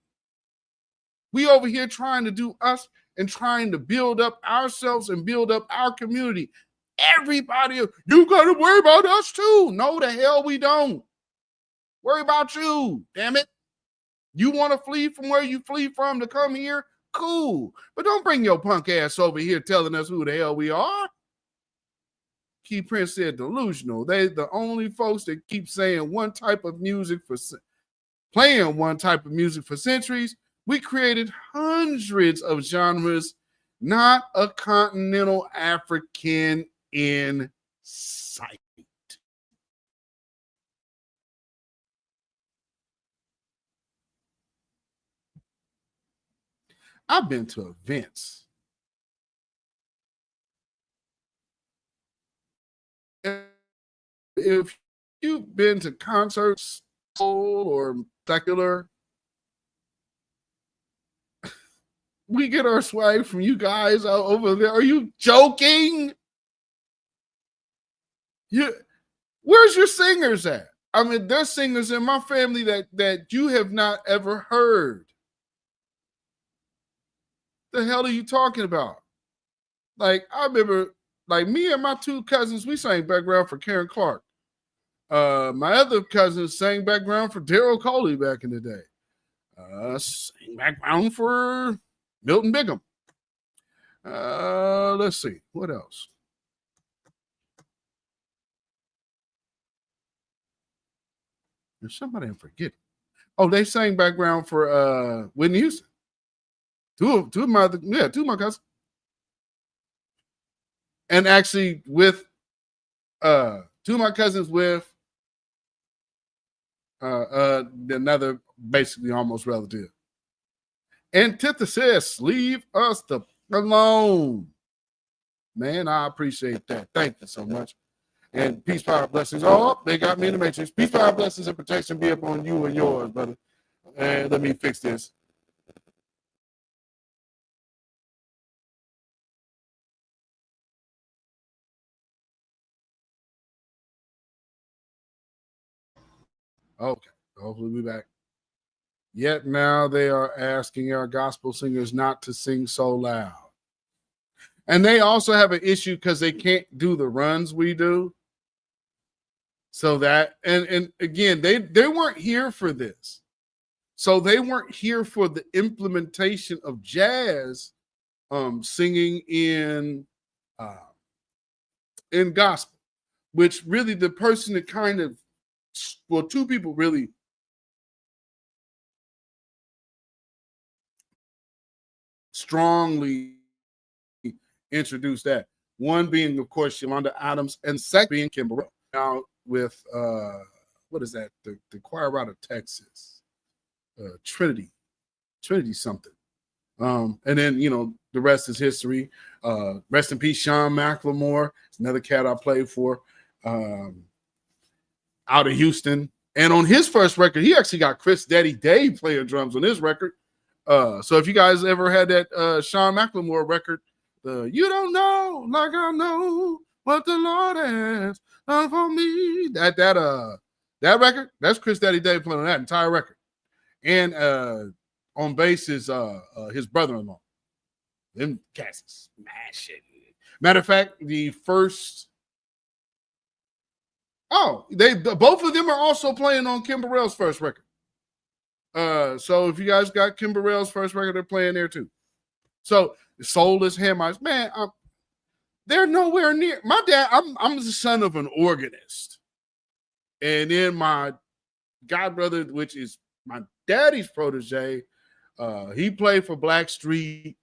We over here trying to do us and trying to build up ourselves and build up our community. Everybody, you got to worry about us too. No, the hell we don't. Worry about you, damn it. You want to flee from where you flee from to come here? Cool. But don't bring your punk ass over here telling us who the hell we are. Key Prince said delusional. They the only folks that keep saying one type of music playing one type of music for centuries. We created hundreds of genres, not a continental African in sight. I've been to events. If you've been to concerts or secular, we get our swag from you guys out over there. Are you joking? Where's your singers at? I mean, there's singers in my family that you have not ever heard. The hell are you talking about? Like, I remember, like, me and my two cousins, we sang background for Karen Clark. My other cousins sang background for Daryl Coley back in the day. Sang background for Milton Bigham. Let's see. What else? There's somebody I'm forgetting. Oh, they sang background for Whitney Houston. Two of my cousins. And actually with two of my cousins with another basically almost relative. Antithesis, leave us alone. Man, I appreciate that. Thank you so much. And peace, power, blessings. Oh, they got me in the matrix. Peace, power, blessings, and protection be upon you and yours, brother. And let me fix this. Okay, hopefully we'll be back. Yet now they are asking our gospel singers not to sing so loud. And they also have an issue because they can't do the runs we do. So that, and again, they weren't here for this. So they weren't here for the implementation of jazz singing in gospel, which really the person that kind of, well, two people really strongly introduced that. One being, of course, Yolanda Adams, and second being Kimber. Now with what is that? The choir out of Texas, Trinity something. And then the rest is history. Rest in peace, Sean McLemore. It's another cat I played for, out of Houston. And on his first record, he actually got Chris Daddy Dave playing drums on his record. So if you guys ever had that Sean McLemore record, You Don't Know Like I Know What the Lord Has Done for Me, that record, that's Chris Daddy Dave playing on that entire record. And on bass is his brother-in-law. Them cats smash it. Matter of fact, the first. Oh, both of them are also playing on Kim Burrell's first record. So if you guys got Kim Burrell's first record, they're playing there too. So Soulless Hamites, man, they're nowhere near. My dad, I'm the son of an organist, and then my godbrother, which is my daddy's protege, he played for Blackstreet.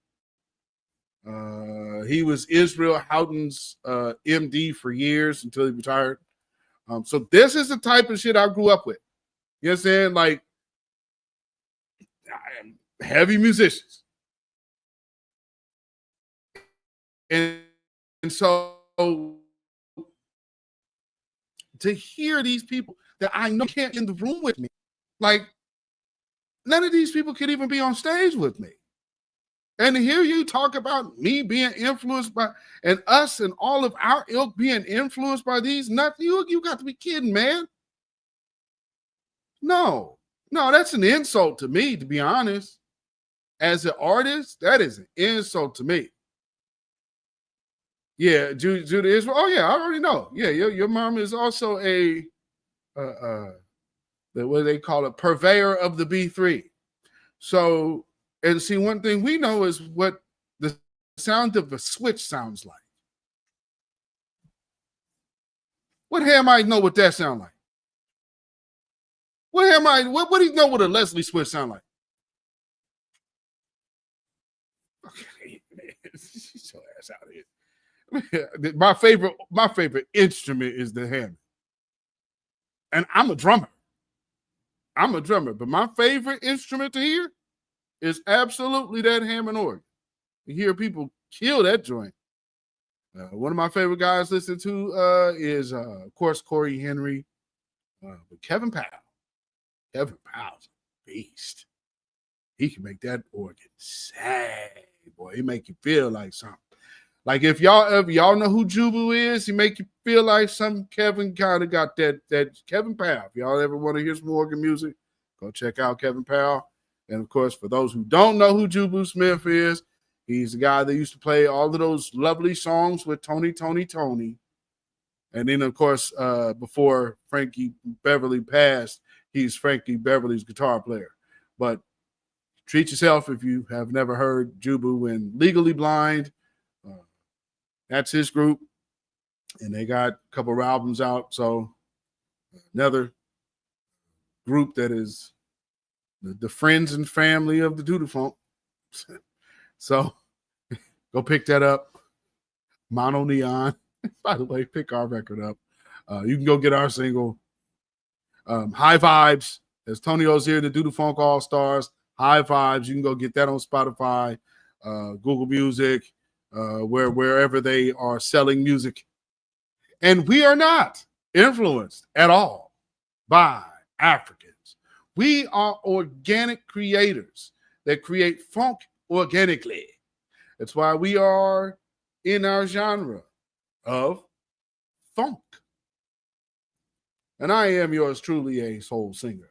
He was Israel Houghton's MD for years until he retired. So this is the type of shit I grew up with. You know what I'm saying? Like heavy musicians. And so to hear these people that I know can't in the room with me, like none of these people could even be on stage with me. And to hear you talk about me being influenced by, and us and all of our ilk being influenced by these nuts, you got to be kidding, man. No, that's an insult to me, to be honest. As an artist, that is an insult to me. Yeah, Judah Israel. Oh, yeah, I already know. Yeah, your mom is also a, what they call it, purveyor of the B3. So, and see, one thing we know is what the sound of a switch sounds like. What Hamite know what that sound like? What do you know what a Leslie switch sound like? Okay, man, she's your ass out of here. My favorite instrument is the Hammond. And I'm a drummer. But my favorite instrument to hear is absolutely that Hammond organ. You hear people kill that joint. One of my favorite guys listen to is, of course, Corey Henry, but Kevin Powell. Kevin Powell's a beast. He can make that organ sad, boy. He make you feel like something. Like if y'all know who Jubu is, he make you feel like some Kevin kind of got that Kevin Powell. If y'all ever want to hear some organ music, go check out Kevin Powell. And of course, for those who don't know who Jubu Smith is, he's the guy that used to play all of those lovely songs with Tony. And then, of course, before Frankie Beverly passed, he's Frankie Beverly's guitar player. But treat yourself if you have never heard Jubu and Legally Blind. That's his group. And they got a couple of albums out. So another group that is the friends and family of the Doodle Funk. So go pick that up. Mono Neon. By the way, pick our record up. You can go get our single. High Vibes. As Tony Ozier, the Doodle Funk All Stars. High Vibes. You can go get that on Spotify, Google Music, wherever they are selling music. And we are not influenced at all by Africans. We are organic creators that create funk organically. That's why we are in our genre of funk. And I am yours truly, a soul singer.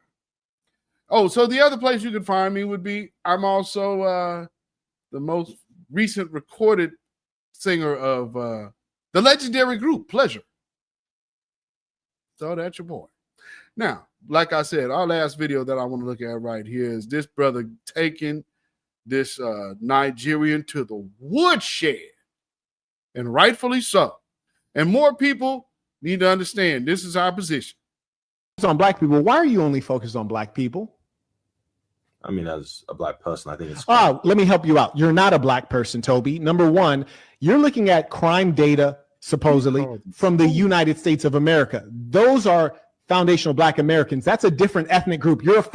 Oh, so the other place you can find me would be, I'm also the most recent recorded singer of the legendary group Pleasure. So that's your boy. Now, like I said, our last video that I want to look at right here is this brother taking this Nigerian to the woodshed, and rightfully so. And more people need to understand this is our position. On black people. Why are you only focused on black people? I mean, as a black person, I think it's. Let me help you out. You're not a black person, Toby. Number one, you're looking at crime data, supposedly, from the United States of America. Those are foundational black Americans. That's a different ethnic group. You're a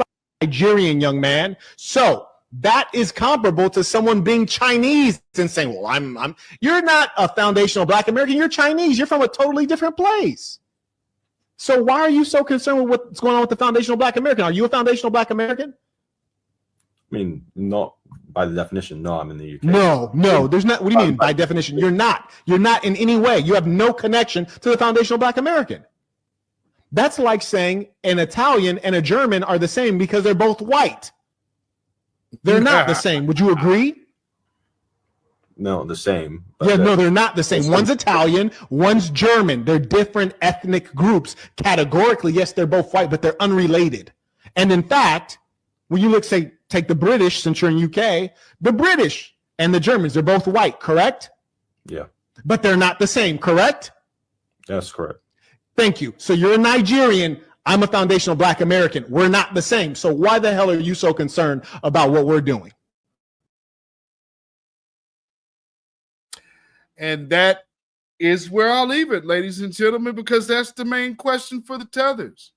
Nigerian young man. So that is comparable to someone being Chinese and saying, well, you're not a foundational black American. You're Chinese. You're from a totally different place. So why are you so concerned with what's going on with the foundational black American? Are you a foundational black American? I mean, not by the definition. No, I'm in the UK. No, there's not. What do you mean by definition? You're not in any way. You have no connection to the foundational black American. That's like saying an Italian and a German are the same because they're both white. They're not the same. Would you agree? No, the same. Yeah, no, they're not the same. One's Italian, one's German. They're different ethnic groups. Categorically, yes, they're both white, but they're unrelated. And in fact, when you look, say, take the British, since you're in UK, the British and the Germans, they're both white, correct? Yeah. But they're not the same, correct? That's correct. Thank you. So you're a Nigerian. I'm a foundational Black American. We're not the same. So why the hell are you so concerned about what we're doing? And that is where I'll leave it, ladies and gentlemen, because that's the main question for the tethers.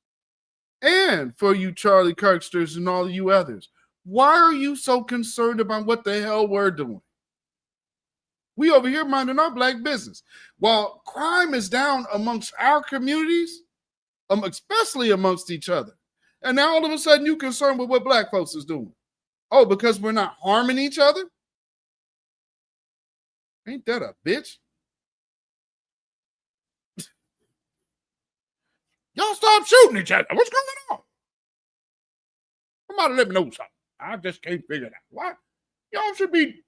And for you Charlie Kirksters and all of you others. Why are you so concerned about what the hell we're doing? We over here minding our Black business. While crime is down amongst our communities, especially amongst each other. And now all of a sudden you're concerned with what Black folks is doing. Oh, because we're not harming each other? Ain't that a bitch? Y'all stop shooting each other. What's going on? Somebody let me know something. I just can't figure it out. Why? Y'all should be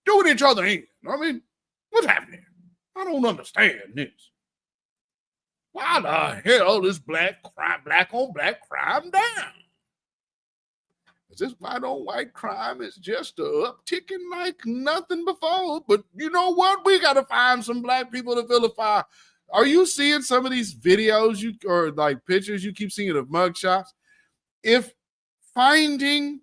doing each other in. I mean, what's happening? I don't understand this. Why the hell is black on black crime down? Is this white on white crime is just upticking like nothing before? But you know what? We got to find some Black people to vilify. Are you seeing some of these videos or like pictures you keep seeing of mugshots? If finding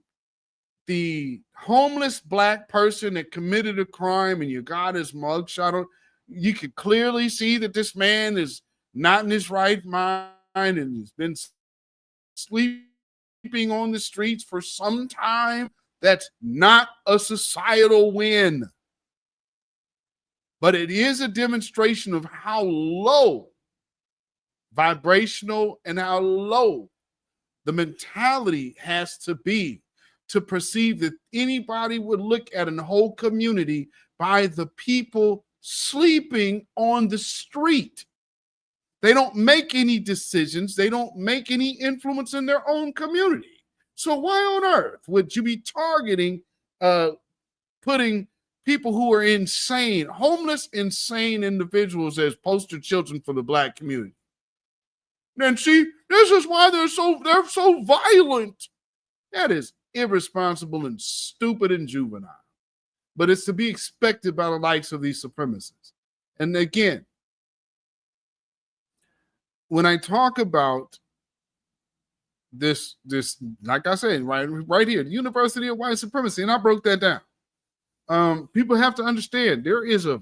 the homeless Black person that committed a crime and you got his mugshot, you can clearly see that this man is not in his right mind and he's been sleeping on the streets for some time. That's not a societal win. But it is a demonstration of how low vibrational and how low the mentality has to be to perceive that anybody would look at a whole community by the people sleeping on the street. They don't make any decisions. They don't make any influence in their own community. So why on earth would you be targeting, putting people who are insane, homeless, insane individuals as poster children for the Black community? And see, this is why they're so violent. That is irresponsible and stupid and juvenile. But it's to be expected by the likes of these supremacists. And again, when I talk about this, like I said, right here, the University of White Supremacy, and I broke that down. People have to understand there is a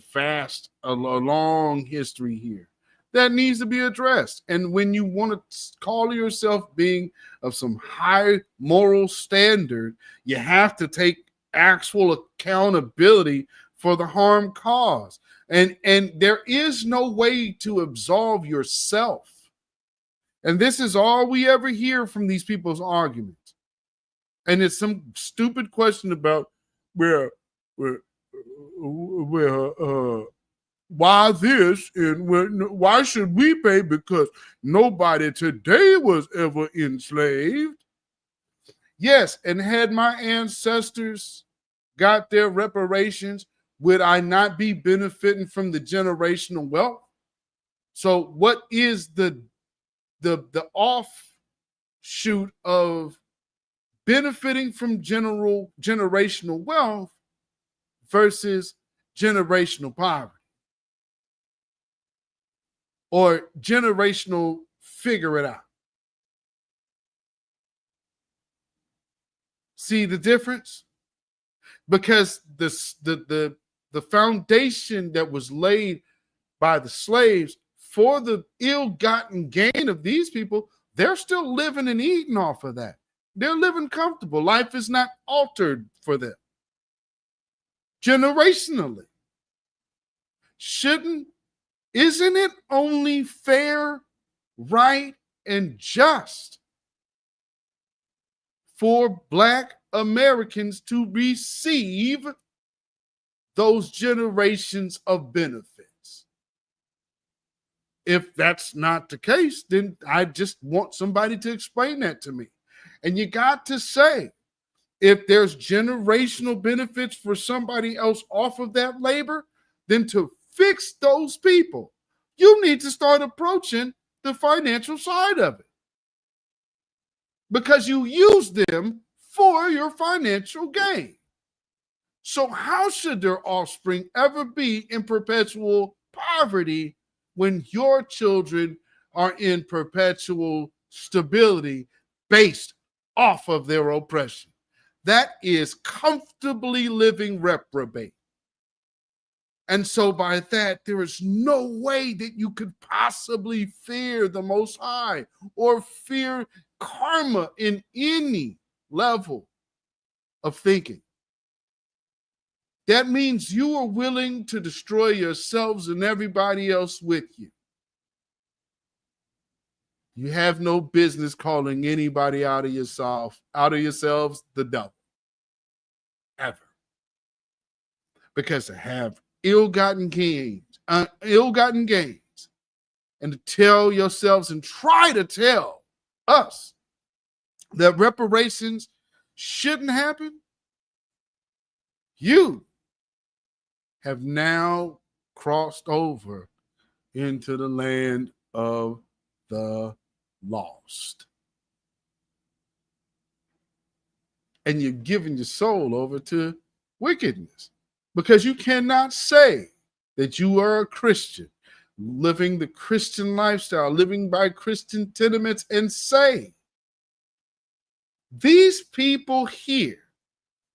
long history here that needs to be addressed. And when you want to call yourself being of some high moral standard, you have to take actual accountability for the harm caused. And there is no way to absolve yourself. And this is all we ever hear from these people's arguments. And it's some stupid question about why this and why should we pay because nobody today was ever enslaved. Yes, and had my ancestors got their reparations, would I not be benefiting from the generational wealth? So what is the offshoot of benefiting from generational wealth versus generational poverty or generational figure it out? See the difference? Because the foundation that was laid by the slaves for the ill-gotten gain of these people, they're still living and eating off of that. They're living comfortable. Life is not altered for them. Generationally. Isn't it only fair, right, and just for Black Americans to receive those generations of benefits? If that's not the case, then I just want somebody to explain that to me. And you got to say, If there's generational benefits for somebody else off of that labor, then to fix those people, you need to start approaching the financial side of it, because you use them for your financial gain. So how should their offspring ever be in perpetual poverty when your children are in perpetual stability based off of their oppression? That is comfortably living reprobate. And so by that, there is no way that you could possibly fear the Most High or fear karma in any level of thinking. That means you are willing to destroy yourselves and everybody else with you. You have no business calling anybody out of yourselves the devil. Ever. Because to have ill-gotten gains, and to tell yourselves and try to tell us that reparations shouldn't happen, you have now crossed over into the land of the lost. And you're giving your soul over to wickedness, because you cannot say that you are a Christian, living the Christian lifestyle, living by Christian sentiments, and say, these people here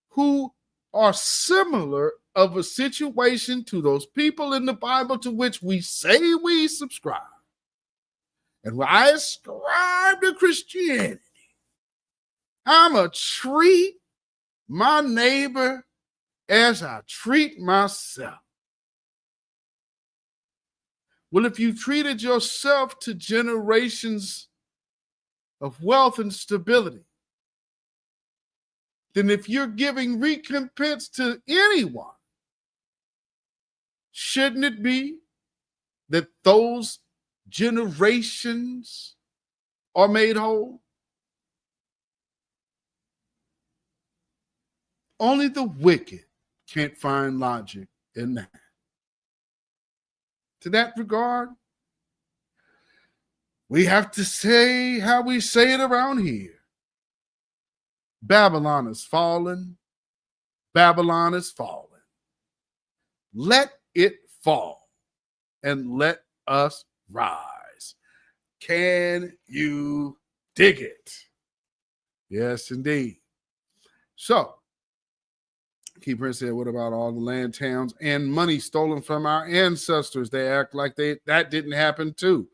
who are similar of a situation to those people in the Bible to which we say we subscribe, and when I ascribe to Christianity, I'm going to treat my neighbor as I treat myself. Well, if you treated yourself to generations of wealth and stability, then if you're giving recompense to anyone, shouldn't it be that those generations are made whole? Only the wicked can't find logic in that. To that regard, we have to say how we say it around here. Babylon is fallen. Babylon is fallen. Let it fall and let us rise. Can you dig it? Yes, indeed. So, Key Prince said, what about all the land, towns, and money stolen from our ancestors? They act like that didn't happen too.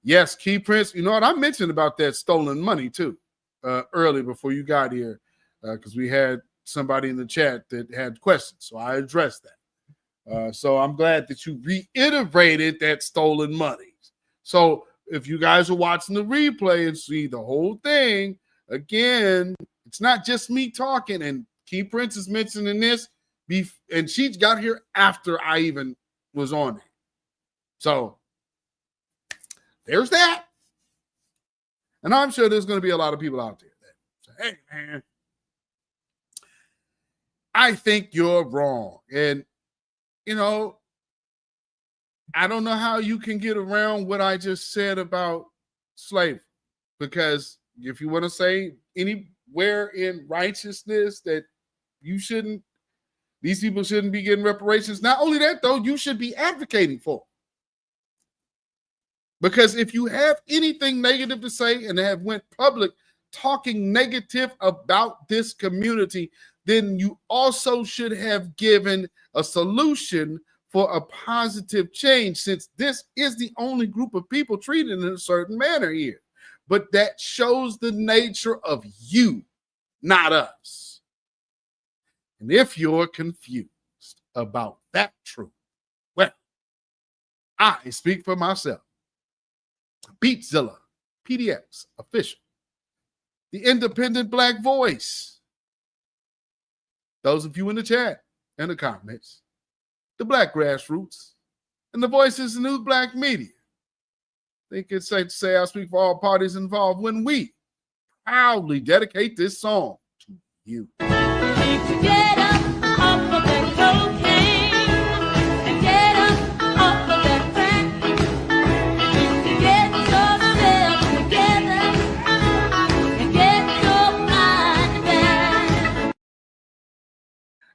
Yes, Key Prince, you know what? I mentioned about that stolen money too early before you got here, because we had somebody in the chat that had questions, so I addressed that. So I'm glad that you reiterated that stolen money. So if you guys are watching the replay and see the whole thing, again, it's not just me talking, and Key Prince is mentioning this, and she got here after I even was on it. So there's that. And I'm sure there's going to be a lot of people out there that say, hey, man, I think you're wrong. And, you know, I don't know how you can get around what I just said about slavery, because if you want to say anywhere in righteousness that these people shouldn't be getting reparations. Not only that, though, you should be advocating for. Because if you have anything negative to say and have went public talking negative about this community, then you also should have given a solution for a positive change, since this is the only group of people treated in a certain manner here. But that shows the nature of you, not us. And if you're confused about that truth, well, I speak for myself. beatzillapdx official, the independent black voice. Those of you in the chat and the comments, the black grassroots, and the voices in the new black media. I think it's safe to say I speak for all parties involved when we proudly dedicate this song to you. Get up off of that cocaine and get up off of that crack. Get yourself together and get your mind back.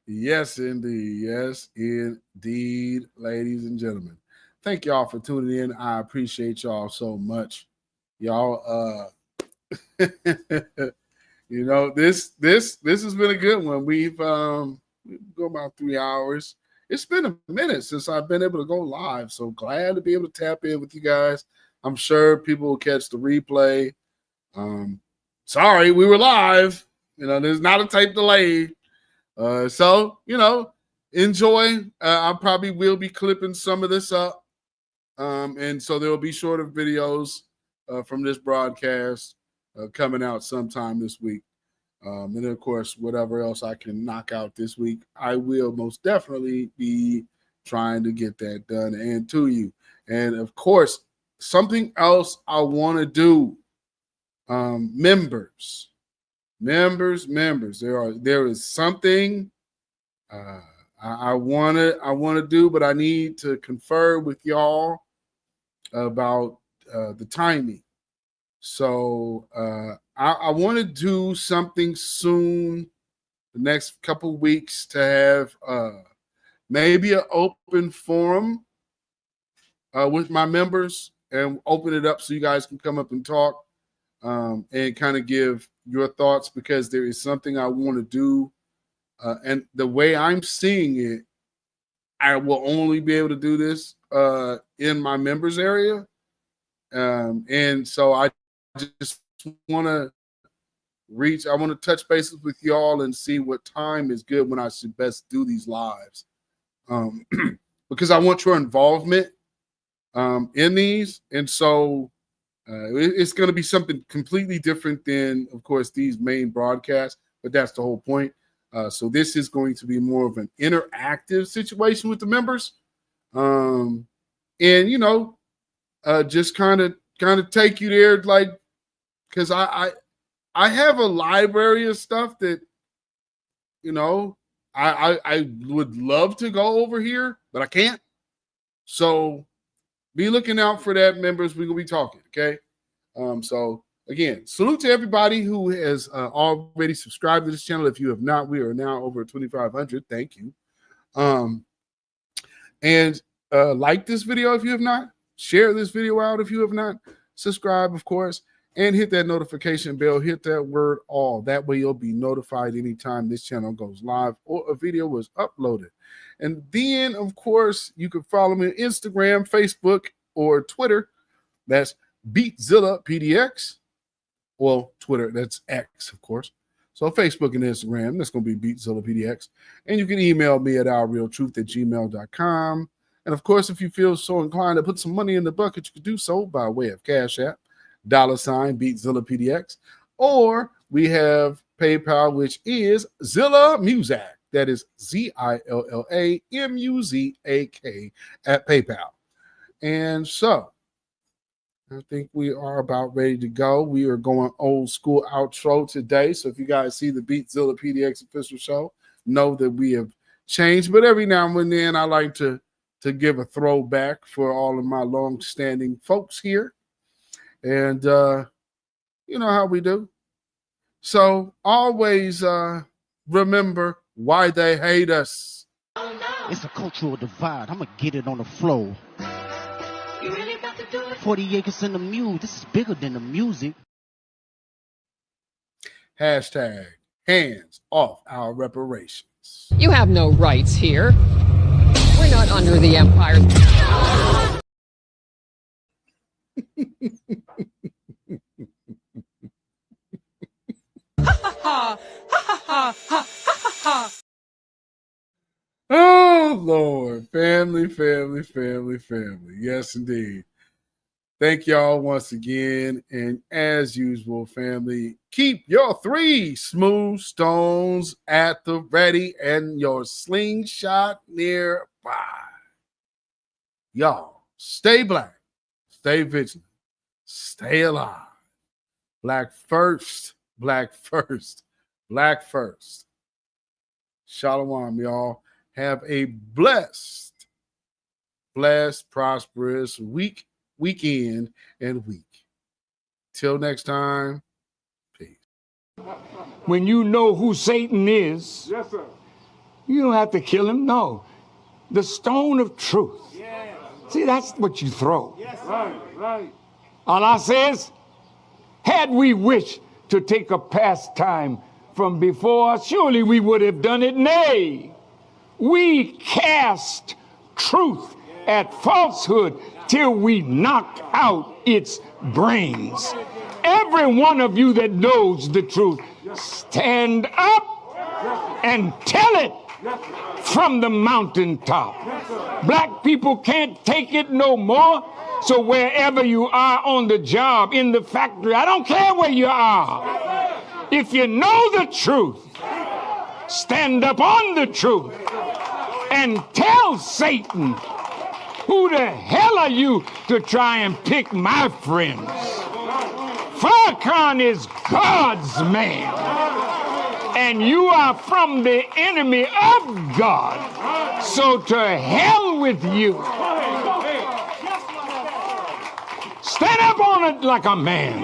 Yes, indeed. Yes, indeed, ladies and gentlemen. Thank y'all for tuning in. I appreciate y'all so much. Y'all, you know, this has been a good one. We've go about 3 hours. It's been a minute since I've been able to go live. So glad to be able to tap in with you guys. I'm sure people will catch the replay. Sorry, we were live. You know, there's not a tape delay. So, you know, enjoy. I probably will be clipping some of this up. And so there will be shorter videos from this broadcast coming out sometime this week. And then, of course, whatever else I can knock out this week, I will most definitely be trying to get that done and to you. And, of course, something else I want to do, members. There is something I want to do, but I need to confer with y'all about the timing. So I want to do something soon, the next couple of weeks, to have maybe an open forum with my members and open it up so you guys can come up and talk and kind of give your thoughts, because there is something I want to do. And the way I'm seeing it, I will only be able to do this in my members area. And so I just want to I want to touch bases with y'all and see what time is good when I should best do these lives. Because I want your involvement in these. And so it's going to be something completely different than, of course, these main broadcasts, but that's the whole point. So this is going to be more of an interactive situation with the members. And, you know, just kind of take you there, like, because I have a library of stuff that, you know, I would love to go over here, but I can't. So be looking out for that, members. We're gonna be talking, okay? So again, salute to everybody who has already subscribed to this channel. If you have not, we are now over 2,500. Thank you. And like this video if you have not. Share this video out if you have not. Subscribe, of course, and hit that notification bell. Hit that word all. That way you'll be notified anytime this channel goes live or a video was uploaded. And then, of course, you can follow me on Instagram, Facebook, or Twitter. That's beatzillapdx. Well, Twitter, that's X, of course. So Facebook and Instagram, that's going to be beatzillapdx. And you can email me at ourrealtruth@gmail.com. And, of course, if you feel so inclined to put some money in the bucket, you can do so by way of CashApp, $beatzillapdx. Or we have PayPal, which is Zilla Muzak. That is ZILLAMUZAK at PayPal. And so I think we are about ready to go. We are going old school outro today. So if you guys see the Beatzilla PDX official show, know that we have changed. But every now and then I like to give a throwback for all of my long-standing folks here. And you know how we do. So always remember why they hate us. It's a cultural divide. I'm going to get it on the floor. You really about to do it? 40 acres in the mule. This is bigger than the music. Hashtag hands off our reparations. You have no rights here. We're not under the empire. Oh, Lord. Family. Yes, indeed. Thank y'all once again. And as usual, family, keep your 3 smooth stones at the ready and your slingshot nearby. Y'all, stay black, stay vigilant, stay alive. Black first, Black first. Shalom, y'all. Have a blessed, prosperous weekend and week. Till next time, peace. When you know who Satan is, yes, sir, you don't have to kill him. No. The stone of truth. Yes. See, that's what you throw. Yes, right. Allah says, had we wished to take a pastime from before, surely we would have done it. Nay, we cast truth at falsehood till we knock out its brains. Every one of you that knows the truth, stand up and tell it from the mountaintop. Black people can't take it no more. So wherever you are on the job, in the factory, I don't care where you are. If you know the truth, stand up on the truth and tell Satan, who the hell are you to try and pick my friends? Farrakhan is God's man, and you are from the enemy of God. So to hell with you. Stand up on it like a man.